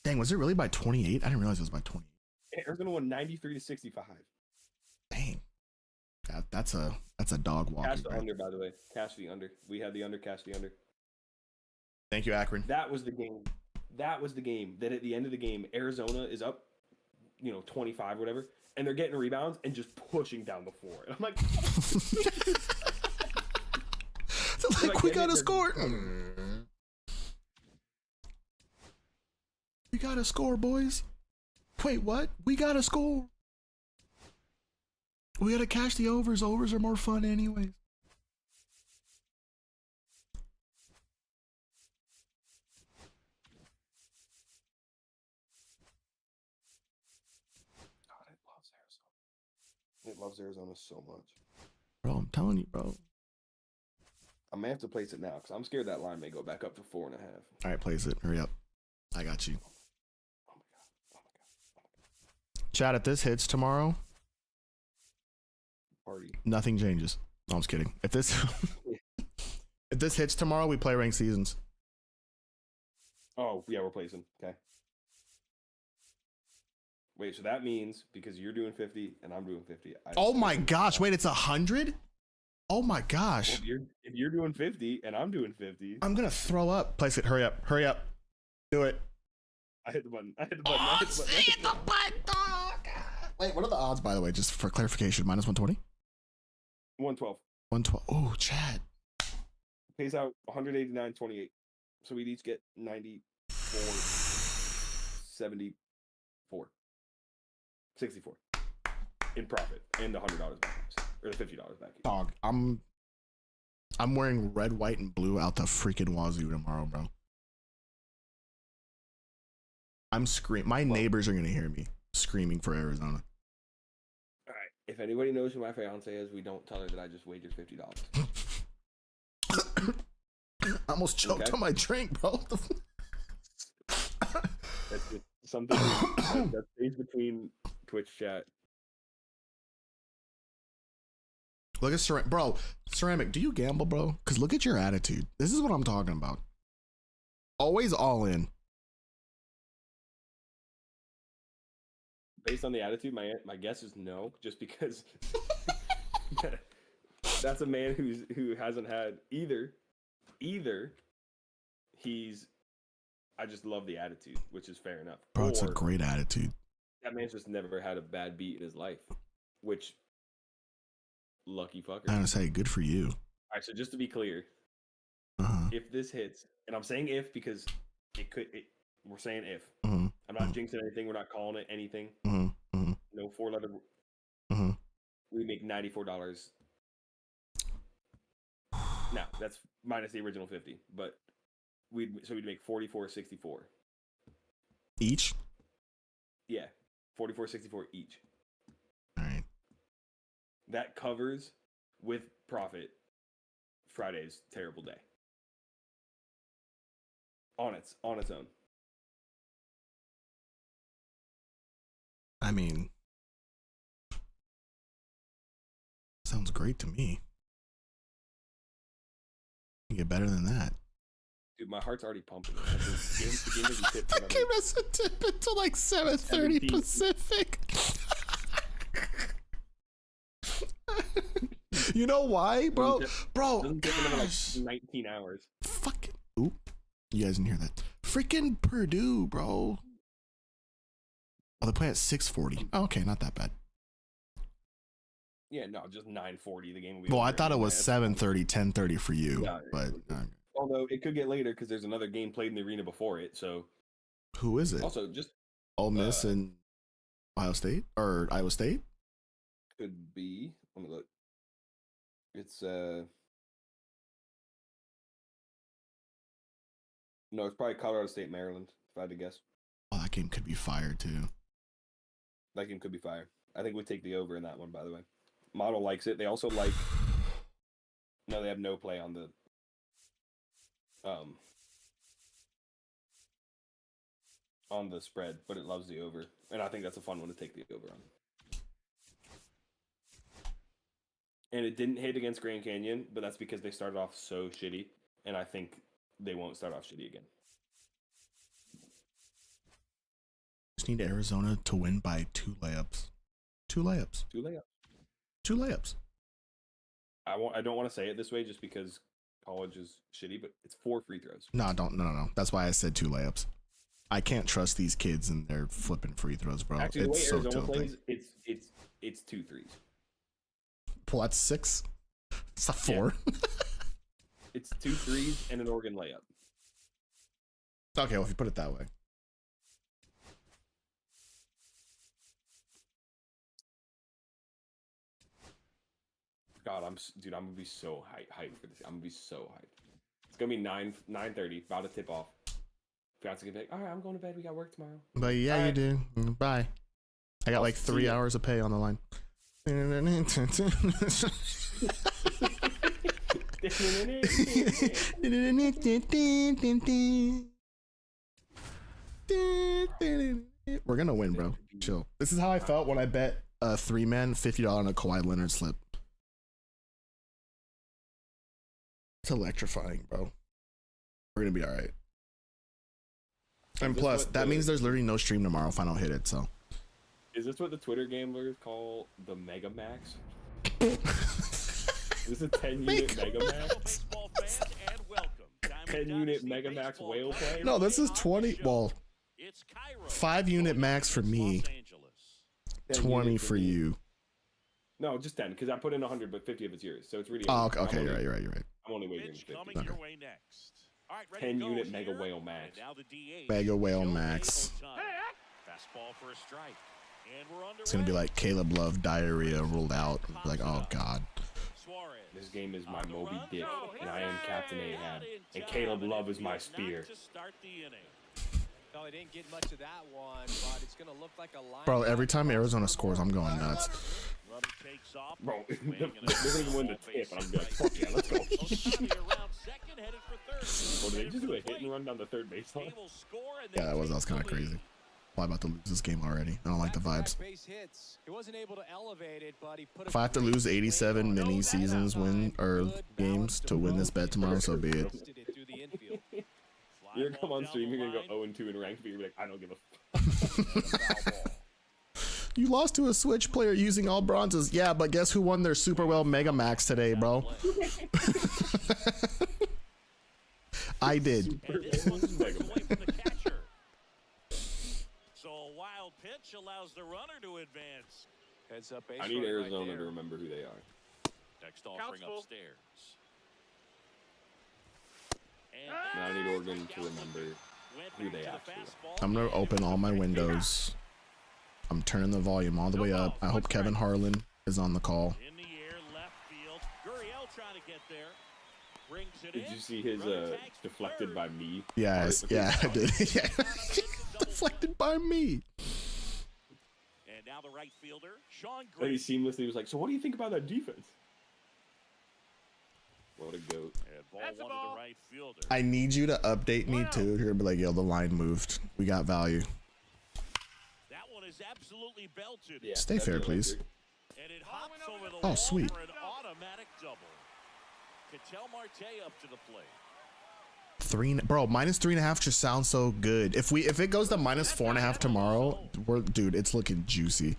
Dang, was it really by 28? I didn't realize it was by 28. Arizona won 93-65. Dang. That's a dog walk. Cash the under, by the way. Cash the under. We had the under, cash the under. Thank you, Akron. That was the game. That was the game that at the end of the game, Arizona is up, 25 or whatever, and they're getting rebounds and just pushing down the floor. And I'm like, so like we gotta score. We gotta score, boys. Wait, what? We gotta score. We gotta cash the overs. Overs are more fun anyways. God, it loves Arizona so much. Bro, I'm telling you, bro. I may have to place it now because I'm scared that line may go back up to 4.5. All right, place it. Hurry up. I got you. Oh my god. Chat, if this hits tomorrow, Party. nothing changes. No, I'm just kidding. If this if this hits tomorrow, we play ranked seasons. Oh, yeah, we're placing. Okay. Wait, so that means because you're doing 50 and I'm doing 50. Oh my gosh! Wait, it's 100. Oh my gosh! Well, if you're doing 50 and I'm doing 50, I'm gonna throw up. Place it. Hurry up! Hurry up! Do it! I hit the button. Hit the button, dog! Wait, what are the odds, by the way? Just for clarification, minus 120. 112. 112. Oh, Chad. Pays out 189.28. So we'd each get 94.74. 64 in profit and the $100 back or the $50 back. Dog, I'm wearing red, white, and blue out the freaking wazoo tomorrow, bro. I'm screaming. My neighbors are gonna hear me screaming for Arizona. All right. If anybody knows who my fiance is, we don't tell her that I just wagered $50. I almost choked on my drink, bro. That's just something that stays between Twitch chat. Look at Ceramic. Bro, Ceramic, do you gamble, bro? Because look at your attitude. This is what I'm talking about. Always all in. Based on the attitude, my guess is no, just because that's a man who hasn't had either he's I just love the attitude, which is fair enough. Bro, it's a great attitude. That man's just never had a bad beat in his life, which lucky fucker. I gotta say, good for you. All right, so just to be clear, if this hits, and I'm saying if because we're saying if. I'm not jinxing anything. We're not calling it anything. No 4-letter. We make $94. Now that's minus the original 50, but we'd make $44.64 each. Yeah, 44.64 each. All right. That covers with profit Friday's terrible day. On its own. I mean, sounds great to me. You get better than that. Dude, my heart's already pumping. The game doesn't tip That game doesn't tip until like 7:30 Pacific. You know why, bro? Doesn't tip another like 19 hours. Fucking. Oop. You guys didn't hear that. Freaking Purdue, bro. Oh, they play at 6:40. Oh, okay, not that bad. Yeah, no, just 9:40. The game will be. Well, I thought it was 7:30, 10:30 for you, Yeah, but although it could get later because there's another game played in the arena before it. So who is it? Also, just Ole Miss and Ohio State or Iowa State? Could be. Let me look. It's no, it's probably Colorado State, Maryland, if I had to guess. Oh, that game could be fire too. That game could be fire. I think we'd take the over in that one, by the way. Model likes it. They also like. No, they have no play on the. On the spread, but it loves the over, and I think that's a fun one to take the over on. And it didn't hit against Grand Canyon, but that's because they started off so shitty, and I think they won't start off shitty again. Just need Arizona to win by 2 layups. 2 layups. 2 layups. 2 layups. I don't want to say it this way just because college is shitty, but it's 4 free throws. No. That's why I said 2 layups. I can't trust these kids and they're flipping free throws, bro. Actually, the way it's so Arizona tilting. plays, it's 2 threes. Well, that's 6. It's a 4. Yeah. It's 2 threes and an Oregon layup. Okay, well, if you put it that way. God, I'm gonna be so hyped for this. I'm gonna be so hyped. It's gonna be 9:30, about to tip off. Fiance gonna be like, all right, I'm going to bed. We got work tomorrow. But yeah, you do. Bye. I got like 3 hours of pay on the line. We're gonna win, bro. Chill. This is how I felt when I bet a 3-man $50 on a Kawhi Leonard slip. It's electrifying, bro. We're gonna be all right. And plus, that means there's literally no stream tomorrow if I don't hit it. So, is this what the Twitter gamblers call the Mega Max? Is this a 10-unit Mega Max? 10-unit Mega Max whale play? No, this is 20. Well, 5-unit max for me. 20 for you. No, just 10 because I put in 100, but 50 of it's yours. So it's really. Oh, okay. You're right. I'm only wagering 50. Okay. 10-unit Mega Whale Max. Mega Whale Max. It's gonna be like Caleb Love diarrhea ruled out. Like, oh god. This game is my Moby Dick, and I am Captain Ahab, and Caleb Love is my spear. No, I didn't get much of that one, but it's gonna look like a line. Bro, every time Arizona scores, I'm going nuts. Bro, they're gonna win the tip, and I'm like, fuck yeah, let's go. Or did they just do a hit and run down the third baseline? Yeah, that was kind of crazy. I'm about to lose this game already. I don't like the vibes. If I have to lose 87 mini seasons games to win this bet tomorrow, so be it. You're gonna come on stream, you're gonna go 0-2 in ranked, but you're like, I don't give a fuck. You lost to a Switch player using all bronzes. Yeah, but guess who won their Super Well Mega Max today, bro? I did. So a wild pitch allows the runner to advance. Heads up base I need Arizona right to remember who they are. Next offering upstairs. And I need Oregon to remember who they actually are. I'm gonna open all my windows. I'm turning the volume all the way up. I hope Kevin Harlan is on the call. In the air, left field. Gurriel trying to get there. Brings it Did you see his deflected by me? Yes, yeah, I did. Yeah. Deflected by me. Now the right fielder, Sean And he Green. seamlessly was like, "So what do you think about that defense?" What a goat. And ball That's a one to ball. the right fielder. I need you to update me too. You're gonna be like, yo, the line moved. We got value. That one is absolutely belted. Yeah, Stay that'd fair, be please. electric. And it hops over the Oh, wall sweet. for an automatic double. Cattell Marte up to the plate. Bro, -3.5 just sounds so good. If it goes to -4.5 tomorrow, dude, it's looking juicy.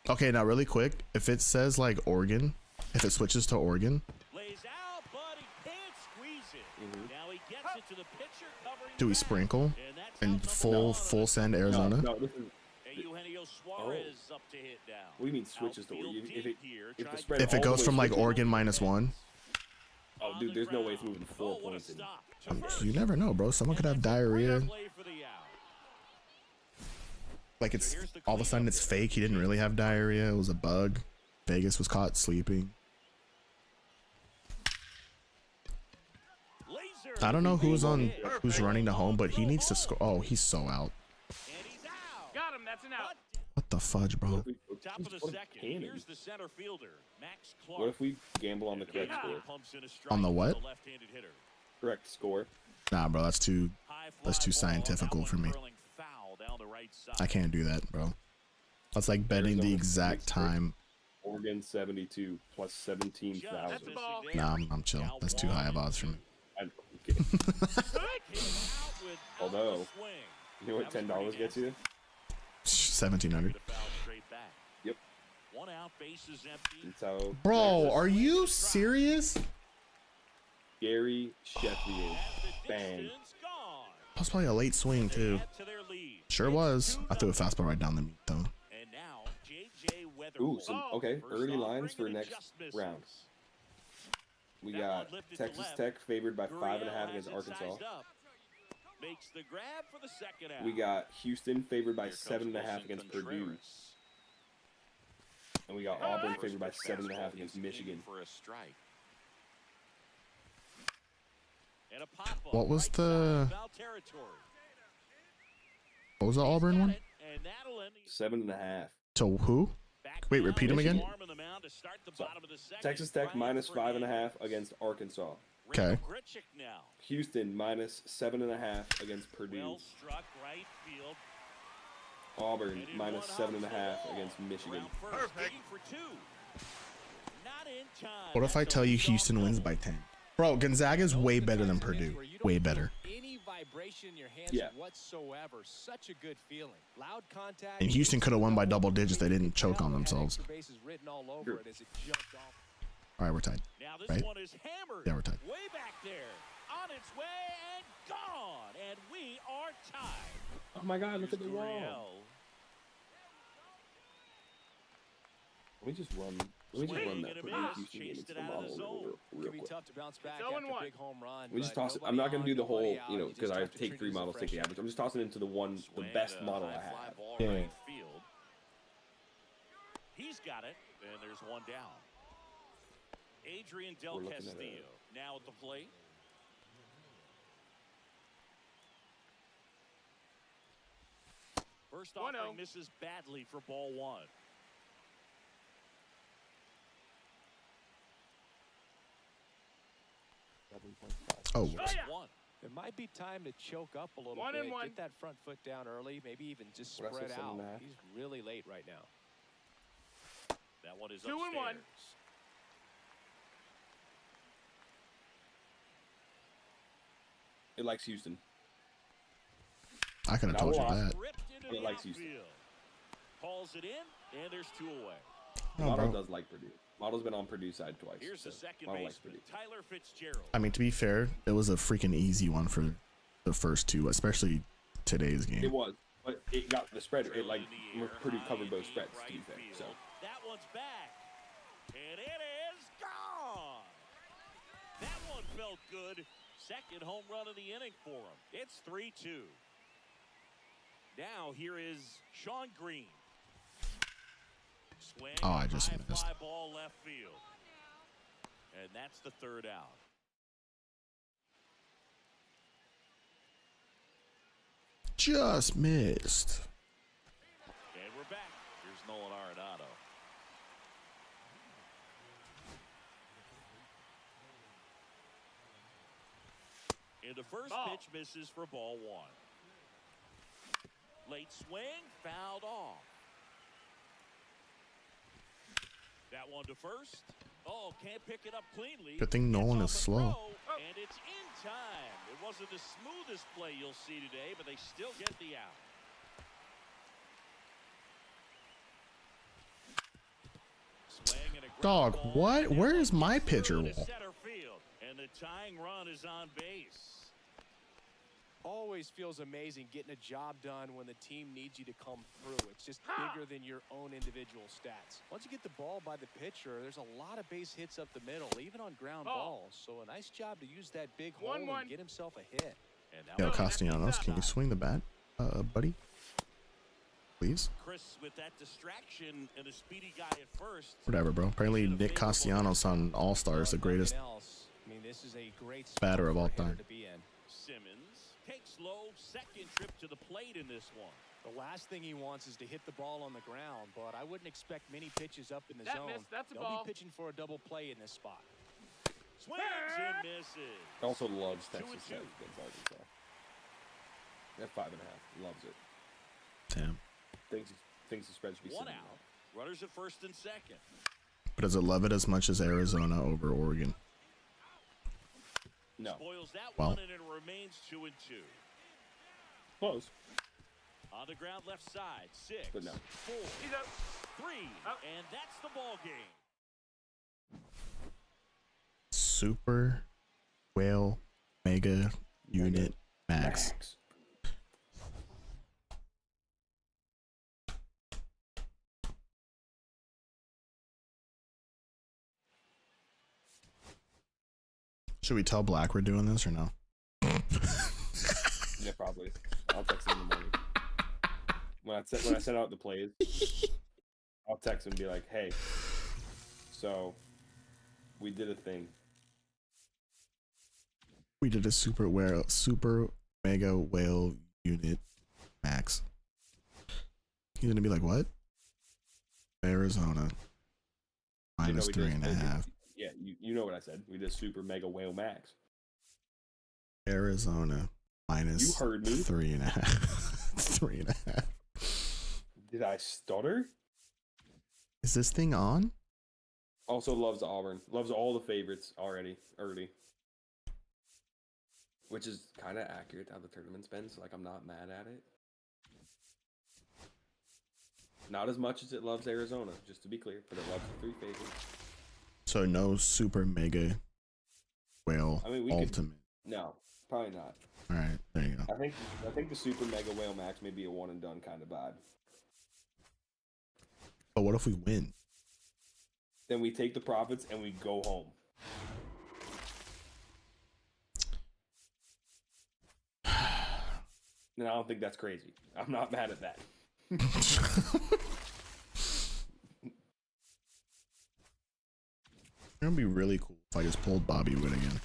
Okay, now really quick, if it says like Oregon, if it switches to Oregon, Lays out, but he can't squeeze it. Now he gets it to the pitcher covering do we the bag. sprinkle And that's and out full number one. send Arizona? No, this is. And Eugenio Suarez up to hit down. What do you mean switches to Outfield Oregon? If deep here, the trying spread to- If it all the goes way from like switches- Oregon -1, Oh, dude, there's no way it's moving 4 Oh, what a points. In. stop. To first. you never know, bro. Someone could have And that's a great diarrhea. play for the out. Like it's all of a sudden it's fake. He didn't really have diarrhea. It was a bug. Vegas was caught sleeping. Laser. I don't know who's running to home, but he needs to score. Oh, he's so out. And he's out. Got him. That's an out. What the fudge, bro? Top of the What a second. cannon. Here's the center fielder, Max Clark. What if we gamble on the correct score? Pumps in a strike On the to what? left-handed hitter. Correct score. Nah, bro, that's too High That's fly too ball, scientifical that for one me. curling foul down the right side. I can't do that, bro. That's like betting the Arizona exact 63. time. Oregon 72 plus Just 17,000. missing ball. there. Nah, I'm chill. Now That's too high of one, odds for me. I'm kidding. Came out with Although, the swing. You know what That was $10 pretty gets you? 1700. The foul straight back. Yep. One out, bases empty. That's how. Bro, are you serious? Gary Sheffield. The Bang. distance gone. That was probably a late swing They too. add to their lead. Sure It's was. I threw a 2-0. fastball right down the meat though. And now JJ Weatherford. Ooh, some okay. First Early offering lines for and it next just misses. round. We That got one lifted to Texas left. Tech favored by Gurriel 5.5 has against it Arkansas. sized up. Makes the grab for the second out. We got Houston favored by Here comes 7.5 Wilson against Purdue, Contreras. and we got Auburn First favored by pitch 7.5 fastball against is in Michigan. for a strike. And a pop-up What was right the- side, foul territory. What was the Auburn Got one? it, and that'll end the 7.5. To who? back Wait, now. repeat 'em again? Arm in the mound to start the So, bottom of the second. Texas Tech Brian minus Fernandez. 5.5 against Arkansas. Okay. Randall Grichuk now. Houston minus 7.5 against Purdue. Well struck right field. Auburn And in minus one off 7.5 the wall. against Michigan. Round first, digging for two. Not in time. What if I That's tell a you leadoff Houston wins double. by 10? Bro, Gonzaga's way better than Purdue. Way better. Any vibration in your hands Yeah. whatsoever. Such a good feeling. Loud contact. And Houston could have won by double digits. They didn't choke on themselves. Extra bases written all over Sure. it as it jumped off. All right, we're tied. Now this Right? one is hammered. Yeah, we're tied. Way back there. On its way and gone. And we are tied. Oh my God! Look at the Here's wall. Gurriel. Let me just run. Let me just run that Swing and a Purdue miss. Houston game Chased into it the out of the model zone. real Could be quick. tough to bounce back It's after 0-1. a big home run. We just but toss it. nobody I'm not gonna on, do the nobody whole, out. you know, You just because I have to take treat 3 it as a models, take the freshman. average. I'm just tossing into the one, the Swing best and a model I high fly have. ball Yeah. right field. He's got it, and there's one down. Adrian Del We're looking at Castillo now at the plate. First 1-0. offering misses badly for ball one. Oh, Oh, yeah. One. It might be time to choke up a little 1 bit. and 1. Get that front foot down early. Maybe even just What, I said spread out. 7.5? He's really late right now. That one is 2 and upstairs. 1. It likes Houston. I could have Not told a you lot. that. Ripped into But the it likes Houston. outfield. Hauls it in, and there's two away. No, Model bro. does like Purdue. Model's been on Purdue side twice. Here's so the second Model likes baseman, Purdue. Tyler Fitzgerald. I mean, to be fair, it was a freaking easy one for the first two, especially today's It game. was, but it got the spread. It like Trailing in the air, Purdue high covered both deep spreads. To right be fair, so field. That one's back, and it is gone. That one felt good. Second home run of the inning for him. It's 3-2. Now here is Sean Green. Swing. Oh, I just high missed. fly ball left field, and that's the third out. just missed. And we're back. Here's Nolan Arenado. And the first pitch misses for ball 1. Late swing, fouled off. That one to first. Oh, can't pick it up cleanly. Good thing Nolan is slow. And it's in time. It wasn't the smoothest play you'll see today, but they still get the out. Dog, what? Where is my pitcher wall? Center field, and the tying run is on base. Always feels amazing getting a job done when the team needs you to come through. It's just bigger than your own individual stats. Once you get the ball by the pitcher, there's a lot of base hits up the middle, even on ground balls. So a nice job to use that big hole and get himself a hit. Yo, Castellanos, can you swing the bat, buddy? Please? Chris with that distraction and a speedy guy at first. Whatever, bro. Apparently Nick Castellanos on All-Stars, the greatest This is a great batter of all time. to be in. Simmons takes low, second trip to the plate in this one. The last thing he wants is to hit the ball on the ground, but I wouldn't expect many pitches up in the zone. That's a They'll ball. be pitching for a double play in this spot. Swings and misses. Also loves 2-2. Texas Tech against Arkansas. At 5.5, loves it. Damn. Thinks the spread should be 1 7.5. out. Runners at first and second. But does it love it as much as Arizona over Oregon? No, Spoils that Well. one, and it remains 2-2. close, On the ground left side, 6, but no. 4, He's up. 3, Up. and that's the ball game. Super Whale Mega Unit Max. Should we tell Black we're doing this or no? Yeah, probably. I'll text him in the morning. When I send out the plays, I'll text him and be like, "Hey, so we did a thing. We did a super mega whale unit max." He's gonna be like, "What?" Arizona minus we 3.5. Yeah, you know what I said. We did super mega whale max. Arizona minus You heard me. 3.5. 3.5. Did I stutter? Is this thing on? Also loves Auburn. Loves all the favorites already. Early. Which is kind of accurate how the tournament's been, so like I'm not mad at it. Not as much as it loves Arizona, just to be clear, but it loves the 3 favorites. So no super mega whale I mean, we ultimate. No, probably not. All right, there you go. I think the super mega whale max may be a one and done kind of vibe. But what if we win? Then we take the profits and we go home. And I don't think that's crazy. I'm not mad at that. It's gonna be really cool if I just pulled Bobby Wood again.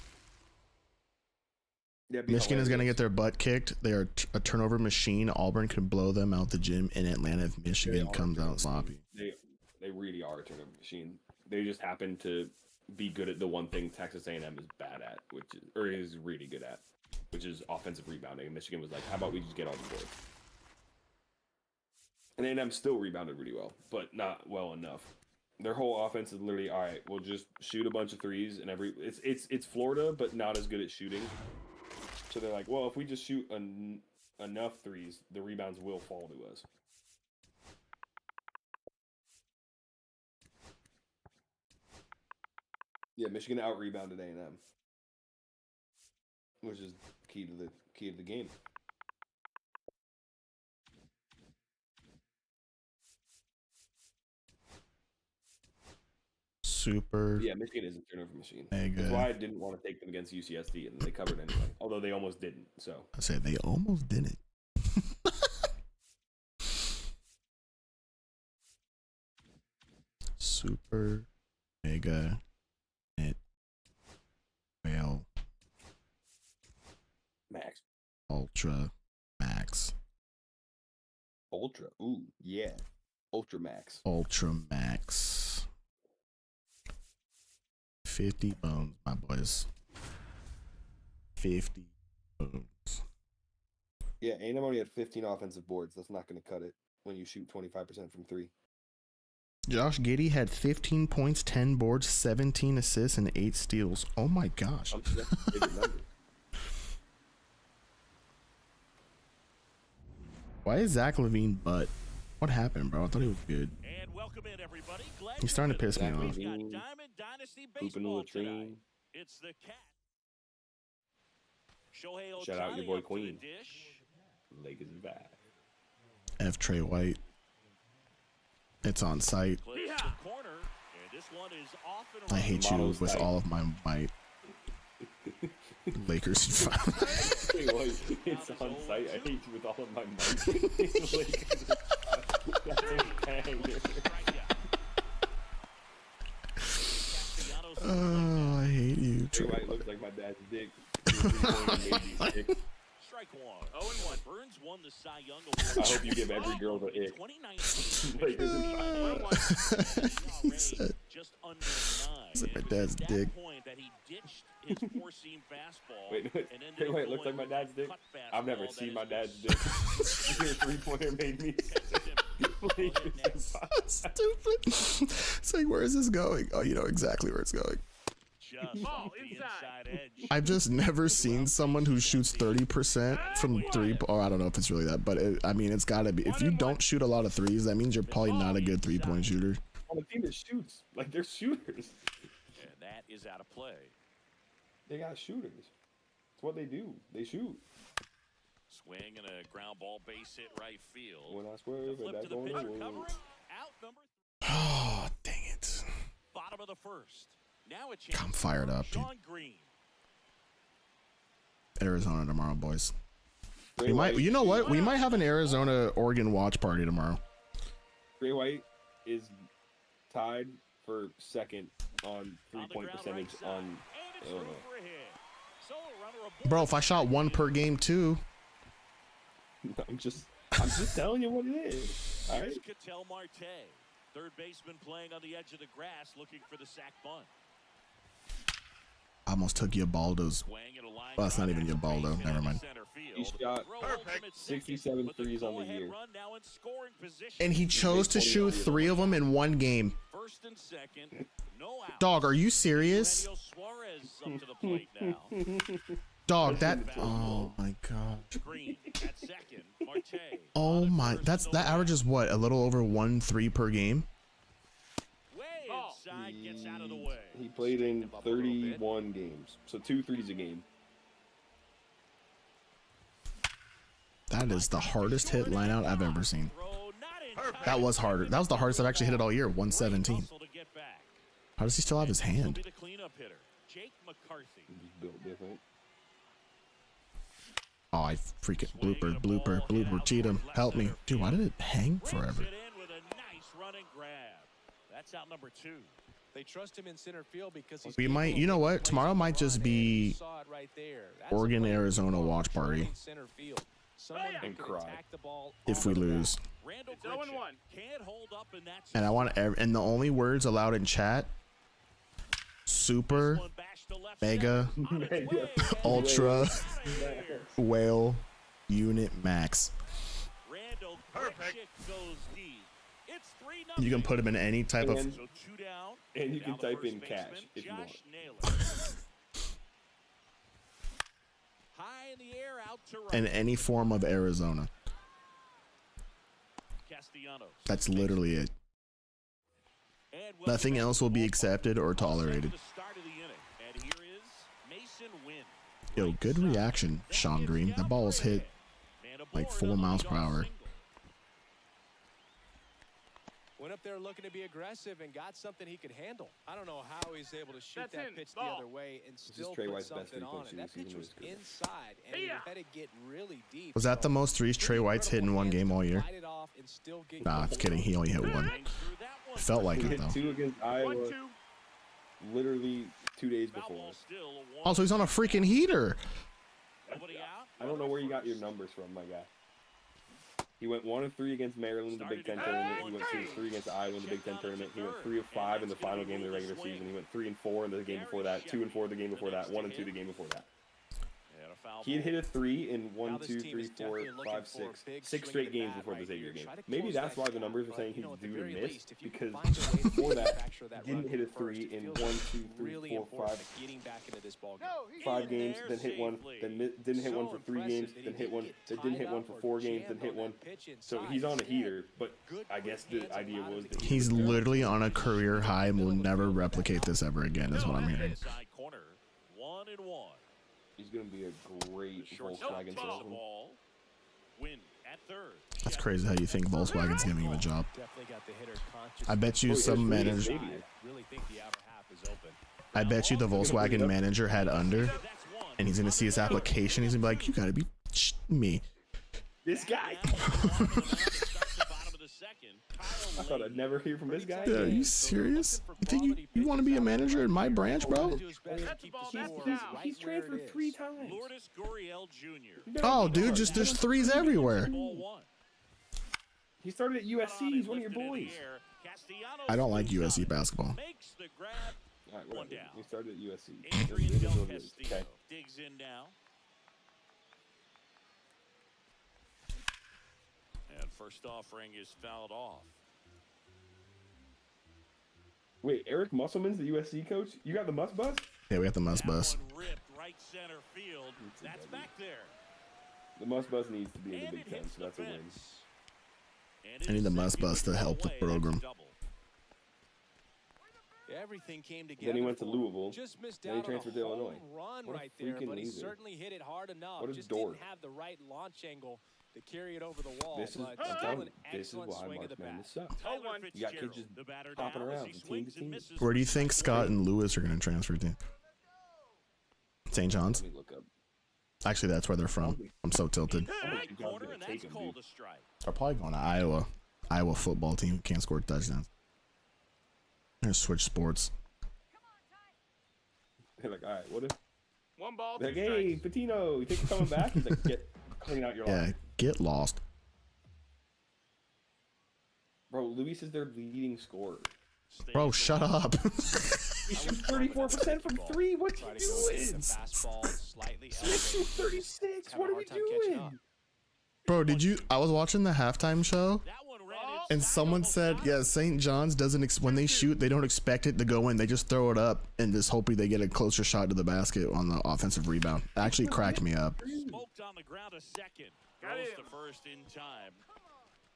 Yeah, it'd be Michigan is gonna hilarious. get their butt kicked. They are a turnover machine. Auburn could blow them out the gym in Atlanta if Michigan comes out sloppy. They really are a turnover machine. They just happen to be good at the one thing Texas A&M is bad at, is really good at, which is offensive rebounding. And Michigan was like, "How about we just get on the board?" And A&M still rebounded really well, but not well enough. Their whole offense is literally, all right, we'll just shoot a bunch of threes and it's Florida, but not as good at shooting. So they're like, well, if we just shoot enough threes, the rebounds will fall to us. Yeah, Michigan out rebounded A&M, which is key to the game. Super. Yeah, Michigan is a turnover machine. Mega. That's why I didn't want to take them against UCSD, and they covered anyway. Although they almost didn't. So I said they almost did it. Super mega net whale max. ultra max. Ultra. Ooh, yeah. Ultra Max. Ultra Max. 50 bones, my boys. 50 bones. Yeah, A&M only had 15 offensive boards. That's not going to cut it when you shoot 25% from 3. Josh Giddey had 15 points, 10 boards, 17 assists, and 8 steals. Oh my gosh. That's a favorite number. Why is Zach Levine butt? What happened, bro? I thought he was good. And welcome in, everybody. Glad He's starting to piss me Zach off. We've got Levine, Diamond Dynasty Pooping the baseball tonight. latrine. It's the cat. Shohei Shout out your boy Ohtani up to the Queen. dish. Lakers is back. F. Trey White. It's on site. Clips the corner, and this one is off and I around. hate you Model's with tight. all of my might. Lakers. Wait, what? It's on site. I hate you with all of my might. Lakers is back. That's a banger. Oh, I hate you. Trey Trey White White. looks like my dad's dick. Strike one. 0-1. Burns won the Cy Young I Award. hope you give every girl the In ick. 2019. Lakers is back. He said, Just under 9. It's like my It was dad's at that dick. point that he ditched his four-seam fastball. Wait, and ended Trey up White looks like going my with dad's a dick. cut I've never fastball seen that my is dad's dick. Your 3-pointer made me. Lakers is back. Stupid. It's like, where is this going? Oh, you know exactly where it's going. just Ball off the inside. inside edge. I've just never seen someone who shoots 30% from 3. Or I don't know if it's really that, but I mean, it's got to be. If you don't shoot a lot of threes, that means you're probably not a good 3-point shooter. On a team that shoots. Like, they're shooters. And that is out of play. They got shooters. It's what they do. They shoot. Swing and a ground ball base hit right field. When I swerve, Flip and to that the going pitcher to covering. work. Out number Oh, dang it. bottom of the first. Now a chance. I'm fired for up, dude. Sean Green. Arizona tomorrow, boys. Trey We might. White- You know what? We might have an Arizona-Oregon watch party tomorrow. Trey White is tied for second on On the 3-point ground percentage right side. on And it's Illinois. through for a hit. So a runner aboard. Bro, if I shot 1 per game too, I'm just telling you what it is. All right. Here's Ketel Marte, third baseman playing on the edge of the grass, looking for the sac bunt. I almost took Ubaldo's. Swing and a line Well, that's not drive even to Ubaldo. base hit Never into mind. center field. He shot Throw holds him at 67 second, with the threes on the go-ahead year. run now in scoring position. And he chose to shoot 3 of them in 1 game. First and second, no out. Dog, are you serious? Daniel Suarez up to the plate now. Dog, that. Oh my god. Green at second. Marte. Oh on at my. first, That no averages what? A little over 1 3 per game. Way Ball. inside, gets out of the way. He played in Straightened him up a little bit. 31 games, so 2 threes a game. That is the hardest hit line out I've ever seen. Throw not in time. That was harder. That was the hardest I've actually hit it all year. 117. Hustle to get back. How does he still have his This will hand? be the cleanup hitter, Jake McCarthy. He's built different. Oh, I freaking blooper. Cheat him. Help me. Dude, why did it hang Brings forever? it in with a nice running grab. That's out number 2. They trust him in center field because he's We might- capable you know of what? placing Tomorrow the might just run, be and you saw it right there. That's a Oregon, player Arizona who's watch party. controlling center field. Someone who And can cry. attack the ball If on we the ground. lose. Randall It's 0-1. Grichuk can't hold up in that. And I want and the only words allowed in chat: super, One bash to left mega, center. On its way. ultra, Outta here. whale, unit, max. Randall Perfect. Grichuk goes deep. It's 3-0. You can put him in any type of. And- So 2 down. And you Now can the type first in cash baseman, if you Josh want. Naylor. High in the air, out to right. In any form of Arizona. Castellanos. That's literally it. And welcome Nothing back else to will be ballpark. accepted or All set for tolerated. the start of the inning. And here is Mason Wynn. Yo, Right good side. reaction, That Sean gets Green. down That ball was for a hit hit. And like aboard 4 on the miles per leadoff hour. single. Went up there looking to be aggressive and got something he could handle. I don't know how he's able to shoot That's that in. pitch Ball. the other way and is still Trey put White's best something on three-point it. That shooter pitch was season was inside, and he Yeah. had to get really deep. Was that the So, most threes Trey pretty White's hit in one incredible game all hands to year? fight it off and still get Nah, I'm kidding. He only hit 1. Bang through that one. Felt like He it hit though. 2 against Iowa 1-2. literally 2 days Foul before. ball still a one. Also, he's on a freaking heater. Nobody out. I don't know where you got your numbers from, my guy. He went 1 of 3 against Maryland in the Big Ten tournament. He went 2 of 3 against Iowa in the Big Ten tournament. He went 3 of 5 in the final game of the regular season. He went 3 and 4 in the game before that. 2 and 4 the game before that. 1 and 2 the game before that. He had hit a 3 in 1, 2, 3, 4, 5, 6, 6 straight games before the Xavier game. Maybe that's why the numbers are saying he's due to miss, because before that, he didn't hit a 3 in 1, 2, 3, 4, 5 games, then hit 1, then didn't hit 1 for 3 games, then hit 1, then didn't hit 1 for 4 games, then hit 1. So he's on a heater, but I guess the idea was that he's literally on a career high and will never replicate this ever again, is what I'm hearing. 1-1. He's going to be a great Volkswagen salesman. Win at third. That's crazy how you think Volkswagen's giving him a job. I bet you some manager. I bet you the Volkswagen manager had under, and he's going to see his application. He's going to be like, you got to be me. This guy. I thought I'd never hear from this guy. Are you serious? You think you want to be a manager in my branch, bro? He's transferred 3 times. Oh, dude, just there's 3s everywhere. He started at USC. He's one of your boys. I don't like USC basketball. All right, whatever. He started at USC. Okay. Digs in now. And first offering is fouled off. Wait, Eric Musselman's the USC coach? You got the Must Bus? Yeah, we got the Must Bus. Right center field. That's back there. The Must Bus needs to be in the Big Ten, so that's a win. I need the Must Bus to help the program. Everything came together. Then he went to Louisville. Just missed Then he out transferred on a to Illinois. home run What a right there, freaking but he loser. certainly hit it hard enough. What a Just dork. didn't have the right launch angle to carry it over the wall. This is, but I'm still telling an you, this is excellent why swing of March the bat. Madness sucks. Tyler You got kids just the batter hopping down as around he from team swings to and team. misses Where do you for think strike Scott three. and Lewis are going to transfer to? St. John's? Let me look up. Actually, that's where they're from. I'm so tilted. Right corner, and that's called a strike. They're probably going to Iowa. Iowa football team can't score touchdowns. They're gonna switch sports. They're like, all right, what if? 1 ball, 2 Like, strikes. hey, Patino, you think you're coming back? He's like, clean out your Yeah, line. get lost. Bro, Luis is their leading scorer. Bro, shut up. He shoots 34% from 3. What Try you to go doing? the fastball slightly He shoots 36. What are we doing? Bro, I was watching the halftime show, That one ran and someone said, yeah, St. John's doesn't, when they shoot, they don't expect it to go in. They just throw it up and just hoping they get a closer shot to the basket on the offensive rebound. It actually cracked me up. smoked on the ground a second. Got Throws him. to first in time.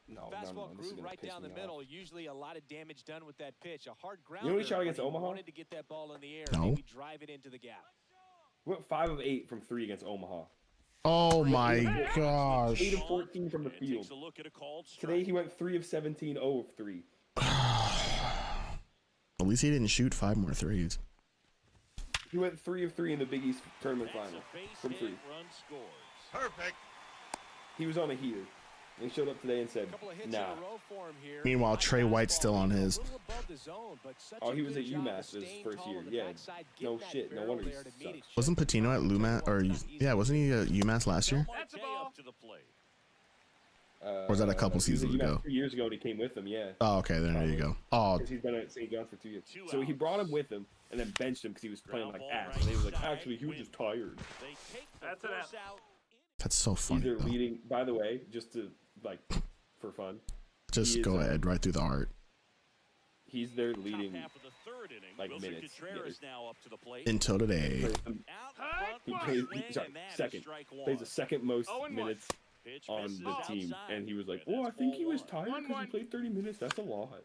No, Fastball this is groove gonna right piss down the me middle. off. Usually a lot of damage done with that pitch. A hard ground. You know what he shot against Omaha? Wanted to get that ball in the air. No. Maybe drive it into the gap. Went 5 of 8 from 3 against Omaha. Oh my gosh. 8 of 14 from the And field. takes a look at a called strike. Today he went 3 of 17, 0 of 3. At least he didn't shoot 5 more threes. He went 3 of 3 in the Big East tournament That's final a base from hit, 3. run scores. Perfect. He was on a heater. And he showed up today and said, Couple of hits nah. in a row for him here. Meanwhile, Trey White's still on his. A little above the zone, but such Oh, a he was good at job UMass of his staying first tall year. on the Yeah, backside, no getting that shit, no barrel wonder he there to meet it. sucks. Wasn't Patino at Lumat, or yeah, wasn't he at UMass last year? Belmont That's a K ball. up to the plate. Or was that a couple he was at seasons UMass ago? 3 years ago and he came with him, yeah. Oh, okay, there you go. Oh, Because he's been at St. John's for 2 years. 2 So he outs. brought him with him and then benched him because he was playing like Ground ass. ball And he was right like, side, actually, he was win. just tired. They take the That's an force out. out. that's so He's funny. their Though. leading, by the way, just to, like, for fun. Just he is, go ahead, right through the heart. He's their Top leading. half of the third inning. like, Wilson minutes Contreras getters. now up to the plate. Until today. Plays, Out in he front, plays, swing, sorry, and that is second. strike Plays one. the second most 0-1. minutes Pitch on misses the team. outside, And he was like, and oh, I that's think he ball was one. tired because he 1-1. played 30 minutes. That's a lot.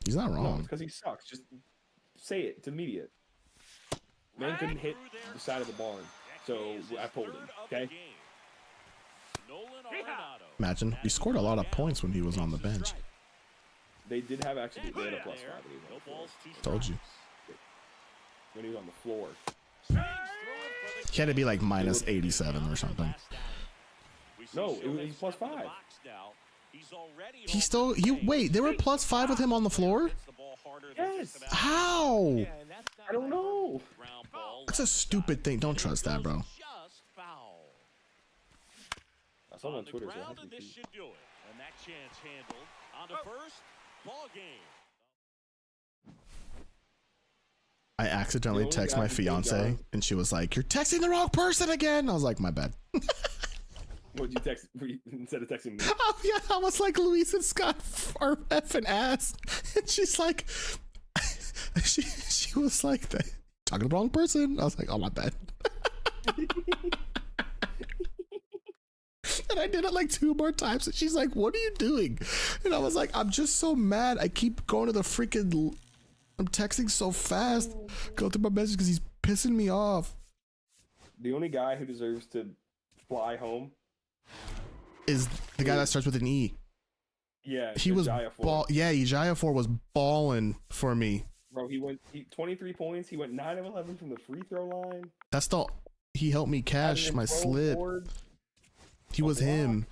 He's not No, it's wrong. because he sucks. Just say it to media. Man Right couldn't hit through there. the side of the barn. So That is his I pulled him, third of the okay? game. Nolan Arenado. Imagine he scored a lot of points when he was on the bench. They did have actually, they had a plus There. 5 when he was on No the floor. balls, 2 Told you. strikes. When he was on the floor. Swings through it for the He had to be like kill. minus 87 or something. Last out. We see No, Shohei he's plus step in the 5. box now. He's already He home still, for he, the wait, they were plus 5 with him on the floor? Hits the ball harder than Yes. just about How? Yeah, and that's not I don't know. ground ball That's a left stupid side. thing. Don't And it trust that, goes bro. Just foul. I saw it on the Twitter, so I ground, have and to this see. should do it. And that chance handled on the first ball game. I accidentally The only text guy my who did fiance, John- and she was like, "You're texting the wrong person again." I was like, "My bad." What'd you text instead of texting me? Oh yeah, I was like, "Luis and Scott are effing ass," and she's like, she was like, "Talking to the wrong person." I was like, "Oh, my bad." And I did it like 2 more times, and she's like, "What are you doing?" And I was like, "I'm just so mad. I keep going to the freaking. I'm texting so fast. Go through my message because he's pissing me off." The only guy who deserves to fly home Is the guy that starts with an E? Yeah, He was Ejiofor. Yeah, Ejiofor was balling for me. Bro, he 23 points. He went 9 of 11 from the free throw line. He helped me cash my slip. He was him.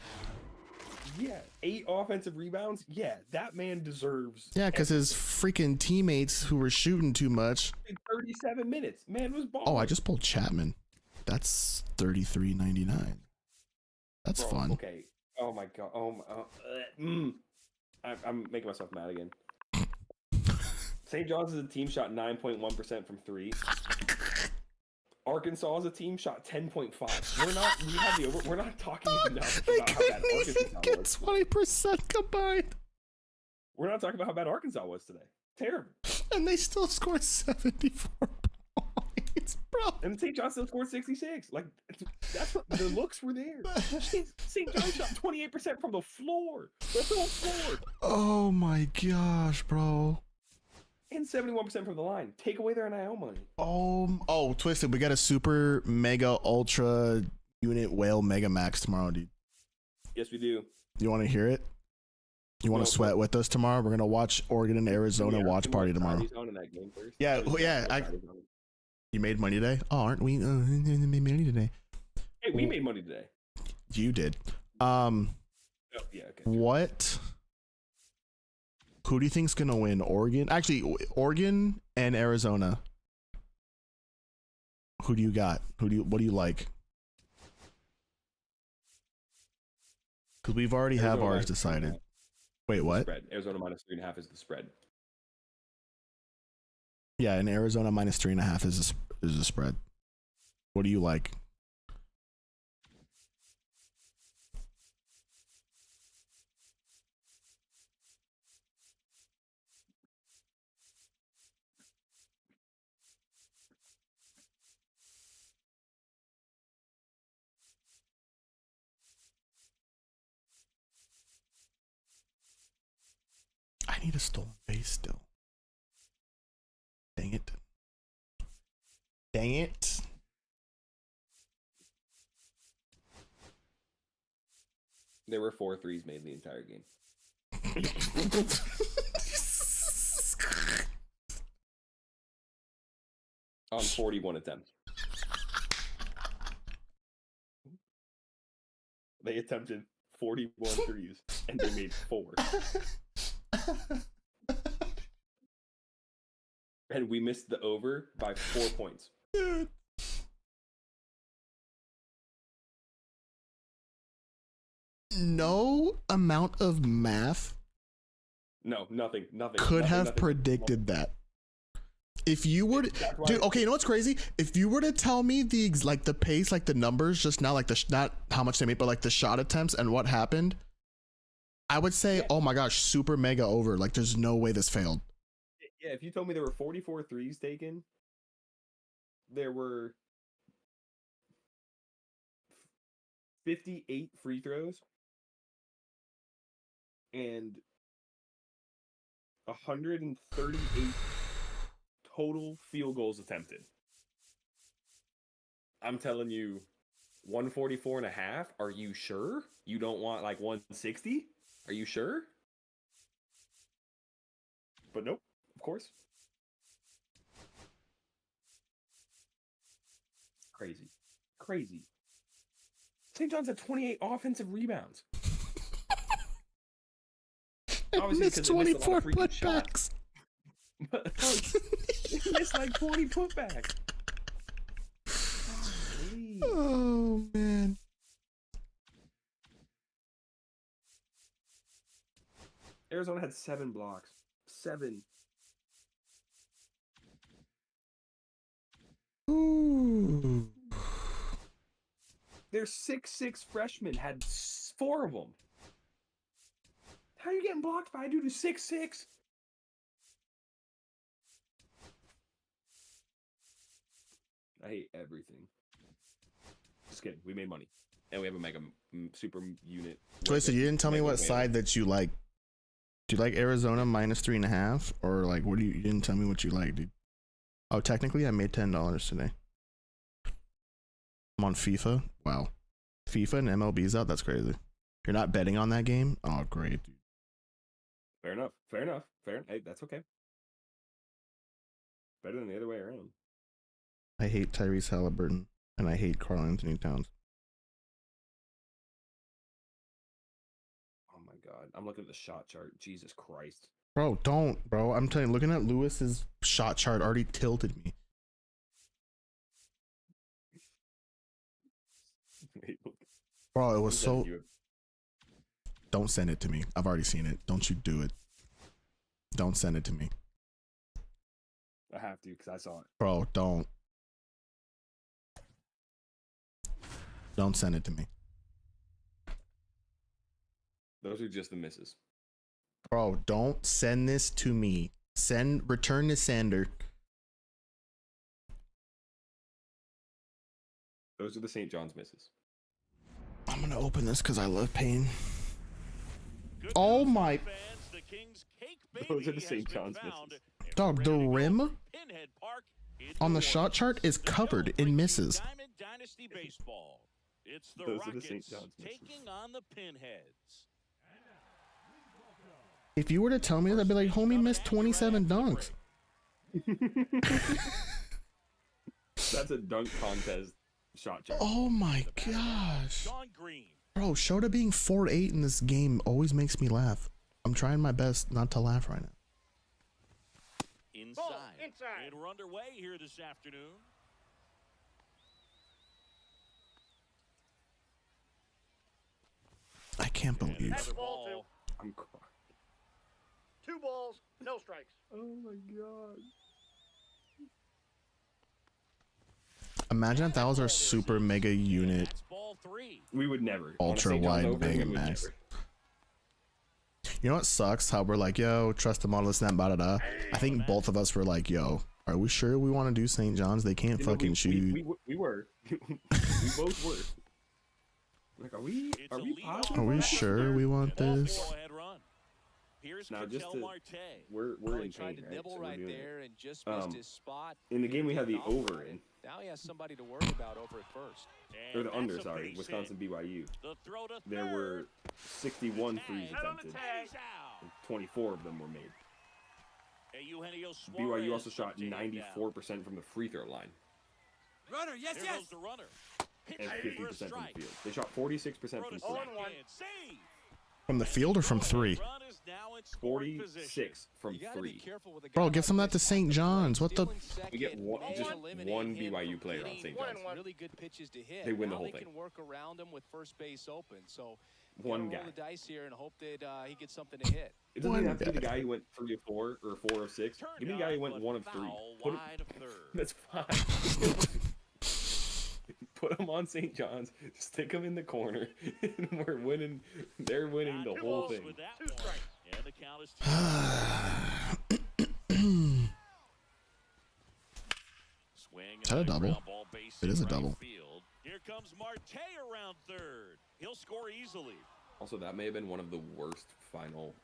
Yeah, 8 offensive rebounds. Yeah, that man deserves. Yeah, because his freaking teammates who were shooting too much. 37 minutes. Man was balling. Oh, I just pulled Chapman. That's $33.99. That's Bro, fun. Okay. Oh my god. I'm making myself mad again. St. John's as a team shot 9.1% from 3. Arkansas as a team shot 10.5. We're not talking enough They about how bad couldn't even Arkansas get was. 20% combined. We're not talking about how bad Arkansas was today. Terrible. And they still scored 74 points, bro. And St. John still scored 66. Like, that's what the looks were there. St. John shot 28% from the floor. The whole floor. Oh my gosh, bro. And 71% from the line. Take away their NIL money. Oh, Twisted, we got a super mega ultra unit whale mega max tomorrow, dude. Yes, we do. You want to hear it? You want to sweat with us tomorrow? We're gonna watch Oregon and Arizona watch party tomorrow. On in that game first. Yeah, you made money today? Oh, aren't we? Made money today. Hey, we made money today. You did. Oh, yeah, okay. What? Who do you think's gonna win? Oregon? Actually, Oregon and Arizona. Who do you got? What do you like? Because we've already have Arizona ours decided. Wait, what? Spread. Arizona minus 3.5 is the spread. Yeah, and Arizona minus 3.5 is the spread. What do you like? I need a stolen base still. Dang it. Dang it. There were 4 threes made in the entire game. On 41 attempts. They attempted 41 threes and they made 4. And we missed the over by 4 points. Dude. No amount of math No, nothing. could have predicted that. If you were to, dude, okay, you know what's crazy? If you were to tell me the pace, like the numbers just now, like not how much they made, but like the shot attempts and what happened, I would say, oh my gosh, super mega over. Like there's no way this failed. Yeah, if you told me there were 44 threes taken, there were 58 free throws, and 138 total field goals attempted. I'm telling you, 144.5. Are you sure? You don't want like 160? Are you sure? But nope, of course. Crazy. St. John's had 28 offensive rebounds. Missed 24 putbacks. He missed like 20 putbacks. Oh man. Arizona had 7 blocks. 7. Ooh. Their 6'6" freshmen had 4 of them. How are you getting blocked by a dude who's 6'6"? I hate everything. Just kidding. We made money. And we have a mega super unit. Wait, so you didn't tell me what side that you like. Do you like Arizona -3.5? Or like, what do you didn't tell me what you like, dude? Oh, technically I made $10 today. I'm on FIFA. Wow. FIFA and MLB's out? That's crazy. You're not betting on that game? Oh, great, dude. Fair enough. Fair enough. Hey, that's okay. Better than the other way around. I hate Tyrese Halliburton and I hate Karl Anthony Towns. Oh my god. I'm looking at the shot chart. Jesus Christ. Bro, don't, bro. I'm telling you, looking at Lewis's shot chart already tilted me. Bro, it was so... Don't send it to me. I've already seen it. Don't you do it. Don't send it to me. I have to because I saw it. Bro, don't. Don't send it to me. Those are just the misses. Bro, don't send this to me. Return to sender. Those are the St. John's misses. I'm gonna open this because I love pain. Oh my... Those are the St. John's misses. Dog, the rim on the shot chart is covered in misses. It's the Those are the Rockets St. John's misses. taking on the Pinheads. If you were to tell me that, I'd be like, homie missed 27 dunks. That's a dunk contest shot chart. Oh my gosh. Bro, Shota being 4'8" in this game always makes me laugh. I'm trying my best not to laugh right now. Inside. And we're underway here this afternoon. I can't believe. I'm crying. 2 balls, no strikes. Oh my god. Imagine if that was our super mega unit. We would never. Ultra wide mega max. You know what sucks? How we're like, yo, trust the model, this and that, blah, blah, blah. I think both of us were like, yo, are we sure we want to do St. John's? They can't fucking shoot. We were. We both were. Like, are we positive? Are we sure we want this? Now, just to, we're in trying pain, to right? nibble So right we're doing there it. and just missed his spot. In the game, we had the over in. Now he has somebody to worry about over at first. Or the under, sorry. Wisconsin BYU. There were 61 threes attempted. And 24 of them were made. BYU also shot 94% from the free throw line. Runner, yes, yes. And 50% from the field. They shot 46% from 3. From the field or from 3? 46 from 3. Bro, give some of that to St. John's. What the? We get just one BYU player on St. John's. Really good pitches to hit. They win the now whole they thing. can work around him with first base open. So one guy. roll the dice here and hope that he gets something to hit. It doesn't even have to be the guy who went 3 of 4 or 4 of 6. Give me the guy who went 1 of 3. That's fine. Put him on St. John's. Stick him in the corner. And we're winning. They're winning the whole thing. Is that a double? It is a double. Here comes Marte around third. He'll score easily. Also, that may have been one of the worst final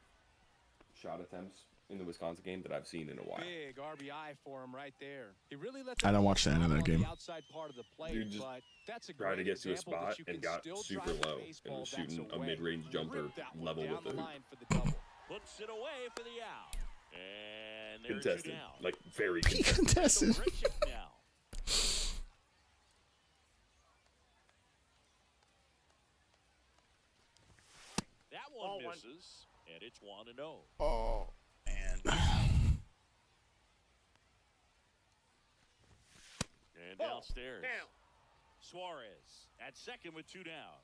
shot attempts in the Wisconsin game that I've seen in a while. Big RBI for him right there. He really let I don't watch the end of that game. Outside part of the plate, Dude just but that's a tried to get to a example spot that you and can got still super drive the low and baseball was shooting bats a away. mid-range jumper Rip that one level down with the hoop. line for the double. Puts it away for the out. And there's Contested. down. Like, very He contested. contested. Now. That one misses, and it's 1-0. Oh, man. And downstairs. Suarez at second with 2 down.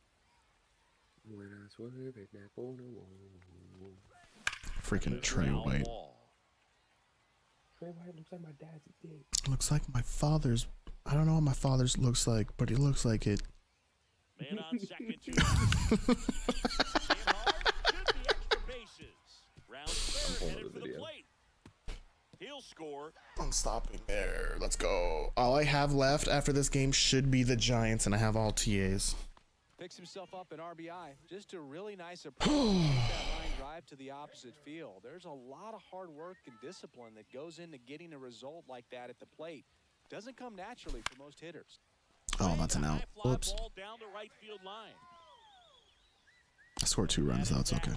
Freaking Trey White. Trey White looks like my dad's dick. Looks like my father's. I don't know what my father's looks like, but he looks like it. Man on second, 2 hard, should be extra bases. Round third, headed for the plate. He'll score. I'm stopping there. Let's go. All I have left after this game should be the Giants, and I have all TAs. Picks himself up an RBI. Just a really nice approach. That line drive to the opposite field. There's a lot of hard work and discipline that goes into getting a result like that at the plate. Doesn't come naturally for most hitters. Oh, that's an out. Whoops. Down the right field line. I scored 2 runs, though. It's okay.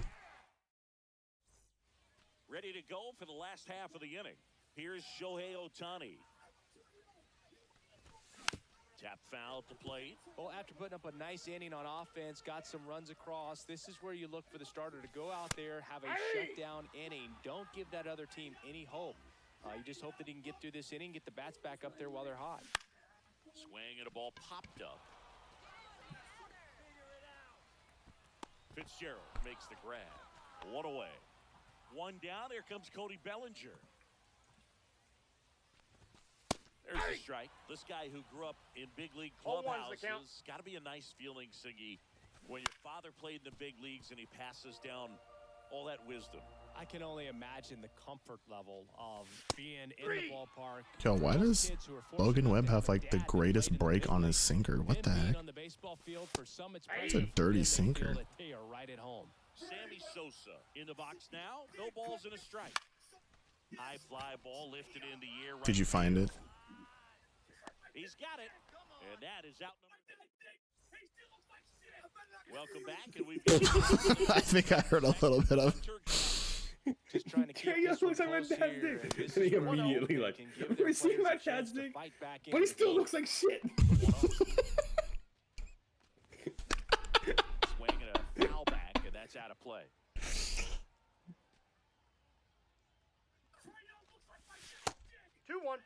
Ready to go for the last half of the inning. Here's Shohei Ohtani. Tap foul to plate. Well, after putting up a nice inning on offense, got some runs across, this is where you look for the starter to go out there, have a shutdown inning. Don't give that other team any hope. You just hope that he can get through this inning, get the bats back up there while they're hot. Swing and a ball popped up. Fitzgerald makes the grab. 1 away. 1 down. Here comes Cody Bellinger. There's the strike. This guy who grew up in big league clubhouses. Got to be a nice feeling, Siggy, when your father played in the big leagues and he passes down all that wisdom. I can only imagine the comfort level of being in the ballpark. Yo, why does Logan Webb have like the greatest break on his sinker? What the heck? It's a dirty sinker. Sammy Sosa in the box now. No balls and a strike. High fly ball lifted in the air. Did you find it? He's got it. And that is out number 2. Welcome back, and we've got I think I heard a little bit of it. Just trying to keep this one close here. And he immediately like, we're seeing my dad's dick, but he still looks like shit. Swinging a foul back, and that's out of play. Two, 1.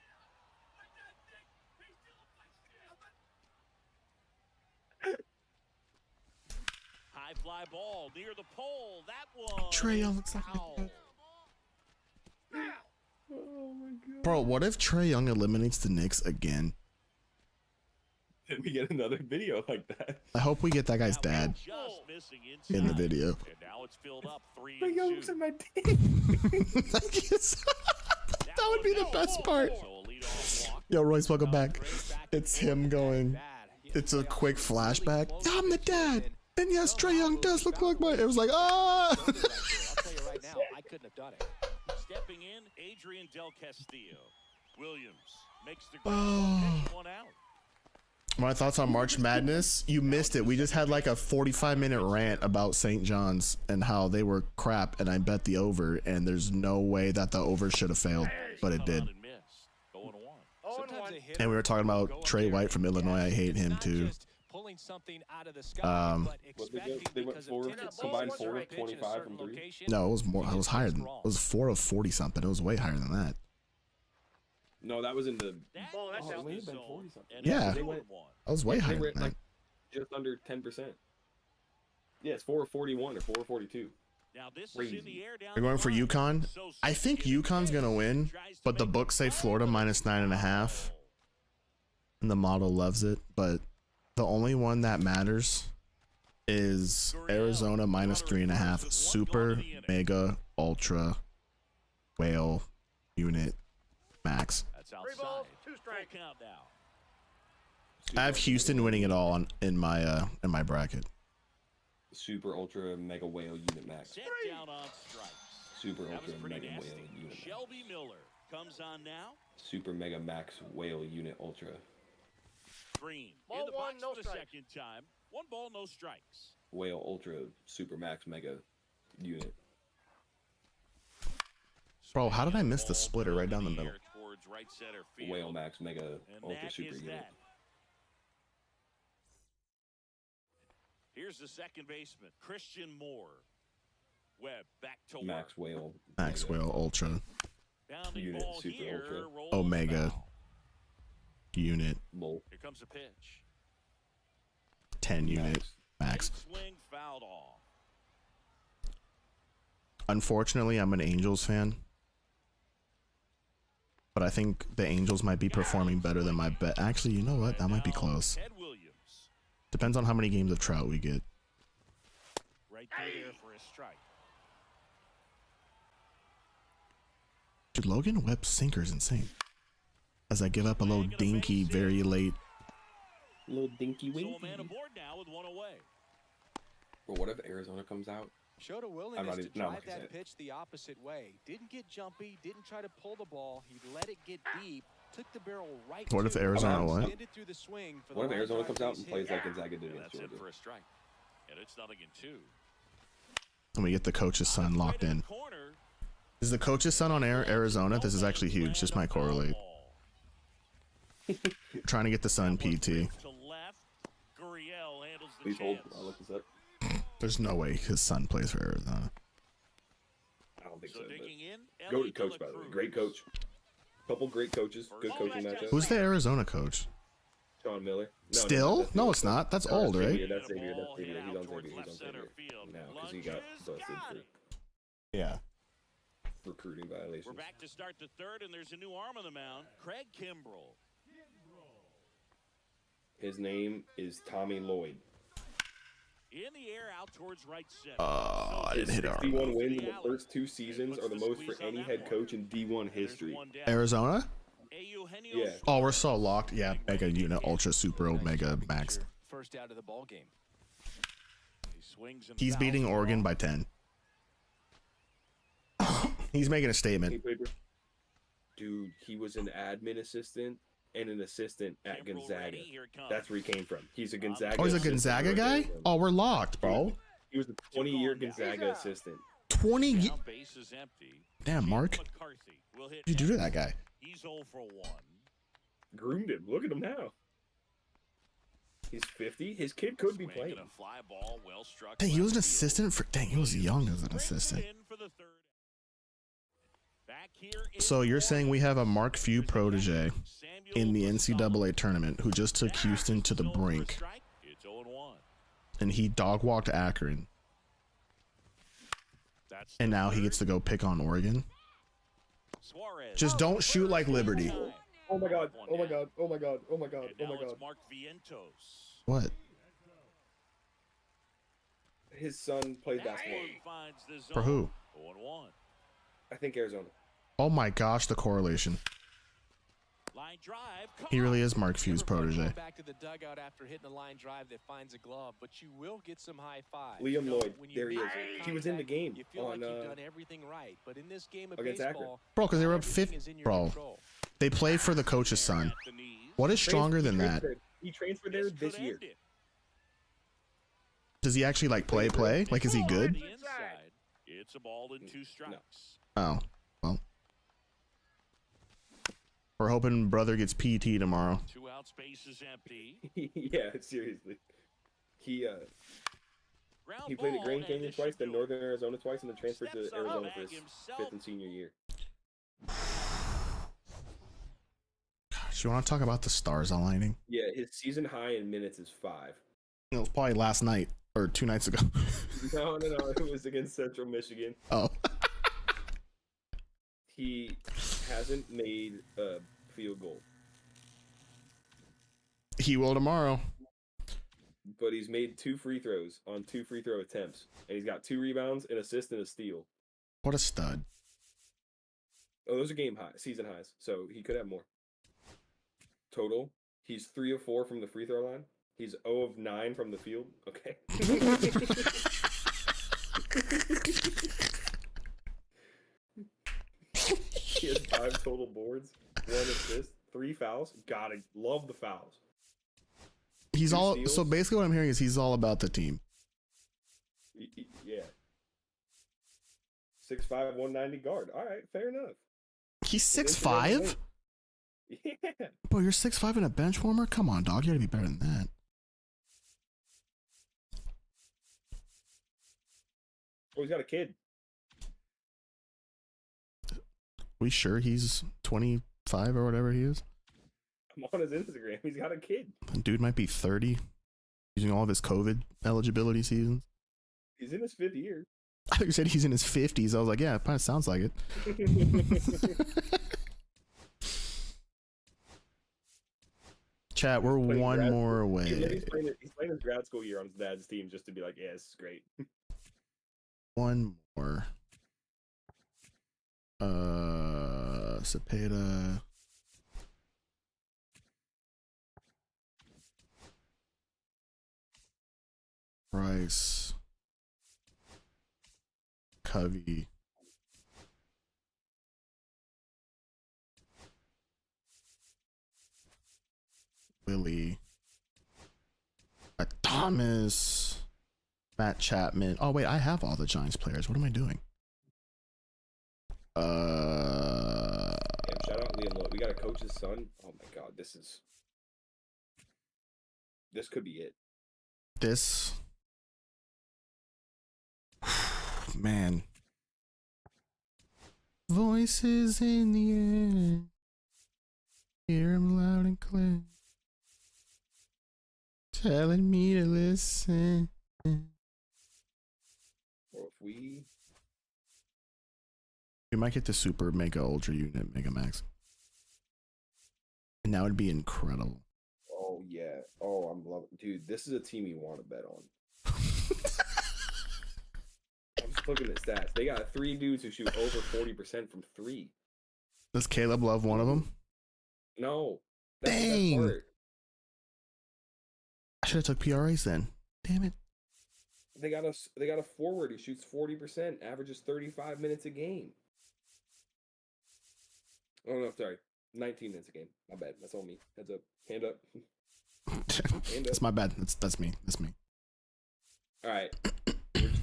High fly ball near the pole. That one. Trey Young looks like foul. Oh my god. Bro, what if Trey Young eliminates the Knicks again? Then we get another video like that. I hope we get that guy's dad Just missing in the inside. video. And now it's filled up 3 Trey and Young 2. looks like my dick. That would be the best part. So a leadoff walk. Yo, Royce, welcome back. It's him going. It's a quick flashback. I'm the dad. And yes, Trey Young does look like my. It was like, ah. I'll tell you right now, I couldn't have done it. Stepping in, Adrian Del Castillo. Williams makes the Oh. one out. My thoughts on March Madness. You missed it. We just had like a 45-minute rant about St. John's and how they were crap, and I bet the over, and there's no way that the over should have failed, but it did. And missed. 0-1. Sometimes a hitter And we were talking about Trey White from Illinois. I hate him too. pulling something out of the sky, but expecting They went because four, of tendencies combined to 4 of pitch in a 25 certain from 3. location. No, it was more. It was higher than. It was 4 of 40 something. It was way higher than that. No, that was in the. Oh, that's Oh, it out. may have been 40 something. Yeah. They went, I was way they higher were than that. like just under 10%. Yeah, it's 4 of 41 or 4 of 42. Now this is Crazy. in the air down We're going for the line. UConn. I think UConn's gonna win, but the books say Florida minus 9.5, and the model loves it. But the only one that matters is Arizona minus 3.5. Super, mega, ultra, whale, unit, max. That's 3 outside. balls, 2 Full strikes. count now. I have Houston winning it all in my bracket. Super ultra mega whale unit max. Set down on strikes. Super That was ultra pretty mega nasty. whale unit max. Shelby Miller comes on now. Super mega max whale unit ultra. Green Ball in the one, box no for the strikes. second time. 1 ball, no strikes. Whale ultra super max mega unit. Bro, how did I miss the Ball splitter right down the in middle? air towards right center field. Whale max mega And ultra that super is unit. that. Here's the second baseman, Christian Moore. Webb back to Max work. whale. Max mega whale, ultra, Bounding Unit, ball super here, ultra. rolls Omega. foul. unit, Bull. Here comes a pitch. 10 unit, max. Swing fouled off. Unfortunately, I'm an Angels fan. But I think the Angels might be performing better than my bet. Actually, you know what? That might be close. Depends on how many games of Trout we get. Right through there for a strike. Dude, Logan Webb's sinker is insane. As I give up a little dinky very late. Little dinky So winky. a man aboard now with one away. But what if Arizona comes out? Showed a willingness to drive that pitch the opposite way. Didn't get jumpy, didn't try to pull the ball. He let it get deep, took the barrel right. What if Arizona what? What if Arizona comes out and plays like Gonzaga did against Georgia? That's it for a strike. And it's nothing in two. And we get the coach's son locked in. Is the coach's son on Arizona? This is actually huge. Just might correlate. Trying to get the son PT. Please hold. I'll look this up. There's no way his son plays for Arizona. I don't think so. But go to coach, by the way. Great coach. Couple great coaches. Good coaching matchup. Who's the Arizona coach? Sean Miller. Still? No, it's not. That's old, right? That's Xavier. That's Xavier. He's on Xavier. He's on Xavier now because he got busted for Yeah. recruiting violations. We're back to start the third, and there's a new arm on the mound. Craig Kimbrell. His name is Tommy Lloyd. In the air out towarurs right center. I didn't hit our 61 wins in the first 2 seasons are the most for any head coach in D1 history. Arizona? Yeah. Oh, we're so locked. Yeah, mega unit, ultra, super, omega, max. First out of the ball game. He's beating Oregon by 10. He's making a statement. Dude, he was an admin assistant and an assistant at Gonzaga. That's where he came from. He's a Gonzaga. Oh, he's a Gonzaga guy? Oh, we're locked, bro. He was a 20-year Gonzaga assistant. 20? Damn, Mark. What did you do to that guy? He's 0 for 1. Groomed him. Look at him now. He's 50. His kid could be playing. Dang, he was an assistant for. Dang, he was young as an assistant. So you're saying we have a Mark Few protege in the NCAA tournament who just took Houston to the brink, and he dog walked Akron, and now he gets to go pick on Oregon. Just don't shoot like Liberty. Oh my god! Oh my god! Oh my god! Oh my god! Oh my god! What? His son played basketball. For who? I think Arizona. Oh my gosh, the correlation. He really is Mark Few's protege. Back to the dugout after hitting a line drive that finds a glove, but you will get some high fives. Liam Lloyd, there he is. He was in the game you feel on like you've done everything right, but in this game of against baseball, Akron. Bro, because they were up 50. Bro, they play for the coach's son. What is stronger than that? He transferred there this year. Does he actually like play? Like, is he good? It's a ball and 2 strikes. Oh, well. We're hoping brother gets PT tomorrow. 2 out, space is empty. Yeah, seriously. He played at Grand Canyon twice, then Northern Arizona twice, and then transferred to Arizona for his 5th and senior year. Gosh, you want to talk about the stars aligning? Yeah, his season high in minutes is 5. It was probably last night or 2 nights ago. No, it was against Central Michigan. Oh. He hasn't made a field goal. He will tomorrow. But he's made 2 free throws on 2 free throw attempts. And he's got 2 rebounds, an assist, and a steal. What a stud. Oh, those are season highs. So he could have more. Total, he's 3 of 4 from the free throw line. He's 0 of 9 from the field. Okay. He has 5 total boards, 1 assist, 3 fouls. Gotta love the fouls. He's 2 all steals. so basically what I'm hearing is he's all about the team. Yeah. 6'5", 190 guard. All right, fair enough. He's 6'5"? Yeah. Bro, you're 6'5" and a bench warmer? Come on, dog. You gotta be better than that. Oh, he's got a kid. We sure he's 25 or whatever he is? I'm on his Instagram. He's got a kid. Dude might be 30, using all of his COVID eligibility seasons. He's in his 5th year. I thought you said he's in his 50s. I was like, yeah, it kind of sounds like it. Chat, we're one more away. He's playing his grad school year on his dad's team just to be like, yeah, this is great. One more. Cepeda. Price. Covey. Willie. Thomas. Matt Chapman. Oh wait, I have all the Giants players. What am I doing? Yeah, shout out Liam Lowe. We got a coach's son. Oh my god, this could be it. This. Man. Voices in the air. Hear them loud and clear. Telling me to listen. Or if we might get the super mega ultra unit mega max. And that would be incredible. Oh yeah. Oh, I'm loving, dude. This is a team you want to bet on. I'm just looking at stats. They got 3 dudes who shoot over 40% from 3. Does Caleb Love one of them? No. That's Dang. the best part. I should have took PRAs then. Damn it. They got a forward who shoots 40%, averages 35 minutes a game. Oh no, sorry. 19 minutes a game. My bad. That's on me. Heads up. Hand up. Hand That's up. my bad. That's me. That's me. All right.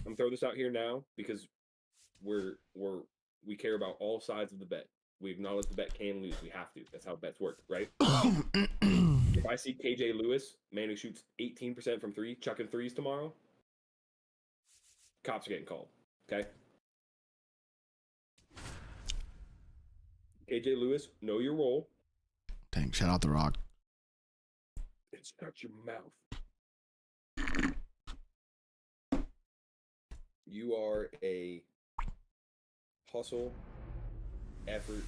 I'm throwing this out here now because we care about all sides of the bet. We acknowledge the bet can lose. We have to. That's how bets work, right? If I see KJ Lewis, man who shoots 18% from 3, chucking threes tomorrow, cops are getting called. Okay? KJ Lewis, know your role. Dang, shout out The Rock. It's not your mouth. You are a hustle, effort,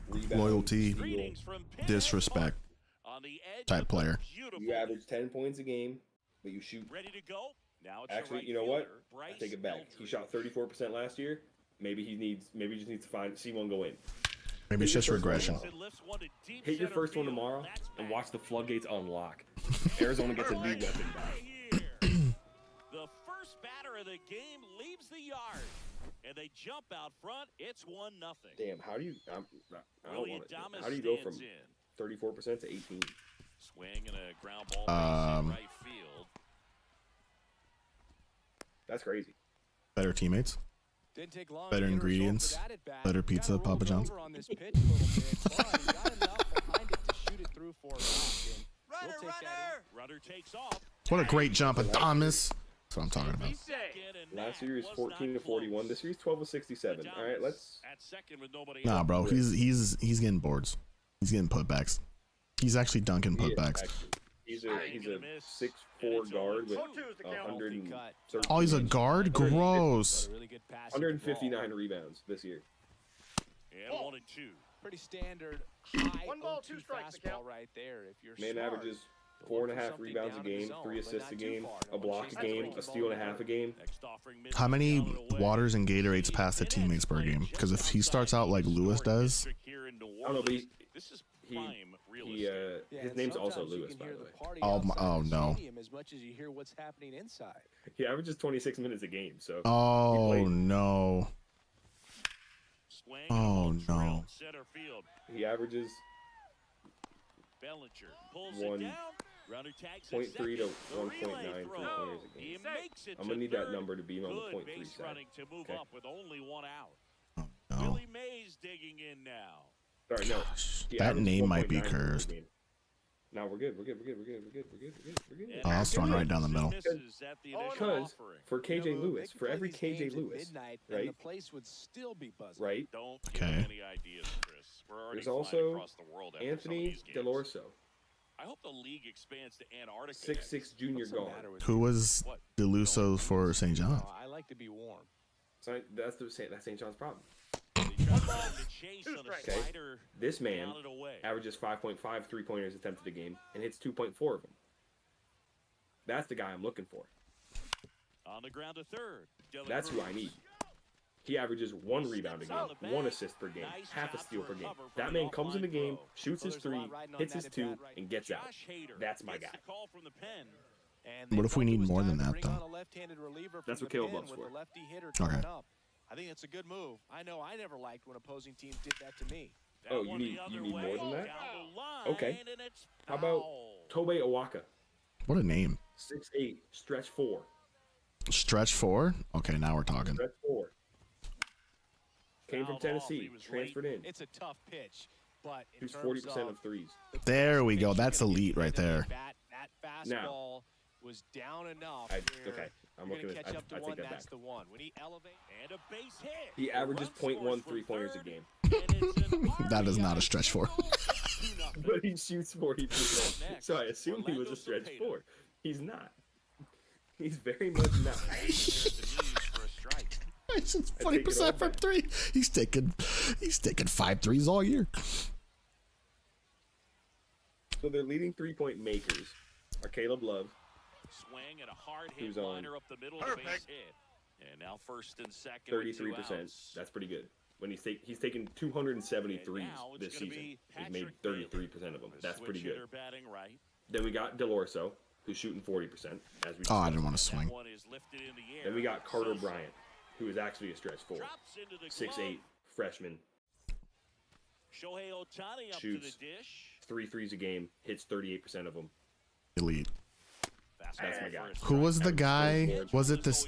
rebound, Loyalty, steal. disrespect type player. You average 10 points a game, but you shoot. Ready to go? Now it's Actually, you know what? I take it back. He shot 34% last year. Maybe he just needs to see one go in. Maybe it's just regression. Hit your first one tomorrow and watch the floodgates unlock. Arizona gets a new weapon back. The first batter of the game leaves the yard, and they jump out front. It's 1-0. Damn, how do you? I don't Willie want to. Adames How do you go from stands in. 34% to 18? Swing and a ground ball in right field. That's crazy. Better teammates. Didn't take long Better to get a result ingredients, for that at bat. better He pizza, kinda Papa rolled John's. over on this pitch a little bit, but he got enough behind it to shoot it through for a knock, and Runner, we'll take that in. Runner takes off. What a great jump, Thomas. That's what I'm talking about. Last series 14 to 41. This series 12 to 67. All right, let's. At second with nobody Nah, out. bro, he's getting boards. He's getting putbacks. He's actually dunking putbacks. He's a 6'4" guard with 130. Oh, he's a guard? Gross. 159 rebounds this year. And 1 and 2. Pretty standard high 1 ball, 2 2 strikes, fastball account. right there. If you're Man smart, averages you'll look for 4.5 something rebounds a down in the game, zone, 3 but assists a not too game, far. a Don't block chase a the game, ball a steal and a half a game. Next offering misses How many down and away. waters and Gatorades pass the teammates per game? Because if he starts out like Lewis does, I don't know, but This is he prime real he estate. Yeah, his and name's also sometimes you Lewis, can by hear the way. party Oh, outside oh, the no. stadium as much as you hear what's happening inside. He averages 26 minutes a game. So oh played. no. Swing Oh, and ball no. drilled center field. he averages Bellinger pulls One- it down. Runner tags at 0.3 to second. The 1.9 relay for throw. pointers a He game. makes it I'm to gonna need that third. number to be on the Good 0.3 base side. running to move Okay. up with only 1 out. Oh no. Willie Mays digging in now. Sorry, no. Gosh, He that averages name might be 1.9 points a cursed. game. No, we're good. We're good. We're good. We're good. We're good. We're good. We're good. We're good. And Oh, I was throwing right down the middle. misses at the initial Because offering. for KJ You know, Lewis, they could for play every these KJ games at Lewis, midnight, and right? the place would still be buzzing. Right? Don't Okay. give any ideas, Chris. We're already There's flying also across the world after some of Anthony these games. Delorso, I hope the league expands to Antarctica. 6'6" junior What's the guard. matter with Who you? was What? Deluso for St. John's? I like to be warm. So that's St. John's problem. Okay. This man averages 5.5 3-pointers attempted a game and hits 2.4 of them. That's the guy I'm looking for. On the ground to third. That's who I need. He averages 1 rebound a game, 1 assist per game, half a steal per game. That man comes in the game, shoots his 3, hits his 2, and gets out. That's my guy. What if we need more than that, though? That's what Caleb loves for. Okay. I think it's a good move. I know I never liked when opposing teams did that to me. Oh, you need more than that? Okay. How about Tobe Awaka? What a name. 6'8", stretch 4. Stretch 4? Okay, now we're talking. Stretch 4. Came from Tennessee, transferred in. It's a tough pitch, but shoots 40% of threes. There we go. That's elite right there. That fastball was down enough. Okay, I'm looking at. I take that back. The one. When he elevates and a base hit. He averages 0.1 3-pointers a game. That is not a stretch 4. But he shoots 40%. So I assume he was a stretch 4. He's not. He's very much not. It's 20% from 3. He's taking 5 threes all year. So their leading 3-point makers are Caleb Love, Swing and a hard hit who's on liner up the middle of the base hit. And now first and second. 33%. That's pretty good. When he's taken 273 this season. He's made 33% of them. That's pretty good. Right. Then we got Delorso, who's shooting 40%. As we I didn't want to swing. Then we got Carter Bryant, who is actually a stretch 4. 6'8", freshman. Shohei Ohtani up shoots to the dish. 3 threes a game, hits 38% of them. Elite. That's my guy. Who was the guy? Was it this?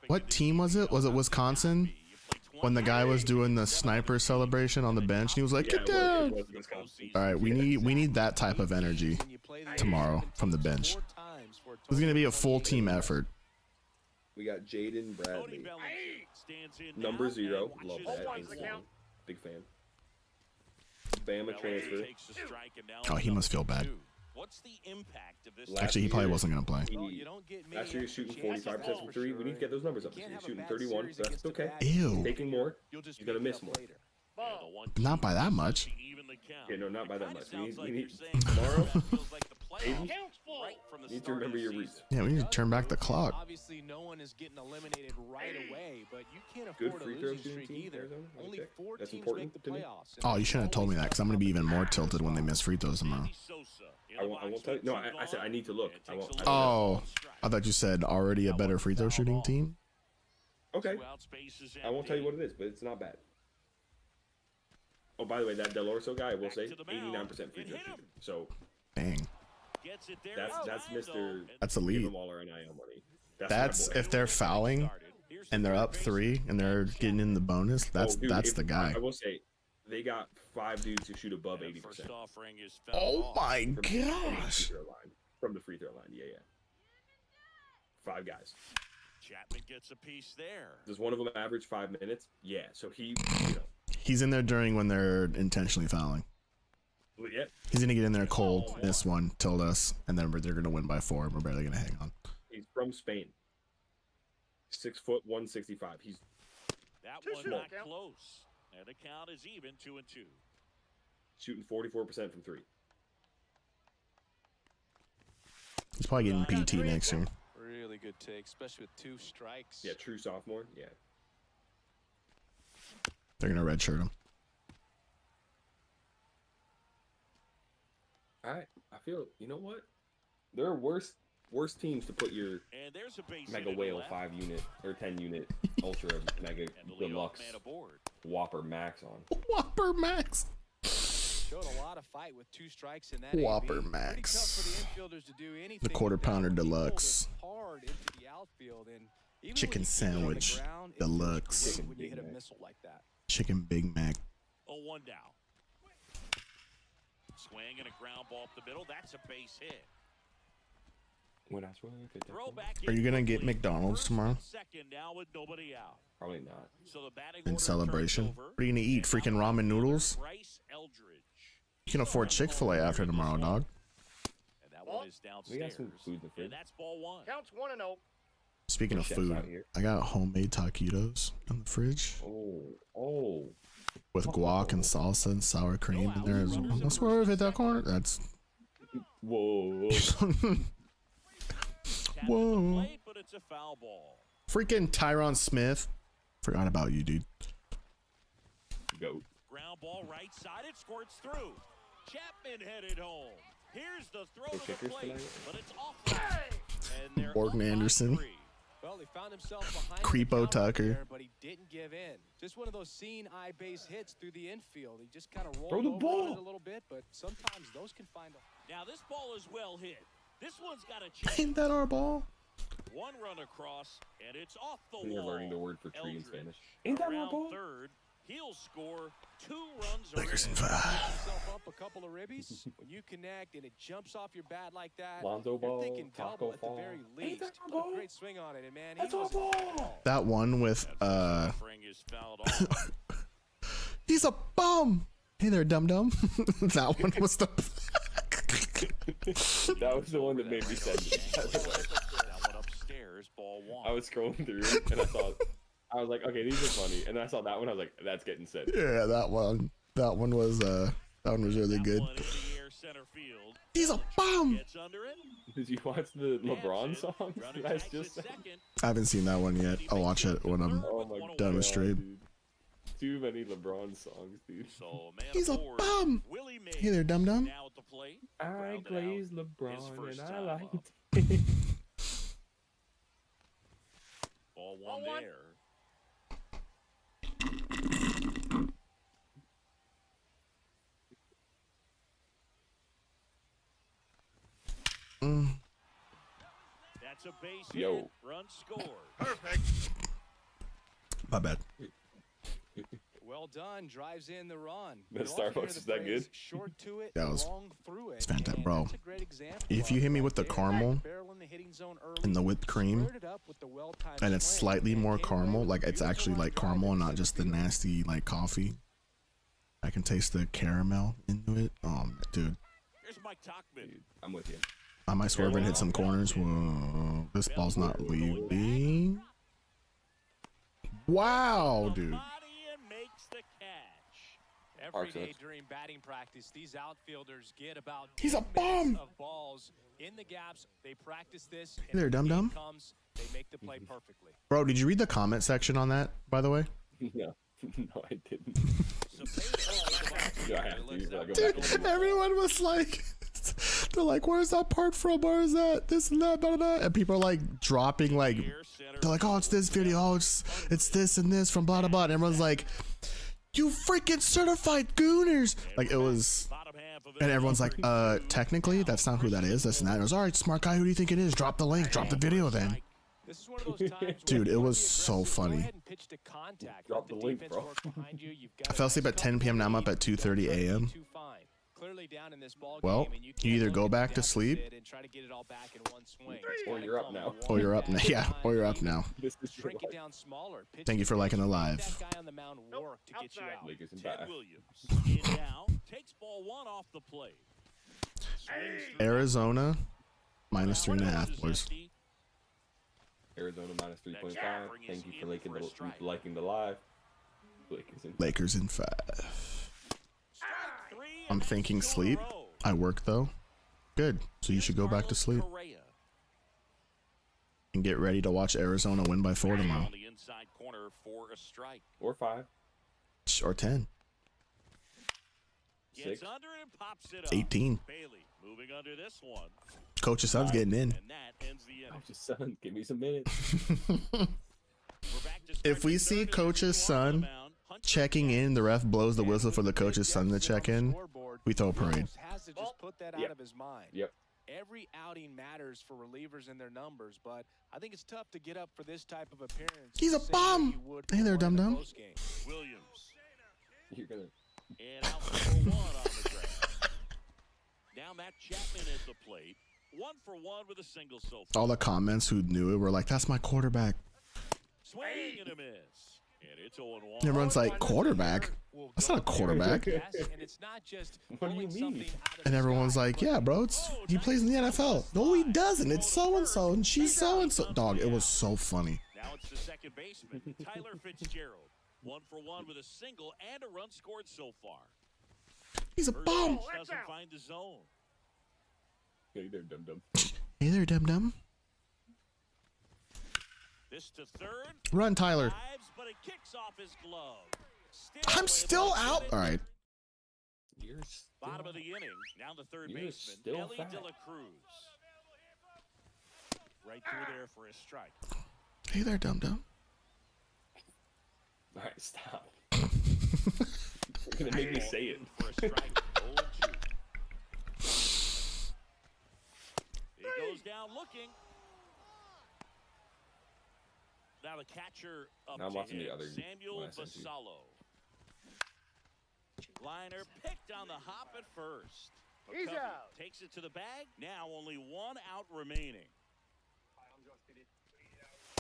What team was it? Was it Wisconsin? When the guy was doing the sniper celebration on the bench, and he was like, "Get down!" All right, we need that type of energy tomorrow from the bench. It's gonna be a full team effort. We got Jaden Bradley, number 0. Love that. Big fan. Bama transfer. Oh, he must feel bad. What's the impact of this? Actually, he probably wasn't gonna play. Last year he was shooting 45% from 3. We need to get those numbers up. He's shooting 31, so that's okay. Ew. Taking more, you're gonna miss more. Not by that much. Yeah, no, not by that much. We need tomorrow. Aiden, need to remember your roots. Yeah, we need to turn back the clock. Obviously, no one is getting eliminated right away, but you can't Good afford free a throw losing shooting streak team. either. Arizona. Only Okay. 4 That's teams important make the to me. playoffs. Oh, you shouldn't have told me that, because I'm gonna be even more tilted when they miss free throws tomorrow. I won't tell you. No, I said I need to look. I won't. Oh, I thought you said already a better free throw shooting team. Okay. I won't tell you what it is, but it's not bad. Oh, by the way, that Delorso guy, I will say, 89% free throw shooting. So, Dang. that's Mr. That's Give elite. him all our NIL money. That's my boy. if they're fouling and they're up 3 and they're getting in the bonus. That's Dude, the guy. I will say, they got 5 dudes who shoot above 80%. Oh my From the free gosh. throw line. From the free throw line, yeah. 5 guys. Chapman gets a piece there. Does one of them average 5 minutes? Yeah. So he, He's in there during when they're intentionally fouling. yeah. He's gonna get in there cold, miss one, tilt us, and then they're gonna win by 4, and we're barely gonna hang on. He's from Spain. 6 foot 165. He's That Too one small, not Cal. close. And the count is even, 2-2. shooting 44% from 3. He's probably getting PT next year. Really good take, especially with 2 strikes. Yeah, true sophomore. Yeah. They're gonna redshirt him. I feel, you know what? There are worse teams to put your And there's a base Mega hit to the Whale left. 5 unit or 10 unit Ultra Mega And the leadoff Deluxe man aboard. Whopper Max on. Whopper Max. Showed a lot of fight with 2 strikes in that Whopper AB. Max. Pretty tough for the infielders to do anything The quarter with that. pounder He pulled it deluxe. hard into the outfield, and even Chicken when you keep it on the sandwich ground, it feels deluxe. great when you hit a missile like that. Chicken Big Mac. 0-1 down. Swing and a ground ball up the middle. That's a base hit. Throwback Are you gonna get incomplete. McDonald's First tomorrow? and Second now with nobody out. Probably not. So the batting In order celebration. turns over. What are you gonna eat? Freaking ramen noodles? Bryce Eldridge. You can afford Chick-fil-A after tomorrow, dog. And that one is We got downstairs. some food in the fridge. And that's ball 1. Counts 1-0. Speaking of Chefs food, out here. I got homemade taquitos in the fridge Oh. with guac and salsa and sour cream in there. I swear if hit that corner, that's Whoa. whoa. But it's a foul ball. Freaking Tyron Smith. Forgot about you, dude. Go. Ground ball right side, it squirts through. Chapman headed home. Here's the throw to the plate, but it's off. And they're Morgan up by Anderson. 3. Well, he found himself behind Creepo the counter Tucker. there, but he didn't give in. Just one of those seeing eye base hits through the infield. He just kind of rolled Throw the over ball. on it a little bit, but sometimes those can find a... Now this ball is well hit. This one's got a chance. Ain't that our ball? One run across, and it's off the You're wall. learning the word for tree in Eldridge, Spanish. Ain't that my around ball? third, he'll score 2 runs. Lakers in earned. 5. himself up a couple of ribbies. When you connect and it jumps off your bat like that, Lonzo you're ball, thinking Taco double at the Fall. very Ain't least. that our Put a ball? great swing on it, and man, That's he our was ball. That one with Offering is fouled off. he's a bum. Hey there, dum dum. That one was the That was the one that made me send it. By the way. That one upstairs, ball 1. I was scrolling through and I was like, okay, these are funny. And then I saw that one, I was like, that's getting sent. yeah, that one. That one was really good. One in the air center field. He's a bum. Gets under it. Did you watch the LeBron songs Runner that I tags just at sent? second. I haven't seen that one yet. I'll watch it when I'm Oh my done god, with stream. dude. Too many LeBron songs, dude. So man He's a aboard. bum. Willie Mays Hey there, dum dum. now at the plate. I Grounded glaze out. His LeBron first and I time like up. it. Ball Ball 1 one. there. Mm. That's a base Yo. hit. Run scored. Perfect. My bad. well done. Drives in the run. That You often hear Starbucks the is that phrase, good? Short to it, That was- long through it. it's fantastic, and bro. that's a great example If of you it hit me right with the there. caramel Barrel in the hitting zone early, and the whipped cream, squared it up with the well-timed and it's swing, slightly and more came away caramel, with a like it's beautiful actually line like drive caramel, into not center just the field. nasty like coffee. I can taste the caramel into it. Oh, dude. Here's Mike Tachman. Dude, I'm with you. I might swerve and hit some corners. Whoa, this ball's not leaving. Wow, dude. Body and makes the catch. Every day Arcs. during batting practice, these outfielders get about He's a 10 minutes bum. of balls in the gaps. They practice this. Hey there, and when the dum-dum. game comes, they make the play perfectly. Bro, did you read the comment section on that, by the way? No, no, I didn't. Cepeda. Do I have to? Should I go Dude, back and look? everyone was like, they're like, where's that part from? Where is that? This and that, blah, blah, blah. And people are like dropping like, they're like, oh, it's this video. Oh, it's this and this from blah, blah, blah. And everyone's like, you freaking certified gooners. Like it was, and everyone's like, technically that's not who that is. This and that. And it was, all right, smart guy. Who do you think it is? Drop the link. Drop the video then. This is one of those times where Dude, it you wanna was be so aggressive. Go funny. ahead and pitch to contact. Drop Let the link, defense bro. work behind you. You've got I fell asleep at 10 p.m. Now I'm up at 2:30 a.m. Clearly down in this ball Well, game, and you can't either look go at the back to deficit sleep, and try to get it all back in one swing. Or you're up now. or you're up now. Yeah, or you're up now. This is Shrink your it down smaller. Pitch Thank you for liking the make live. That guy on the mound work to get you outside. out. Lakers in Ted five. Williams in now, takes ball 1 off the plate. Swings through Arizona minus the 3.5, boys. empty. Arizona minus 3.5. Jack brings Thank you for in liking for a the strike. liking the live. Lakers in Lakers in 5. Strike 3, I'm and that's thinking 2 in a sleep. row. I work though. Good. So you should go back to Carlos sleep Correa and get ready to watch Arizona win by 4 tomorrow. on the inside corner for a strike. or 5. Or 10. Gets 6. under it and pops it up. 18. Bailey moving under this one, Coach's son's getting in. and that ends the Oh, inning. just son, give me some minutes. We're back to If we stretch see third, coach's and on the son mound. Hunter checking in, the ref blows the whistle for the coach's son to check in. We throw a parade. Almost has to just put that out Yep. of his mind. Yep. Every outing matters for relievers and their numbers, but I think it's tough to get up for this type of appearance. He's a the same way bum. you would Hey for there, one in a dum-dum. close game. Williams You're gonna. and out for 1 on the ground. Now Matt Chapman at the plate, 1 for 1 with a single so far. All the comments who knew it were like, that's my quarterback. Swing and a miss. it's 0-1. Everyone's like, quarterback? That's not a quarterback. And it's not just What do you pulling mean? something out of And the everyone's sky, like, but yeah, bro, he plays in the NFL. No, he doesn't. It's so-and-so, and she's so-and-so. Dog, it was so funny. Now it's the second baseman, Tyler Fitzgerald. 1 for 1 with a single and a run scored so far. He's a First bum. pitch doesn't find the zone. Hey there, dum dum. Hey there, dum-dum. This to third. Run, Tyler. Dives, but it kicks off his glove. I'm still out. All right. You're still, Bottom of the inning. Now the third You're baseman, still Ellie fat. De La Cruz. Right through there for a strike. Hey there, dum-dum. All right, stop. You're gonna make me say it. For a strike. 0-2. He goes down looking. Now the catcher up Now I'm to watching hit, the other Samuel one I sent you. Basallo. Liner picked on the hop at first. He's McCovey out. takes it to the bag. Now only 1 out remaining.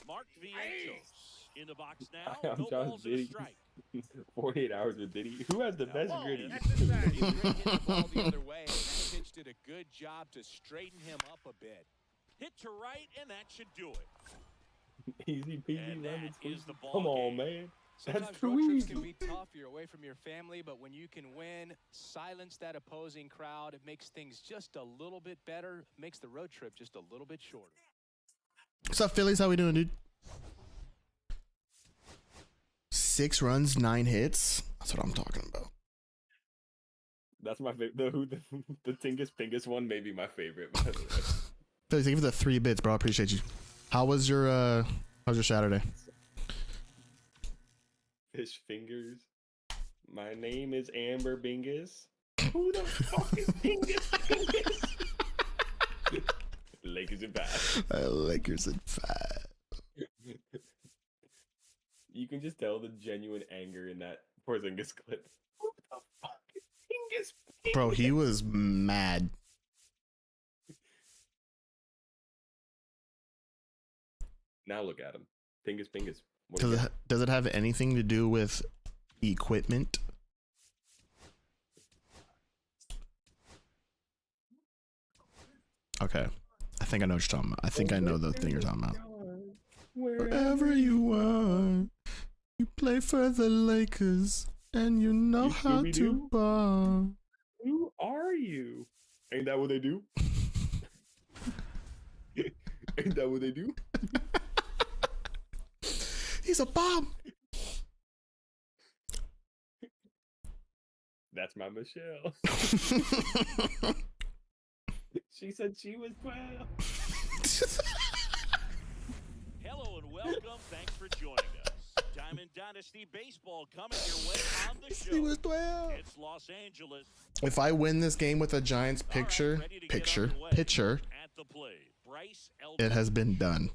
Mark Vientos in the box now. I'm No Josh balls and a Diddy. strike. 48 hours with Diddy. Who has the best Whoa, gritty? That's inside. He hit the ball the other way, and that pitch did a good job to straighten him up a bit. Hit to right, and that should do it. Easy peasy And lemon that is squeezy. the ball Come on, game. man. Sometimes That's too road trips easy. can be tough. You're away from your family, but when you can win, silence that opposing crowd, it makes things just a little bit better, makes the road trip just a little bit shorter. What's up, Phillies? How we doing, dude? 6 runs, 9 hits. That's what I'm talking about. That's my favorite. The Tingus Pingus one may be my favorite, by the way. Phillies, thank you for the 3 bits, bro. I appreciate you. How's your Saturday? Fish fingers. My name is Amber Bingus. Who the fuck is Bingus Bingus? Lakers and bad. Lakers in 5. You can just tell the genuine anger in that Porzingis clip. Who the fuck is Bingus Bingus? Bro, he was mad. Now look at him. Bingus Bingus. What do you got? Does it have anything to do with equipment? Okay. I think I know what you're talking about. I think I know the thing you're talking about. Wherever you are, you play for the Lakers, and you know You how to Scooby-Doo? ball. Who are you? Ain't that what they do? Ain't that what they do? He's a bomb. That's my Michelle. She said she was 12. Hello and welcome. Thanks for joining us. Diamond Dynasty Baseball coming your way on the He was show. 12. It's Los Angeles. If I win this game with a Giants All right, pitcher, ready to get underway. At the plate, Bryce Elder. it has been done.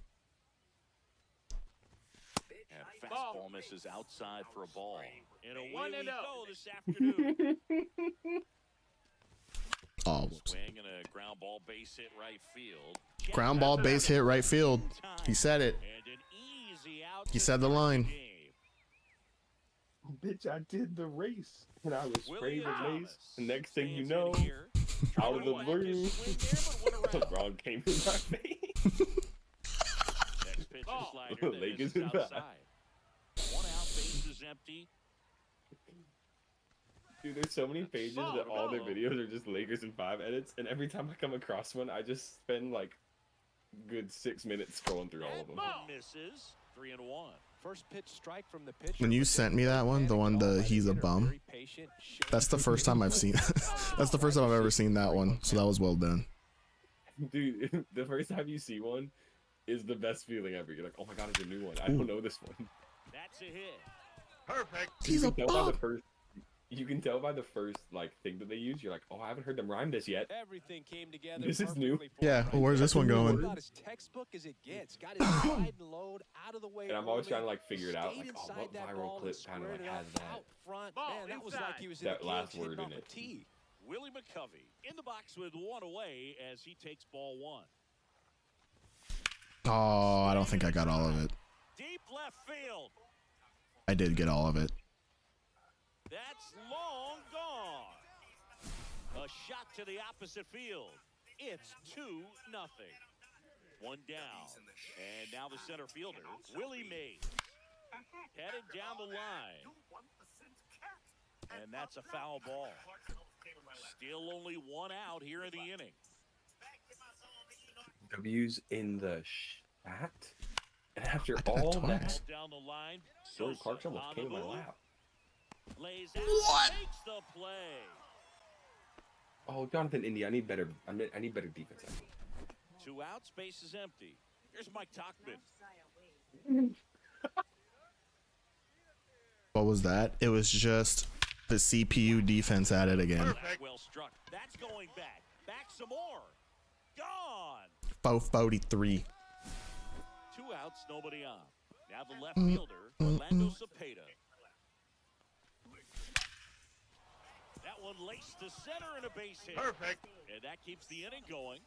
And fastball misses outside for a ball. And away we go this afternoon. Oh, whoops. Swing and a ground ball base hit right field. Ground ball base hit right field. He said it. And an easy out He to said the start line. game. Bitch, I did the race. And I was sprayed with William mace. The next thing you Thomas know, stands in here. out of the Trying to whack his blue, swing there, but went around. LeBron came in my face. Next pitch is slider that Lakers misses in five. outside. 1 out, base is empty. Dude, there's so many pages that all their videos are just Lakers in 5 edits, and every time I come across one, I just spend like good 6 minutes scrolling through all of them. And misses. 3-1. First pitch strike from the pitcher. When you sent me that one, the one, the he's a bum, that's the first time I've seen. That's the first time I've ever seen that one. So that was well done. Dude, the first time you see one is the best feeling ever. You're like, oh my god, it's a new one. I don't know this one. That's a hit. Perfect. He's a You can tell by the bum. first. You can tell by the first like thing that they use. You're like, oh, I haven't heard them rhyme this yet. Everything came together. This is new. perfectly for Yeah, him. well, where's this one going? About as textbook as it gets. Got his wide and load out of the way. And I'm always early, trying to like figure it out. stayed Like, oh, inside what that viral ball clip and kind of like squared it has up that? out front. Ball Man, that was inside. like he was in That the last cage hitting word in off it. a tee. Willie McCovey in the box with 1 away as he takes ball 1. Oh, I don't think I got all of it. Deep left field. I did get all of it. That's long gone. A shot to the opposite field. It's 2-0. One down. And now the center fielder, Willie Mays, headed down the line. And that's a foul ball. Still only one out here in the inning. W's in the chat. And after all that, Down the line, Jordan Clarkson almost came in my lap. Lays out, makes the play. Oh, Jonathan Indy, I need better defense. 2 outs, base is empty. Here's Mike Tauchman. What was that? It was just the CPU defense at it again. Well struck. That's going back. Back some more. Gone. 443. 2 outs, nobody on. Now the left fielder, Orlando Cepeda. That one laced to center and a base hit. Perfect. And that keeps the inning going.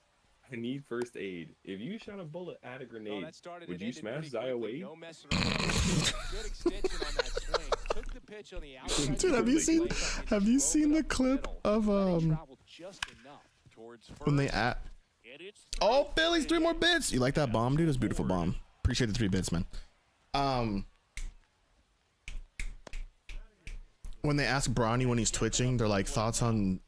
I need first aid. If you shot a bullet at a grenade, would you smash Zaya Zaya Wade? No messing around. Good extension on that swing. Took the pitch on the outside. Dude, have you seen the clip of just enough Towards when they first. at And it's Oh, Billy's 3 more bits. You like that bomb, dude? It's a beautiful bomb. Appreciate the 3 bits, man. When they ask Bronny when he's twitching, they're like, thoughts on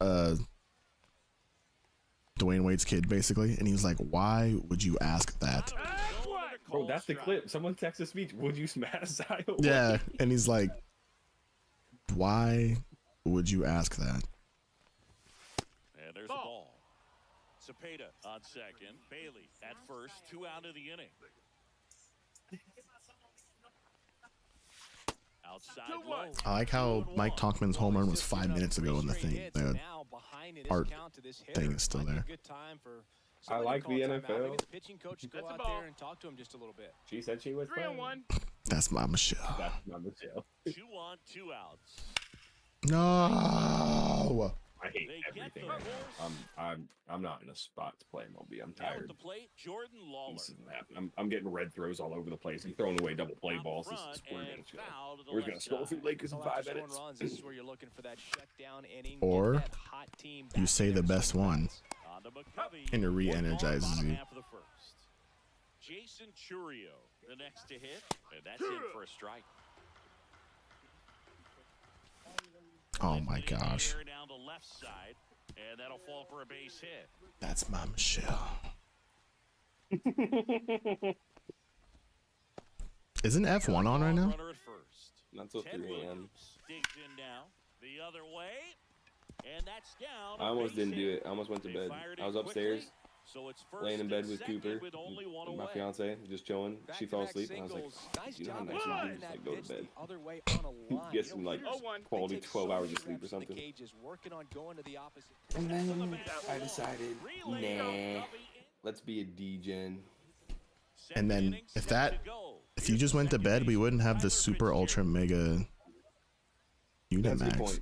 Dwayne Wade's kid, basically, and he's like, why would you ask that? Bro, that's the clip. Someone texted a speech. Would you smash Zaya Wade? Yeah, and he's like, why would you ask that? And there's the ball. Cepeda on second. Bailey at first. 2 out of the inning. Outside low. I like how Mike Talkman's home run was 5 minutes ago in the thing. The art thing is still there. I like the NFL. Pitching coach go That's a out ball. there and talk to him just a little bit. She said she was playing. 3-1. That's my Michelle. That's not Michelle. 2 on, 2 outs. No. I hate They get everything. the Right force. now. I'm not in a spot to play MLB. I'm Now at tired. the plate, Jordan Lawler. This isn't happening. I'm getting red throws all over the place. I'm throwing away double play Out balls. This front is we're and gonna go. foul to the We're left gonna scroll side. through Lakers in So after 5 scoring minutes. runs, this is where you're looking for that shutdown inning. Or Get that hot team you back say there the to best some one. runs. On to McCovey. And it 1 ball, re-energizes bottom you. half of the first. Jason Churio, the next to hit, and that's in for a strike. Oh my Lifted in the gosh. air down the left side, and that'll fall for a base hit. That's my Michelle. Isn't F1 on right now? Runner at first. Not till Ted 3 a.m. Williams digs in now. The other way. And that's down. I almost Base didn't do hit. it. I almost went to They bed. fired I was it upstairs, quickly, so it's first laying in bed and with second Cooper, with only one my away. fiance, just chilling. She fell asleep, and I was like, Nice you know how job nice of it would running be to just that like go to pitch bed. the other way on a line. Get You some know, like hitters, they quality take 12 so hours many of sleep or reps in the something. cages, working on going to the opposite. And To the then base I hole. decided, Relay out, nah, Covey in. let's be a D-gen. Second And then inning, if set that- to go. If you just went to bed, we wouldn't have the super ultra mega unit That's a good max. point.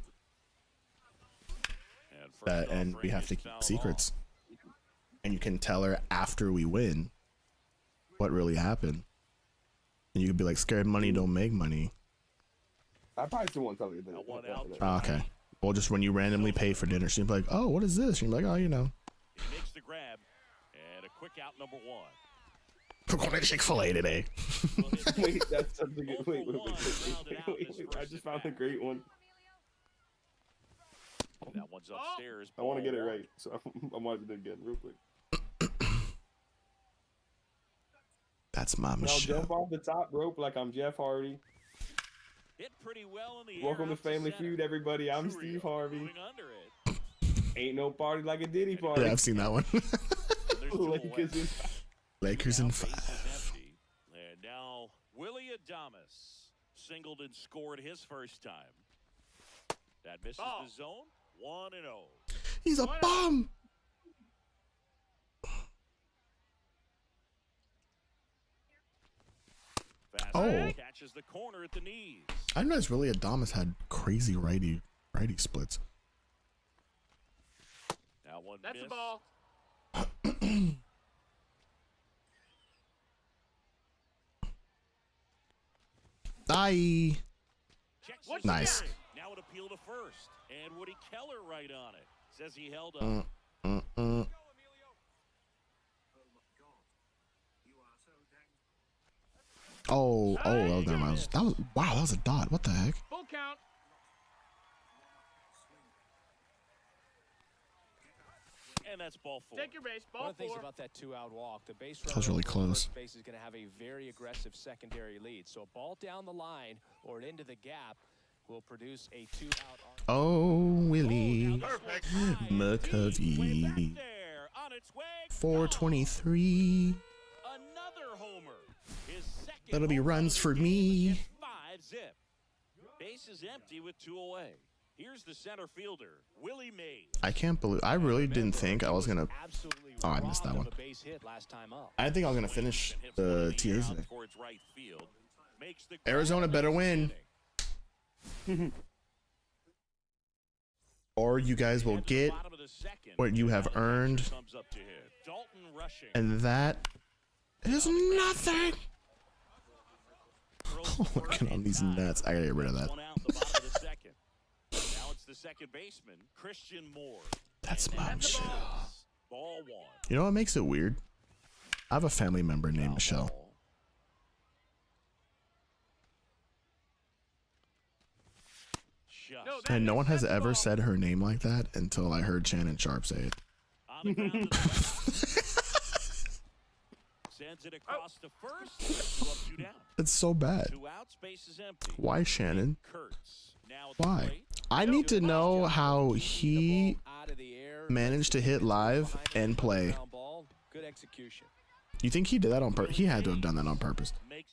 And, first off, And we have to Rangers keep foul secrets. And you can tell her after we win what really happened. And you could be like, scared money don't make money. I probably still won't tell you that. Now one out. Oh, okay. Well, just when you randomly pay for dinner, she'd be like, oh, what is this? And you're like, oh, you know. He makes the grab. And a quick out number 1. We're going to Chick-fil-A today. Well, his Wait, that's something. 0 Wait, for wait, wait, 1 rounded out wait, his wait. I first just found a at-bat. great one. That one's upstairs. I want to get it ball right, so I'm watching it again real quick. That's my Now Michelle. jump off the top rope like I'm Jeff Hardy. Hit pretty well in the air Welcome to out Family center. Feud, everybody. I'm Churio Steve Harvey. moving under it. Ain't no party like a Diddy party. Yeah, I've seen that one. And there's 2 away. Lakers in Lakers in Now base is 5. empty. And now Willie Adames singled and scored his first time. That misses Ball. the zone. 1-0. He's a bum. Fastball catches the corner at the knees. I didn't realize really Adamas had crazy righty splits. Now one That's miss. the ball. Bye. Checks What's his Nice. back. Now an appeal to first. And Woody Keller right on it. Says he held up. Oh, never mind. That was wow. That was a dot. What the heck? Full count. And that's ball 4. Take your base. One Ball of the things 4. about that 2-out walk, the base That was runner really over close. first base is going to have a very aggressive secondary lead. So a ball down the line or an into the gap will produce a 2-out. Oh, Willie Perfect. McCovey. 423. Another homer. His second That'll be home run runs of for the game me. against 5-zip. Base is empty with 2 away. Here's the center fielder, Willie Mays. I can't believe. I really didn't think I was gonna. Absolutely Oh, I missed that robbed one. of a base hit last time up. I didn't think I was gonna finish the TAs today. Towards right field. Makes the Arizona better win, or you guys will get what you have earned, and that is nothing. Oh, looking on these nuts. I gotta get rid of that. Now it's the second baseman, Christian Moore. That's my Michelle. Ball 1. You know what makes it weird? I have a family member named Michelle. And no one has ever said her name like that until I heard Shannon Sharp say it. Sends it across to first. 2 down. It's so bad. 2 outs, base is empty. Why, Shannon? Kurtz. Now at the Why? plate. I need to know how he Out of the air. managed to hit live and play. Ground ball. Good execution. You think he did that on purpose? He had to have done that on purpose. Makes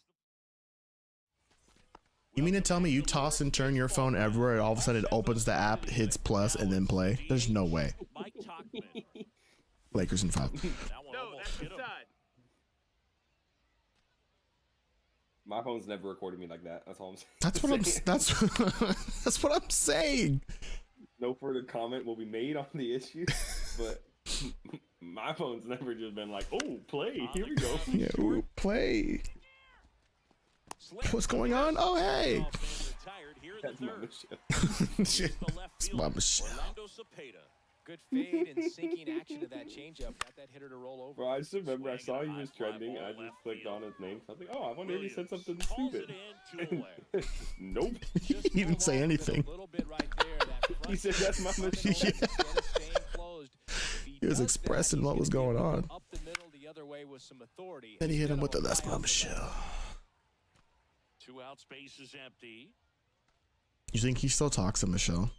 You mean to tell me you toss and turn your phone everywhere and all of a sudden it opens the app, hits plus, and then play? There's no way. Mike Tauchman. Lakers in 5. That one No, almost that's hit him. inside. My phone's never recorded me like that. That's all I'm saying. That's what I'm. That's what I'm saying. No further comment will be made on the issue, but my phone's never just been like, "Oh, play, here we go." Yeah, ooh, play. What's going on? Oh, hey. That's my Michelle. Shit. It's my Michelle. Orlando Cepeda. Good fade and sinking action of that changeup. Got that hitter to roll over. Bro, I just remember I saw he was trending, and I just clicked on his name. So I was like, "Oh, I wonder if he said something Calls stupid." it in, 2 away. Nope. He didn't say anything. A little bit right there. That He said, "That's my front Michelle." staying closed. If He was does that, expressing he's what was gonna going get on. Up the middle, the other way with some authority. Then he hit him with the Gotta that's rely my on the Michelle. 2 out, space is empty. You think he still talks to Michelle?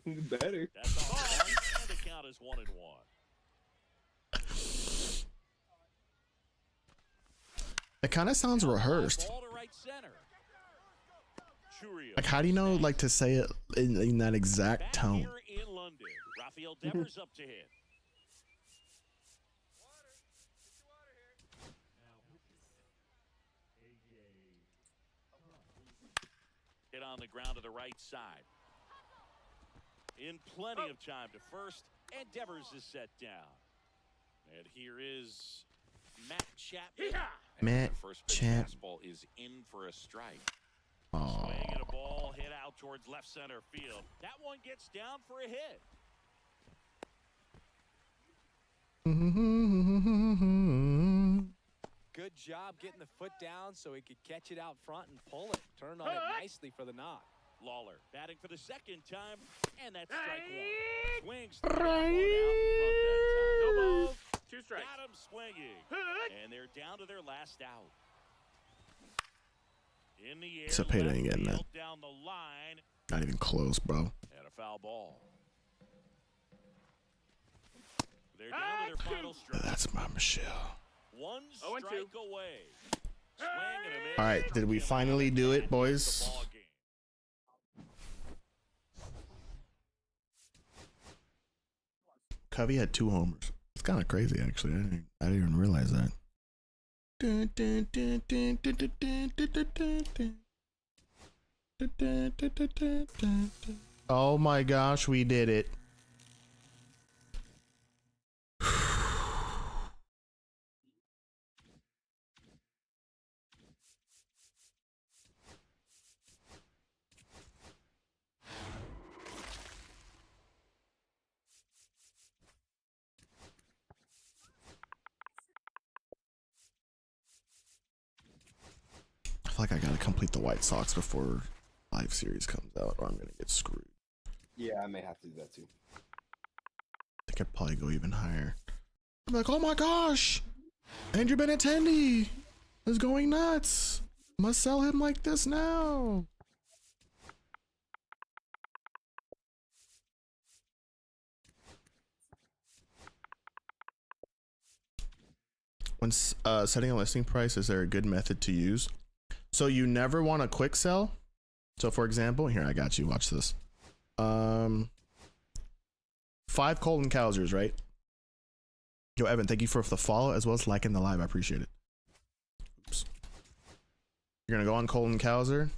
Better. That's all right. And the count is 1-1. It kind of sounds rehearsed. Ball to right center. Churio. Like, how do you know, like, to say it in that exact Back tone? here in London. Rafael Devers up to hit. Hit on the ground to the right side. In plenty of time to first, and Devers is set down. And here is Matt Chapman. Matt The first pitch Chap. fastball is in for a strike. Oh. Swing and a ball hit out towards left center field. That one gets down for a hit. Good job getting the foot down so he could catch it out front and pull it. Turned on it nicely for the knock. Lawler batting for the second time, and that's strike 1. Swings the one out in front that No time. balls. 2 strikes. Got him swinging, and they're down to their last out. In the air, Cepeda ain't getting left that. field down the line, Not even close, bro. and a foul ball. They're down to their final strike. That's my Michelle. 1 0-2. strike away. Swing and a miss. All right, did we finally do it, boys? The ball game. Covey had 2 homers. It's kind of crazy, actually. I didn't even realize that. Oh my gosh, we did it. feel like I gotta complete the White Sox before live series comes out, or I'm gonna get screwed. Yeah, I may have to do that too. I could probably go even higher. I'm like, oh my gosh, Andrew Benintendi is going nuts. Must sell him like this now. When setting a listing price, is there a good method to use? So you never want a quick sell. So for example, here, I got you, watch this. 5 Colton Cowsers, right? Yo, Evan, thank you for the follow as well as liking the live. I appreciate it. Oops. You're gonna go on Colton Cowser,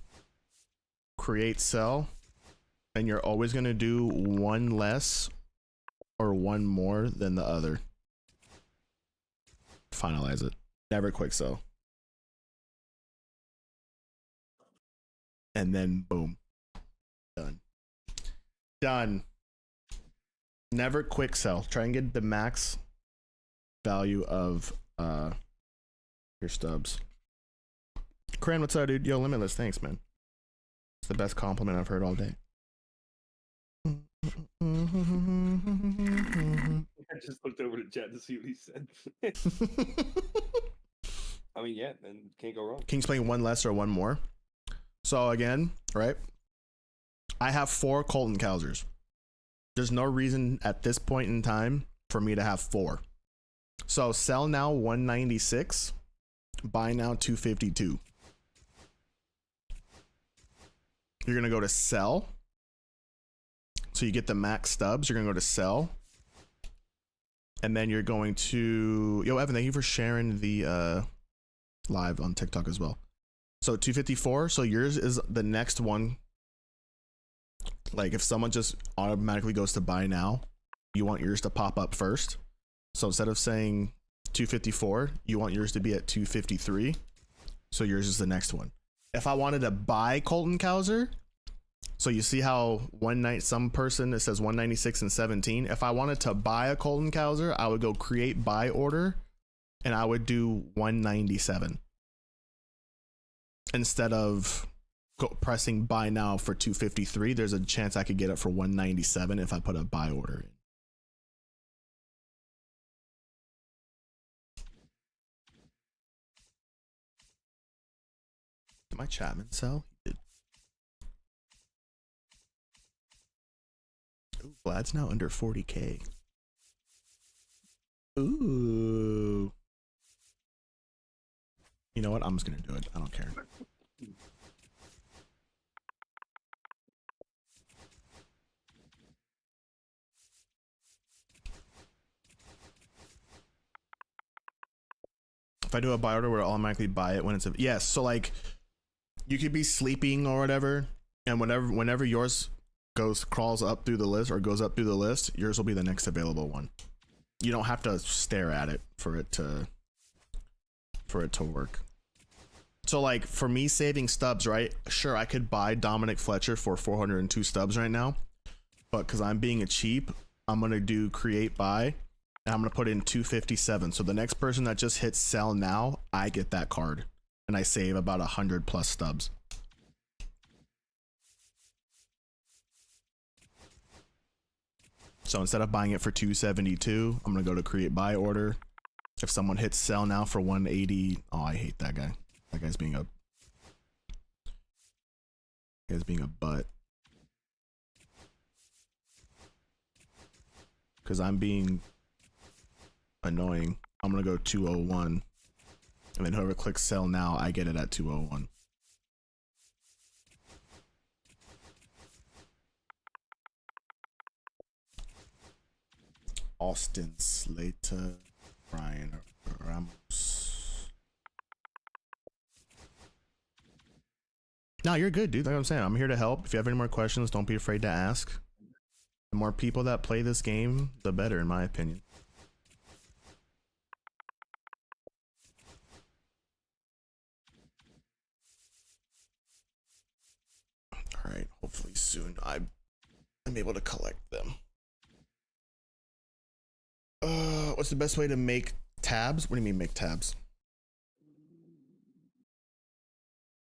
create sell, and you're always gonna do one less or one more than the other. Finalize it. Never quick sell. And then boom. Done. Done. Never quick sell. Try and get the max value of your stubs. Cran, what's up, dude? Yo, Limitless, thanks, man. It's the best compliment I've heard all day. I just looked over to chat to see what he said. I mean, yeah, then can't go wrong. Can you explain one less or one more? So again, right? I have 4 Colton Cowsers. There's no reason at this point in time for me to have 4. So sell now 196, buy now 252. You're gonna go to sell. So you get the max stubs. You're gonna go to sell. And then you're going to, yo, Evan, thank you for sharing the live on TikTok as well. So 254. So yours is the next one. Like if someone just automatically goes to buy now, you want yours to pop up first. So instead of saying 254, you want yours to be at 253. So yours is the next one. If I wanted to buy Colton Cowser, so you see how some person, it says 196 and 17. If I wanted to buy a Colton Cowser, I would go create buy order and I would do 197 instead of pressing buy now for 253. There's a chance I could get it for 197 if I put a buy order in. Did my Chapman sell? He did. Ooh, Vlad's now under 40K. Ooh. You know what? I'm just gonna do it. I don't care. If I do a buy order, will it automatically buy it when it's a yes? So like, you could be sleeping or whatever, and whenever yours crawls up through the list or goes up through the list, yours will be the next available one. You don't have to stare at it for it to work. So like for me saving stubs, right? Sure, I could buy Dominic Fletcher for 402 stubs right now, but because I'm being a cheap, I'm gonna do create buy. And I'm going to put in 257. So the next person that just hits sell now, I get that card. And I save about 100 plus stubs. So instead of buying it for 272, I'm going to go to create buy order. If someone hits sell now for 180, oh, I hate that guy. That guy's being a butt. Because I'm being annoying. I'm gonna go 201, and then whoever clicks sell now, I get it at 201. Austin Slater, Ryan Ramos. No, you're good, dude. Like I'm saying, I'm here to help. If you have any more questions, don't be afraid to ask. The more people that play this game, the better, in my opinion. All right, hopefully soon I'm able to collect them. What's the best way to make tabs? What do you mean make tabs?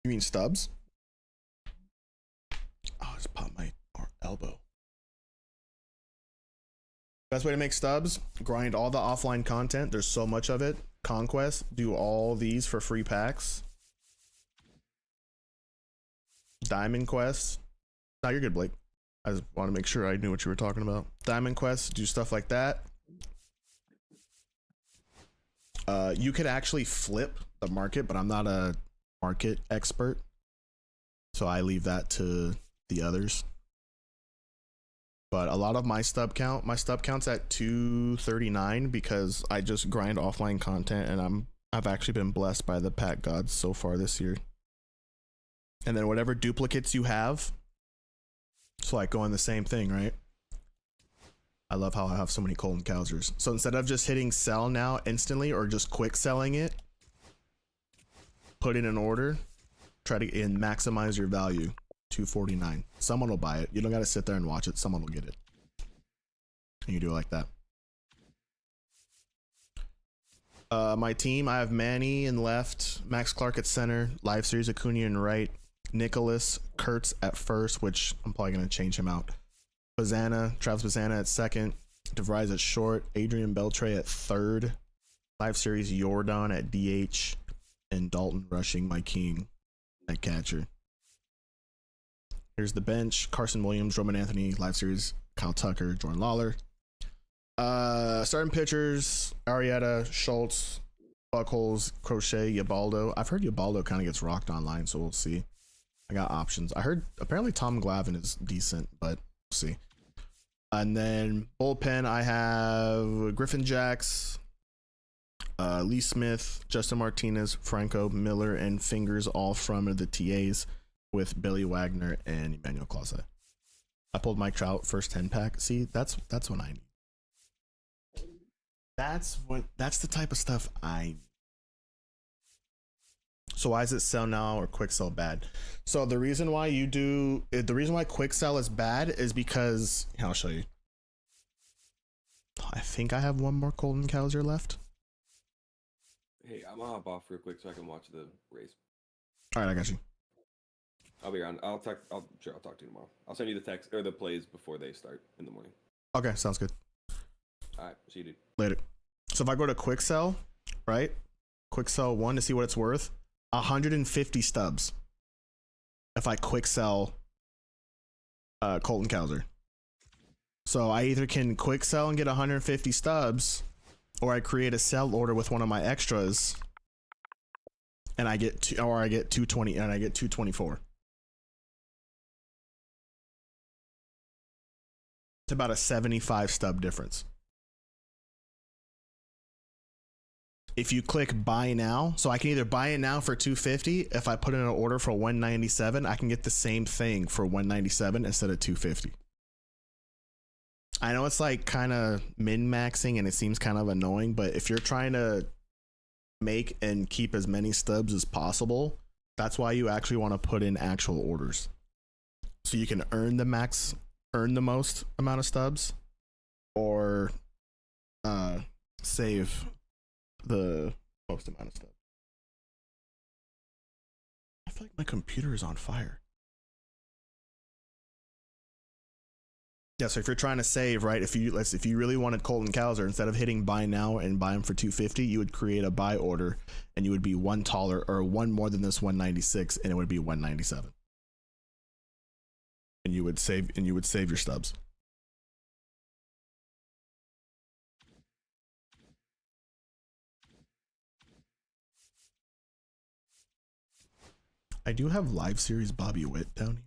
You mean stubs? Oh, I just popped my elbow. Best way to make stubs, grind all the offline content. There's so much of it. Conquest, do all these for free packs. Diamond Quest. No, you're good, Blake. I just want to make sure I knew what you were talking about. Diamond Quest, do stuff like that. You could actually flip the market, but I'm not a market expert, so I leave that to the others. But a lot of my stub count's at 239 because I just grind offline content, and I've actually been blessed by the pack gods so far this year. And then whatever duplicates you have, it's like going the same thing, right? I love how I have so many Colton Cowsers. So instead of just hitting sell now instantly or just quick selling it, put in an order, try to and maximize your value. 249. Someone will buy it. You don't got to sit there and watch it. Someone will get it. And you do it like that. My team, I have Manny in left, Max Clark at center, Live Series Acuna in right, Nicholas Kurtz at first, which I'm probably going to change him out. Travis Bazana at second, DeVries at short, Adrian Beltre at third, Live Series Jordan at DH, and Dalton rushing my king at catcher. Here's the bench: Carson Williams, Roman Anthony, Live Series Kyle Tucker, Jordan Lawler. Starting pitchers: Arrieta, Schultz, Buckholz, Crochet, Yabaldo. I've heard Yabaldo kind of gets rocked online, so we'll see. I got options. I heard apparently Tom Glavine is decent, but we'll see. And then bullpen, I have Griffin Jacks, Lee Smith, Justin Martinez, Franco Miller, and Fingers, all from the TAs, with Billy Wagner and Emmanuel Clase. I pulled Mike Trout first 10 pack. See, that's what I need. That's the type of stuff I need. So why is it sell now or quick sell bad? So the reason why quick sell is bad is because, I'll show you. I think I have one more Colton Cowser left. Hey, I'm gonna hop off real quick so I can watch the race. All right, I got you. I'll be around. I'll talk to you tomorrow. I'll send you the text or the plays before they start in the morning. Okay, sounds good. All right, see you, dude. Later. So if I go to quick sell, right? Quick sell 1 to see what it's worth. 150 stubs. If I quick sell Colton Cowser. So I either can quick sell and get 150 stubs, or I create a sell order with one of my extras and I get 220 and I get 224. It's about a 75 stub difference. If you click buy now, so I can either buy it now for 250. If I put in an order for 197, I can get the same thing for 197 instead of 250. I know it's like kind of min-maxing and it seems kind of annoying, but if you're trying to make and keep as many stubs as possible, that's why you actually want to put in actual orders. So you can earn the most amount of stubs, or save the most amount of stuff. I feel like my computer is on fire. Yeah, so if you're trying to save, right, if you really wanted Colton Cowser, instead of hitting buy now and buy him for 250, you would create a buy order and you would be one taller or one more than this 196 and it would be 197. And you would save your stubs. I do have live series Bobby Witt down here.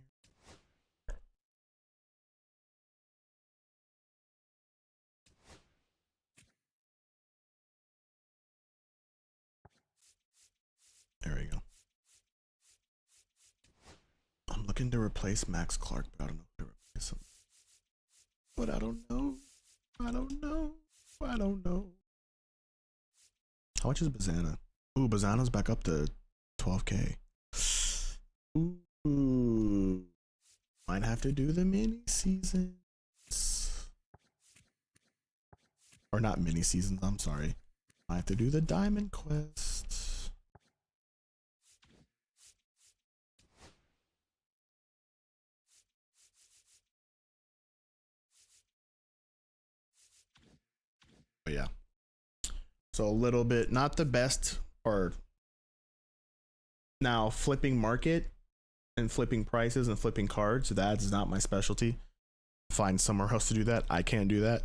There we go. I'm looking to replace Max Clark, but I don't know who to replace him. But I don't know. How much is Bazana? Ooh, Bazana's back up to 12K. Ooh. Might have to do the mini seasons. Or not mini seasons, I'm sorry. I have to do the Diamond Quest. But yeah. So a little bit, not the best, or now flipping market and flipping prices and flipping cards, that's not my specialty. Find somewhere else to do that. I can't do that.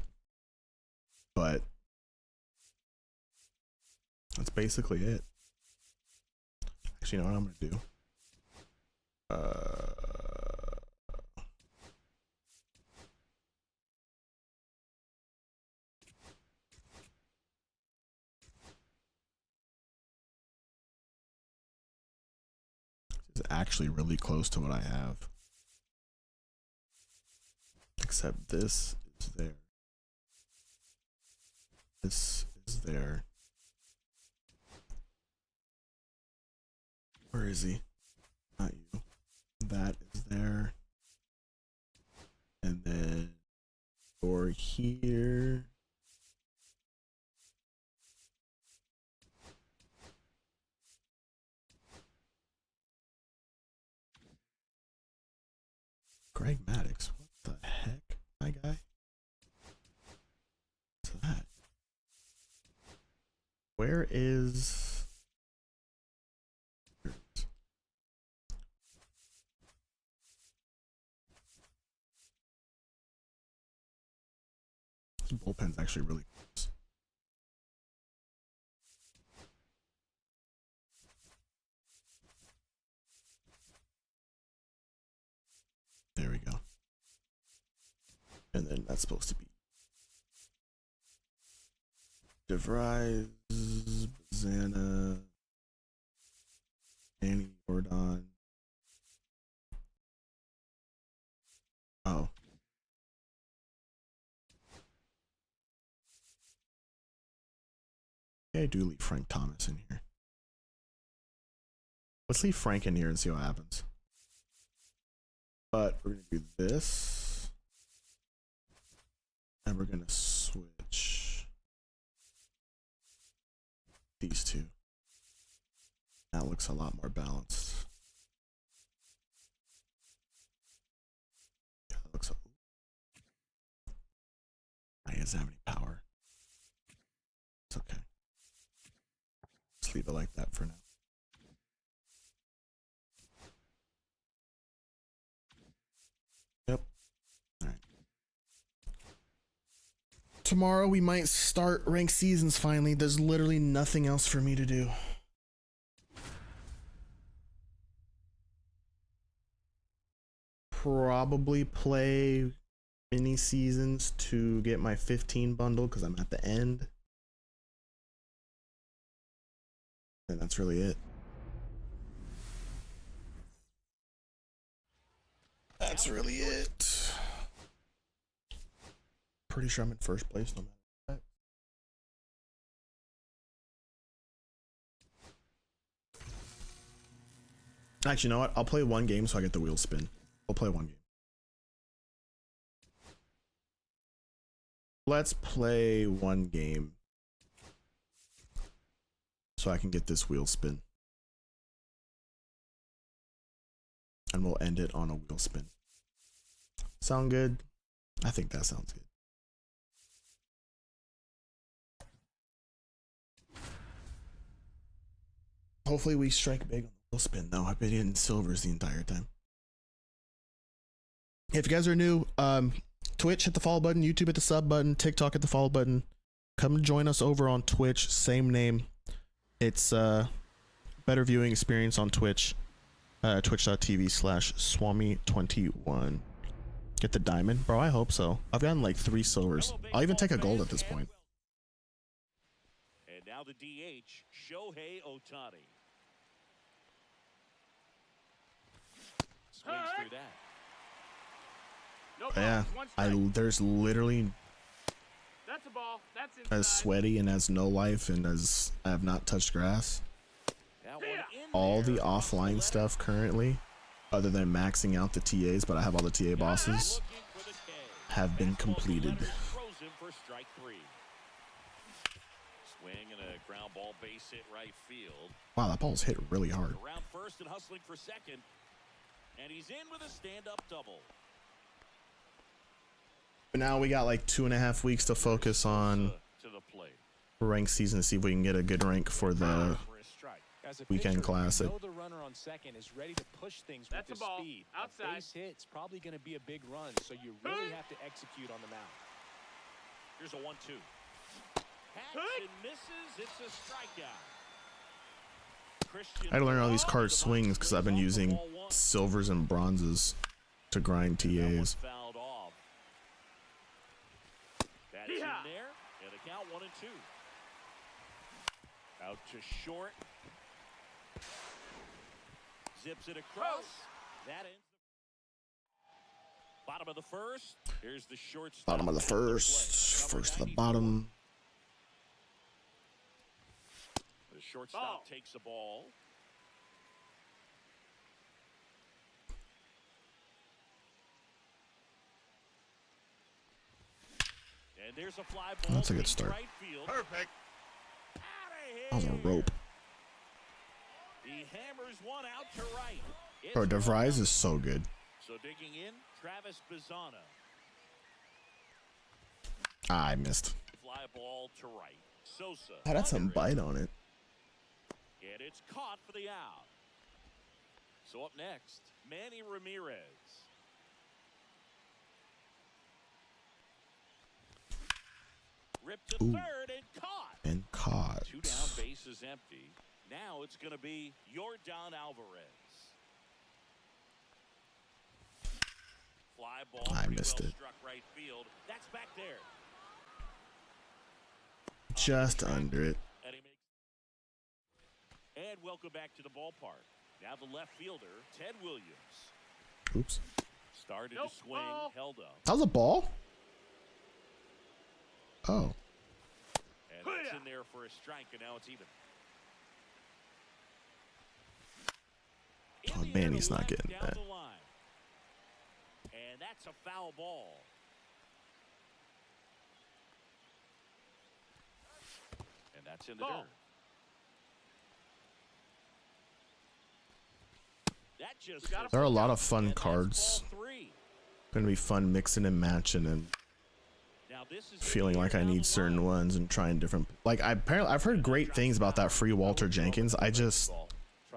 But that's basically it. Actually, you know what I'm gonna do? This is actually really close to what I have. Except this is there. This is there. Where is he? Not you. That is there. And then over here. Greg Maddox. What the heck, my guy? What's that? Where is... This bullpen's actually really close. There we go. And then that's supposed to be DeVries, Zana, Danny Gordon. Oh. Okay, I do leave Frank Thomas in here. Let's leave Frank in here and see what happens. But we're gonna do this. And we're gonna switch these two. That looks a lot more balanced. Yeah, that looks. He doesn't have any power. It's okay. Just leave it like that for now. Yep. All right. Tomorrow we might start ranked seasons finally. There's literally nothing else for me to do. Probably play mini seasons to get my 15 bundle because I'm at the end. And that's really it. That's really it. Pretty sure I'm in first place no matter what. Actually, you know what? I'll play one game so I get the wheel spin. I'll play one game. Let's play one game so I can get this wheel spin. And we'll end it on a wheel spin. Sound good? I think that sounds good. Hopefully we strike big on the wheel spin though. I've been hitting silvers the entire time. If you guys are new, Twitch, hit the follow button. YouTube, hit the sub button. TikTok, hit the follow button. Come join us over on Twitch. Same name. It's better viewing experience on Twitch. Twitch.tv/Swami21. Get the diamond? Bro, I hope so. I've gotten like 3 silvers. I'll even take a gold at this point. And now the DH, Shohei Ohtani. Swings through that. Yeah, there's literally That's a ball. That's as sweaty and as no life and as I have not touched grass. All the offline stuff currently, other than maxing out the TAs, but I have all the TA bosses, have been completed. Swing and a ground ball base hit right field. Wow, that ball's hit really hard. Around first and hustling for second. And he's in with a stand-up double. But now we got like 2.5 weeks to focus on rank season to see if we can get a good rank for the weekend classic. You know the runner on second is ready to push things with his speed. Outside. A base hit's probably going to be a big run, so you really have to execute on the mound. Here's a 1-2. Hacks and misses. It's a strikeout. I had to learn all these card swings because I've been using silvers and bronzes to grind TAs. Fouled off. That's in there, and a count 1-2. Out to short. Zips it across. That ends. Bottom of the first. Here's the shortstop. Bottom of the first. First to the bottom. The shortstop takes the ball. And there's a fly ball. That's a good start. Right field. Perfect. That was a rope. He hammers one out to right. Bro, DeVries is so good. So digging in, Travis Bizzano. I missed. Fly ball to right. Sosa. That had some bite on it. And it's caught for the out. So up next, Manny Ramirez. Ripped to Ooh. third and caught. And caught. 2 down, base is empty. Now it's going to be Yordan Alvarez. Fly ball. I missed it. Struck right field. That's back there. Just under it. And welcome back to the ballpark. Now the left fielder, Ted Williams. Oops. Started to swing, held up. That was a ball? Oh. And that's in there for a strike, and now it's even. Oh, man, he's not getting that. And that's a foul ball. And that's in the dirt. That just There are a lot of fun cards. Gonna be fun mixing and matching and feeling like I need certain ones and trying different. Like I've heard great things about that free Walter Jenkins. I just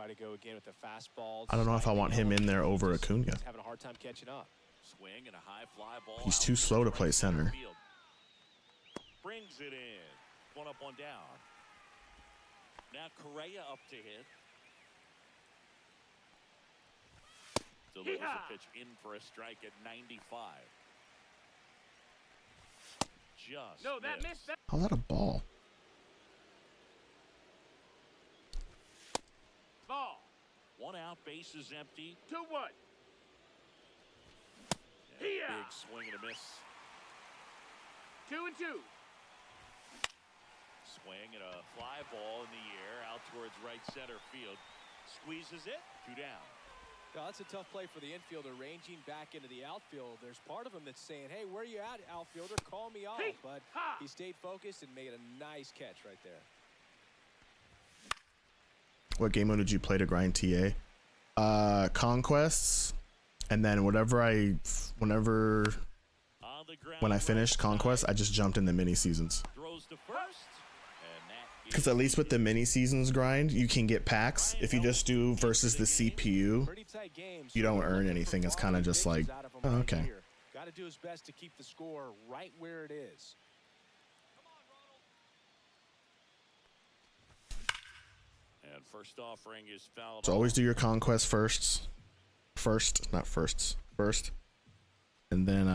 Try to go again with the fastball. I don't know if I want him in there over Acuna. Having a hard time catching up. Swing and a high fly ball. He's too slow to play center. Brings it in. One up, one down. Now Correa up to hit. Delivers a pitch in for a strike at 95. Just No, that missed. How's that a ball? Ball. One out, base is empty. 2-1. And a big swing and a miss. 2-2. Swing and a fly ball in the air out towards right center field. Squeezes it. 2 down. Well, that's a tough play for the infielder, ranging back into the outfield. There's part of him that's saying, hey, where are you at, outfielder? Call me off. But he stayed focused and made a nice catch right there. What game mode did you play to grind TA? Conquests, and then when I finished Conquest, I just jumped in the mini seasons. Throws to first. Because at least with the mini seasons grind, you can get packs. If you just do versus the CPU, you don't earn anything. It's kind of just like, oh, okay. Got to do his best to keep the score right where it is. And first offering is fouled. So always do your conquest first, not firsts, first, and then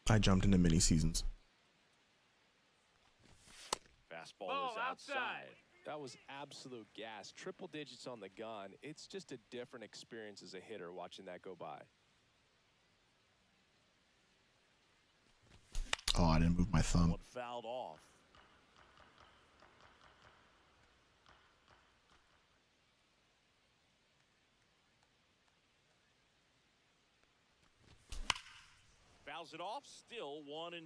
I jumped into mini seasons. Fastball is outside. That was absolute gas. Triple digits on the gun. It's just a different experience as a hitter watching that go by. Oh, I didn't move my thumb. One fouled off. Fouls it off. Still 1-2.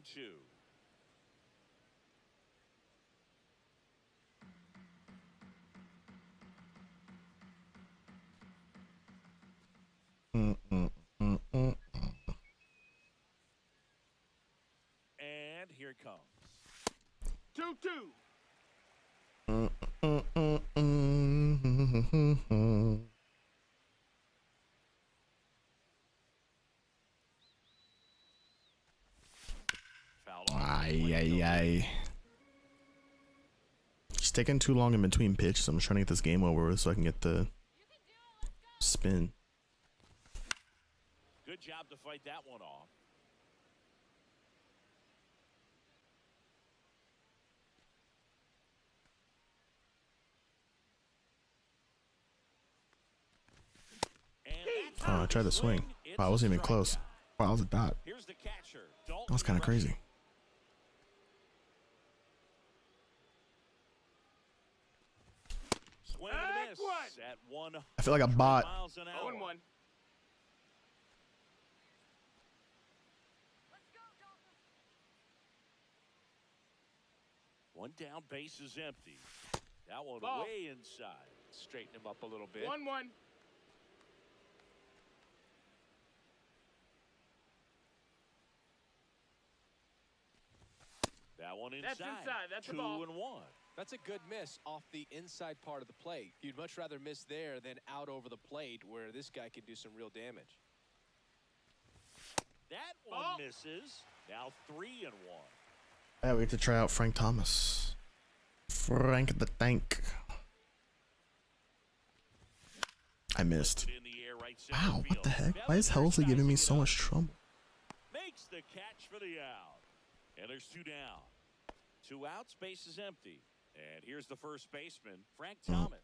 And here it comes. 2-2. Ay, ay, ay. It's taking too long in between pitches. I'm trying to get this game over with so I can get the spin. Good job to fight that one off. Oh, I tried to swing. Wow, I wasn't even close. Wow, that was a dot. Here's the catcher. That was kind of crazy. Swing and a miss at I feel like a bot. 0-1. One down, base is empty. That one Ball. way inside. Straighten him up a little bit. 1-1. That one inside. That's inside. That's a ball. 2-1. That's a good miss off the inside part of the plate. You'd much rather miss there than out over the plate where this guy can do some real damage. That one Ball. misses. Now 3-1. Yeah, we have to try out Frank Thomas. Frank the Tank. I missed. In the air, right center Wow, what field. the heck? Why is Helsley giving me so much trouble? Makes the catch for the out. And there's 2 down. 2 outs, base is empty. And here's the first baseman, Frank Thomas.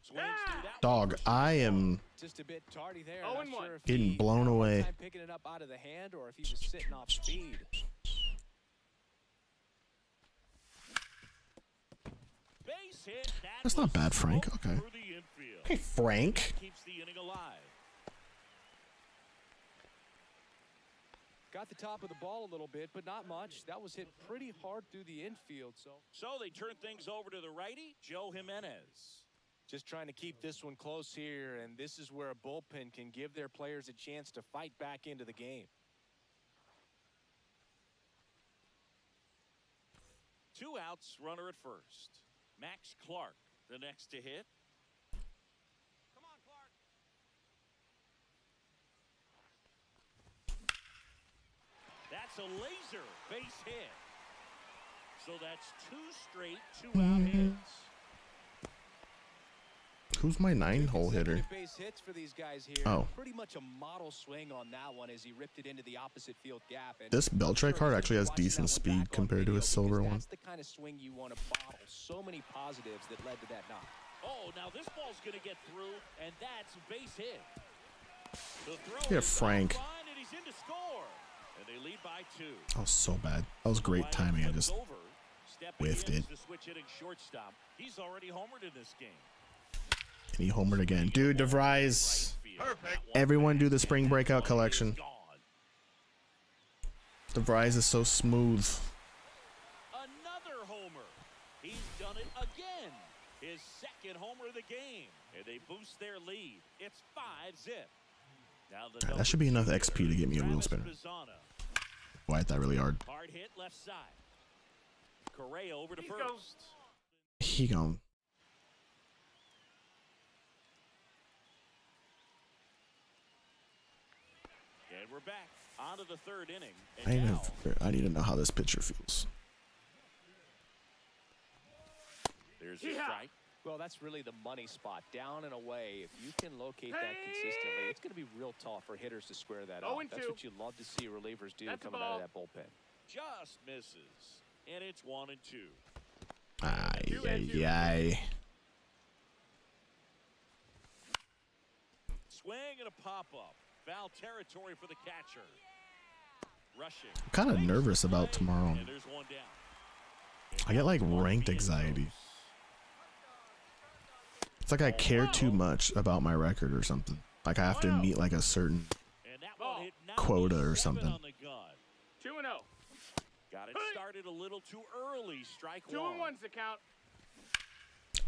Swings through that Dog, one. I am Just a bit tardy there. 0-1. Not sure if getting he blown had a hard away. time picking it up out of the hand or if he was sitting off speed. Base hit. That's not bad, Frank. Smoked Okay. through the infield. Hey, Frank. Keeps the inning alive. Got the top of the ball a little bit, but not much. That was hit pretty hard through the infield. So they turn things over to the righty, Joe Jimenez. Just trying to keep this one close here, and this is where a bullpen can give their players a chance to fight back into the game. 2 outs, runner at first. Max Clark, the next to hit. Come on, Clark. That's a laser base hit. So that's 2 straight 2-out hits. Who's my 9-hole hitter? Base hits for these guys here. Oh. Pretty much a model swing on that one as he ripped it into the opposite field gap. And This Beltray card actually has decent speed compared to his silver one. That's the kind of swing you want to bottle. So many positives that led to that knock. Oh, now this ball's going to get through, and that's a base hit. The throw Yeah, is Frank. fine, and he's in to score. And they lead by 2. That was so bad. That was great timing. I just whiffed it. The switch hitting shortstop. He's already homered in this game. And he homered again. Dude, DeVries. Everyone do the spring breakout collection. DeVries is so smooth. Another homer. He's done it again. His second homer of the game. And they boost their lead. It's 5-zip. Now the Alright, that should be enough XP to get me a wheel spinner. Boy, I hit that really hard. Hard hit left side. Correa over to He's first. He gone. And we're back onto the 3rd inning. I And need, now, I need to know how this pitcher feels. there's a Yeah. strike. Well, that's really the money spot. Down and away. If you can locate that consistently, it's going to be real tough for hitters to square that off. 0-2. That's what you love to see relievers do That's a coming out ball. of that bullpen. Just misses. And it's 1-2. Ay, ay, ay. Swing and a pop-up. Foul territory for the catcher. Rushing. I'm kind of nervous about tomorrow. And there's 1 down. I get like ranked anxiety. It's like I care too much about my record or something. Like I have to meet like a certain And that one hit quota or 97 something. on the gun. 2-0. Got it started a little too early. Strike 1. 2-1's the count.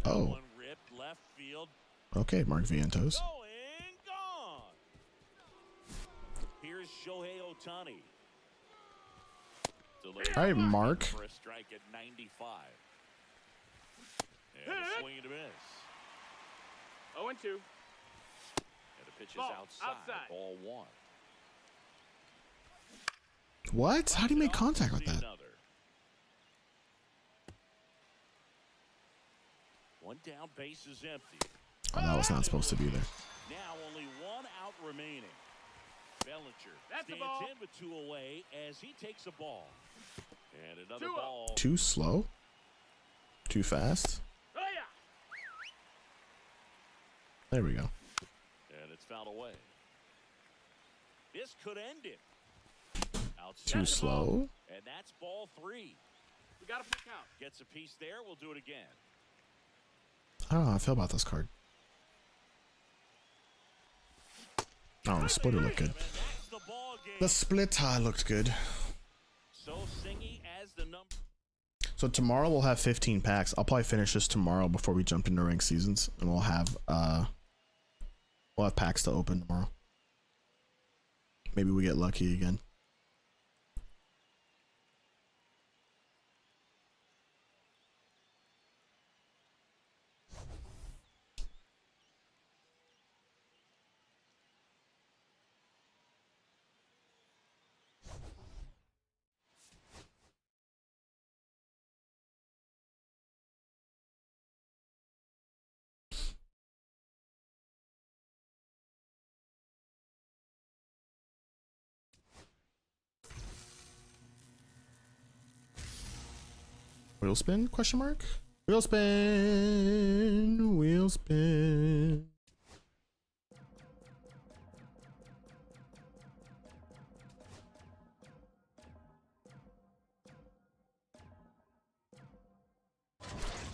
Oh, One ripped left field. okay, Mark Vientos. Going gone. Here's Shohei Ohtani. All right, Mark. For a strike at 95. And a swing and a miss. 0-2. And the pitch is Ball, outside. Ball 1. What? How do you make contact with that? Another. One down, base is empty. Oh, that was not supposed to be there. Now only one out remaining. Bellinger That's a stands ball. in with 2 away as he takes a ball. And another 2-0. ball. Too slow? Too fast? Oh, yeah. There we go. And it's fouled away. This could end it. Outside Too slow? And that's ball 3. We got a full count. Gets a piece there. We'll do it again. I don't know how I feel about this card. Oh, the splitter looked good. And that's the ball game. The split looked good. So Singy as the number. So tomorrow we'll have 15 packs. I'll probably finish this tomorrow before we jump into ranked seasons, and we'll have packs to open tomorrow. Maybe we get lucky again. Wheel spin? Question mark? Wheel spin. Wheel spin.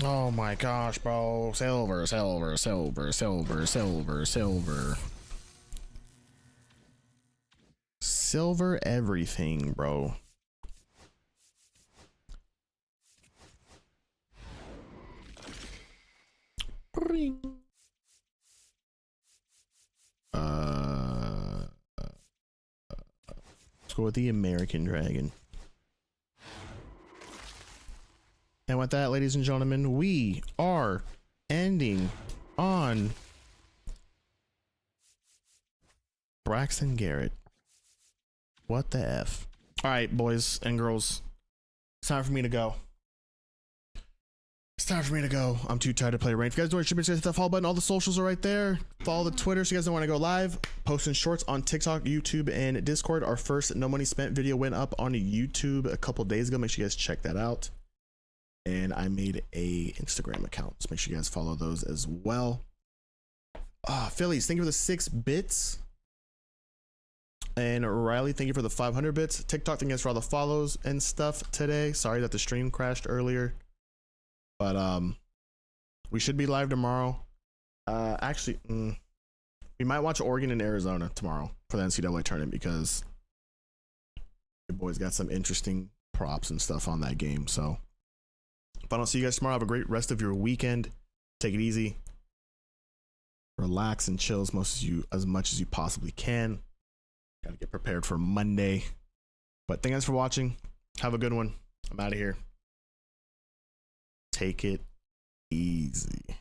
Oh my gosh, bro. Silver, silver, silver, silver, silver, silver. Silver everything, bro. Ring. Let's go with the American Dragon. And with that, ladies and gentlemen, we are ending on Braxton Garrett. What the F? All right, boys and girls, it's time for me to go. It's time for me to go. I'm too tired to play ranked. If you guys don't want to hit that follow button. All the socials are right there. Follow the Twitter so you guys don't want to go live. Posting shorts on TikTok, YouTube, and Discord. Our first No Money Spent video went up on YouTube a couple days ago. Make sure you guys check that out. And I made a Instagram account, so make sure you guys follow those as well. Phillies, thank you for the 6 bits. And Riley, thank you for the 500 bits. TikTok, thank you guys for all the follows and stuff today. Sorry that the stream crashed earlier. But we should be live tomorrow. Actually, we might watch Oregon and Arizona tomorrow for the NCAA tournament because your boys got some interesting props and stuff on that game. So if I don't see you guys tomorrow, have a great rest of your weekend. Take it easy. Relax and chill as much as you possibly can. Gotta get prepared for Monday. But thank you guys for watching. Have a good one. I'm out of here. Take it easy.